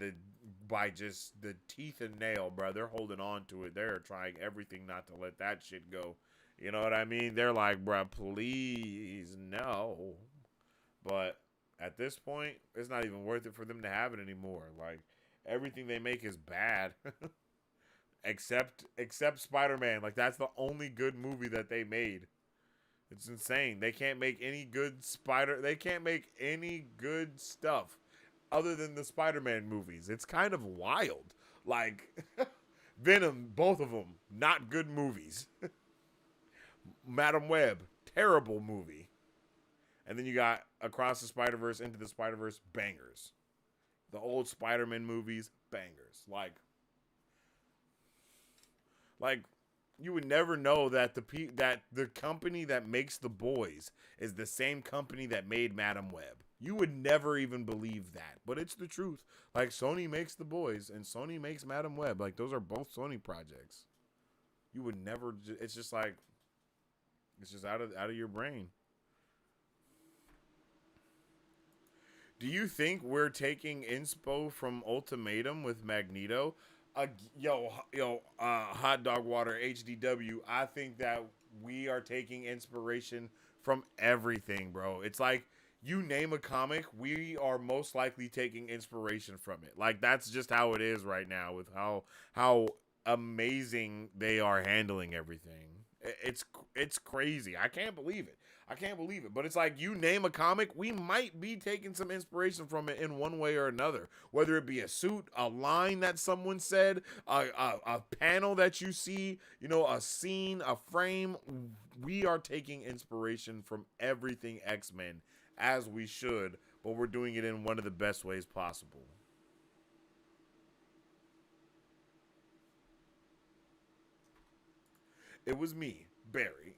just the teeth and nail, bro. They're holding on to it. They're trying everything not to let that shit go. You know what I mean? They're like, bro, please no. But at this point, it's not even worth it for them to have it anymore. Like, everything they make is bad. except Spider-Man. Like, that's the only good movie that they made. It's insane. They can't make any good they can't make any good stuff other than the Spider-Man movies. It's kind of wild. Like, Venom, both of them, not good movies. Madam Web, terrible movie. And then you got Across the Spider-Verse, Into the Spider-Verse, bangers. The old Spider-Man movies, bangers. Like you would never know that the company that makes The Boys is the same company that made Madam Web. You would never even believe that, but it's the truth. Like, Sony makes The Boys and Sony makes Madam Web. Like, those are both Sony projects. You would never. It's just like, it's just out of your brain. Do you think we're taking inspo from Ultimatum with Magneto? Hot Dog Water HDW. I think that we are taking inspiration from everything, bro. It's like, you name a comic, we are most likely taking inspiration from it. Like, that's just how it is right now with how amazing they are handling everything. It's crazy. I can't believe it. But it's like, you name a comic, we might be taking some inspiration from it in one way or another. Whether it be a suit, a line that someone said, a panel that you see, a scene, a frame. We are taking inspiration from everything X-Men, as we should, but we're doing it in one of the best ways possible. It was me, Barry.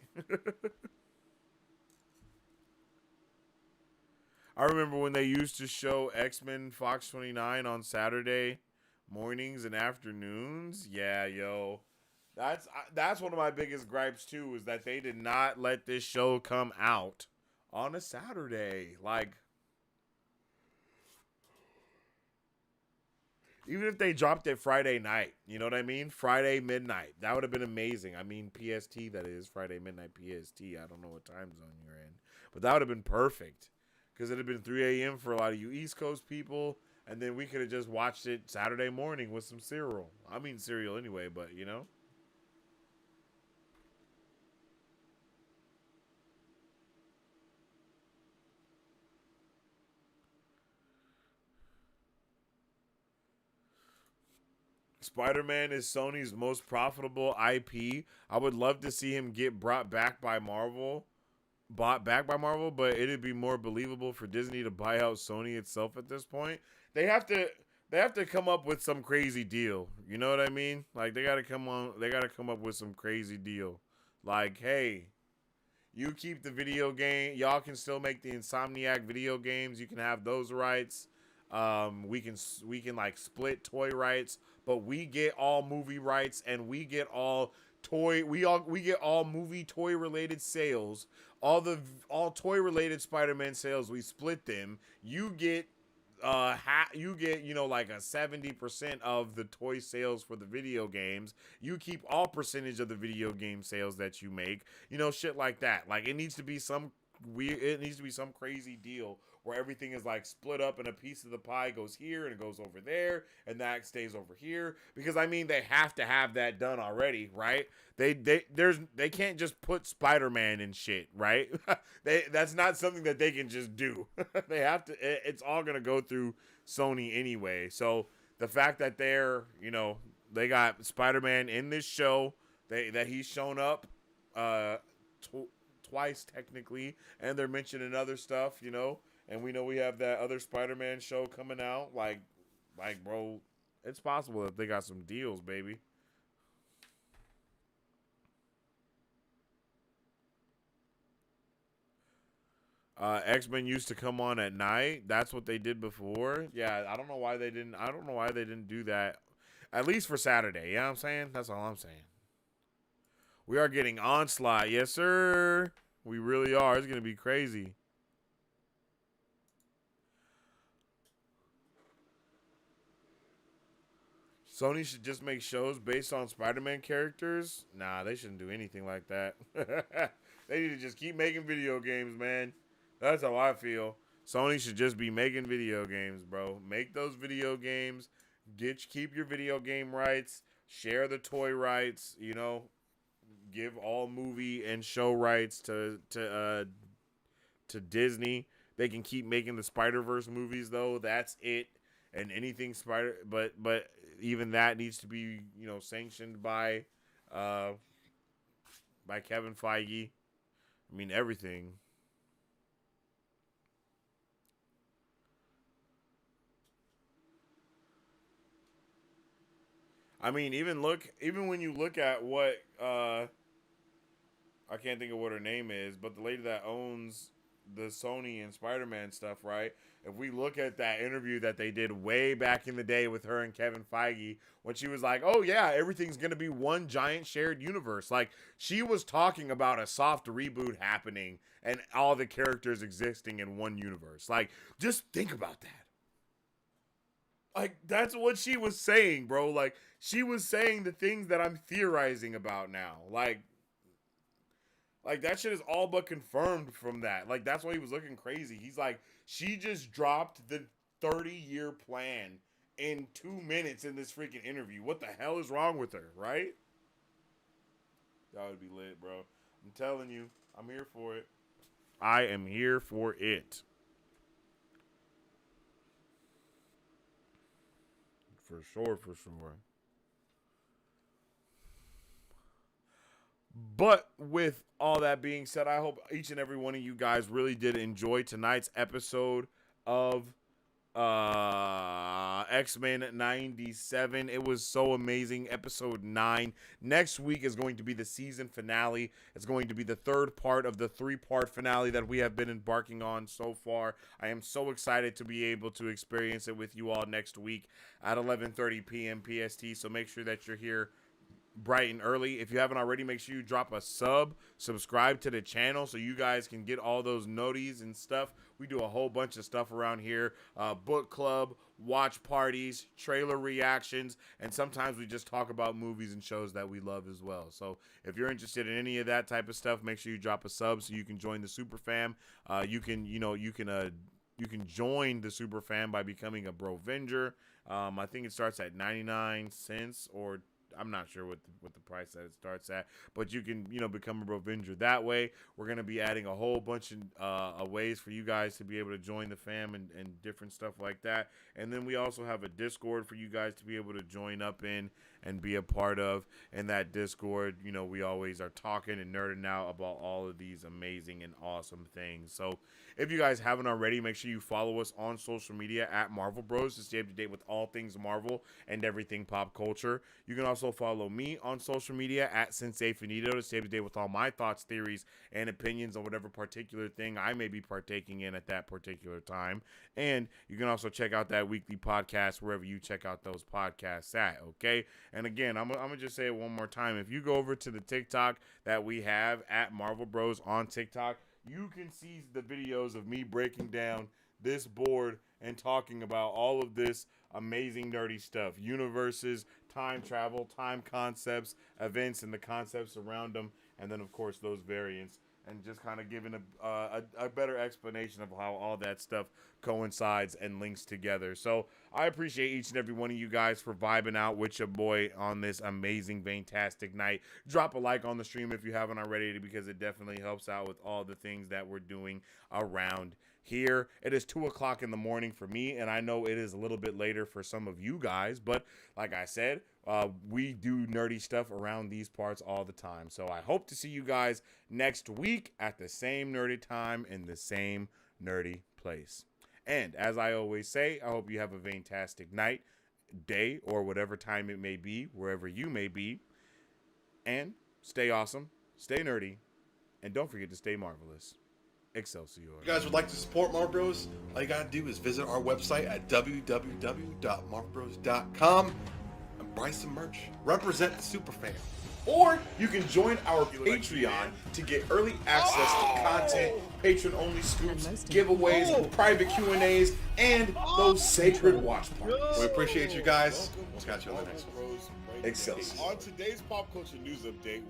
I remember when they used to show X-Men Fox 29 on Saturday mornings and afternoons. Yeah, yo. That's one of my biggest gripes too, is that they did not let this show come out on a Saturday. Like, even if they dropped it Friday night, you know what I mean? Friday midnight. That would have been amazing. I mean, PST, that is. Friday midnight PST. I don't know what time zone you're in. But that would have been perfect. Because it would have been 3 a.m. for a lot of you East Coast people. And then we could have just watched it Saturday morning with some cereal. I mean cereal anyway, but, you know. Spider-Man is Sony's most profitable IP. I would love to see him get bought back by Marvel, but it'd be more believable for Disney to buy out Sony itself at this point. They have to come up with some crazy deal. You know what I mean? Like, they got to come up with some crazy deal. Like, hey, you keep the video game. Y'all can still make the Insomniac video games. You can have those rights. We can like split toy rights, but we get all movie rights, and we get all toy. We get all movie toy related sales. All toy related Spider-Man sales. We split them. You get like a 70% of the toy sales for the video games. You keep all percentage of the video game sales that you make. Shit like that. Like, it needs to be some crazy deal where everything is like split up and a piece of the pie goes here and it goes over there and that stays over here, because I mean, they have to have that done already, right? They can't just put Spider-Man in shit, right? That's not something that they can just do. They have to. It's all gonna go through Sony anyway. So the fact that they got Spider-Man in this show, that he's shown up uh twice technically, and they're mentioning other stuff, and we know we have that other Spider-Man show coming out. Like bro, it's possible that they got some deals, baby. X-Men used to come on at night. That's what they did before. Yeah, I don't know why they didn't. I don't know why they didn't do that. At least for Saturday. You know what I'm saying? That's all I'm saying. We are getting Onslaught. Yes, sir. We really are. It's going to be crazy. Sony should just make shows based on Spider-Man characters. Nah, they shouldn't do anything like that. They need to just keep making video games, man. That's how I feel. Sony should just be making video games, bro. Make those video games. Keep your video game rights. Share the toy rights. Give all movie and show rights to Disney. They can keep making the Spider-Verse movies though. That's it. And anything but even that needs to be sanctioned by Kevin Feige. I mean everything. I mean even when you look at what I can't think of what her name is, but the lady that owns the Sony and Spider-Man stuff, right? If we look at that interview that they did way back in the day with her and Kevin Feige, when she was like, oh yeah, everything's going to be one giant shared universe. Like, she was talking about a soft reboot happening and all the characters existing in one universe. Like, just think about that. Like, that's what she was saying, bro. Like, she was saying the things that I'm theorizing about now. Like, that shit is all but confirmed from that. Like, that's why he was looking crazy. He's like, she just dropped the 30-year plan in 2 minutes in this freaking interview. What the hell is wrong with her, right? That would be lit, bro. I'm telling you, I'm here for it. I am here for it. For sure, for sure. But with all that being said, I hope each and every one of you guys really did enjoy tonight's episode of X-Men 97. It was so amazing. Episode 9. Next week is going to be the season finale. It's going to be the third part of the 3-part finale that we have been embarking on so far. I am so excited to be able to experience it with you all next week at 11:30 p.m. PST. So make sure that you're here bright and early. If you haven't already, make sure you drop a subscribe to the channel so you guys can get all those noties and stuff. We do a whole bunch of stuff around here. Book club, watch parties, trailer reactions, and sometimes we just talk about movies and shows that we love as well. So if you're interested in any of that type of stuff, make sure you drop a sub so you can join the super fam. You can join the super fam by becoming a Brovenger. I think it starts at 99 cents, or I'm not sure what the price that it starts at, but you can become a Brovenger that way. We're gonna be adding a whole bunch of ways for you guys to be able to join the fam and different stuff like that. And then we also have a Discord for you guys to be able to join up in and be a part of. In that Discord, we always are talking and nerding out about all of these amazing and awesome things. So if you guys haven't already, make sure you follow us on social media at Marvel Bros to stay up to date with all things Marvel and everything pop culture. You can also follow me on social media at Sensei Finito to stay up to date with all my thoughts, theories, and opinions on whatever particular thing I may be partaking in at that particular time. And you can also check out that weekly podcast wherever you check out those podcasts at, okay? And again, I'm going to just say it one more time. If you go over to the TikTok that we have at Marvel Bros on TikTok, you can see the videos of me breaking down this board and talking about all of this amazing nerdy stuff. Universes, time travel, time concepts, events, and the concepts around them. And then, of course, those variants. And just kind of giving a better explanation of how all that stuff coincides and links together. So I appreciate each and every one of you guys for vibing out with your boy on this amazing, fantastic night. Drop a like on the stream if you haven't already, because it definitely helps out with all the things that we're doing around here. It is 2 o'clock in the morning for me, and I know it is a little bit later for some of you guys, but like I said, we do nerdy stuff around these parts all the time. So I hope to see you guys next week at the same nerdy time in the same nerdy place. And as I always say, I hope you have a fantastic night, day, or whatever time it may be, wherever you may be. And stay awesome, stay nerdy, and don't forget to stay marvelous. Excelsior. If you guys would like to support Marvel Bros, all you gotta do is visit our website at www.marvelbros.com and buy some merch. Represent the superfan. Or you can join our Patreon to get early access to content, patron-only scoops, giveaways, private Q&As, and those sacred watch parties. We appreciate you guys. We'll catch you on the next one. Excelsior. On today's pop culture news update.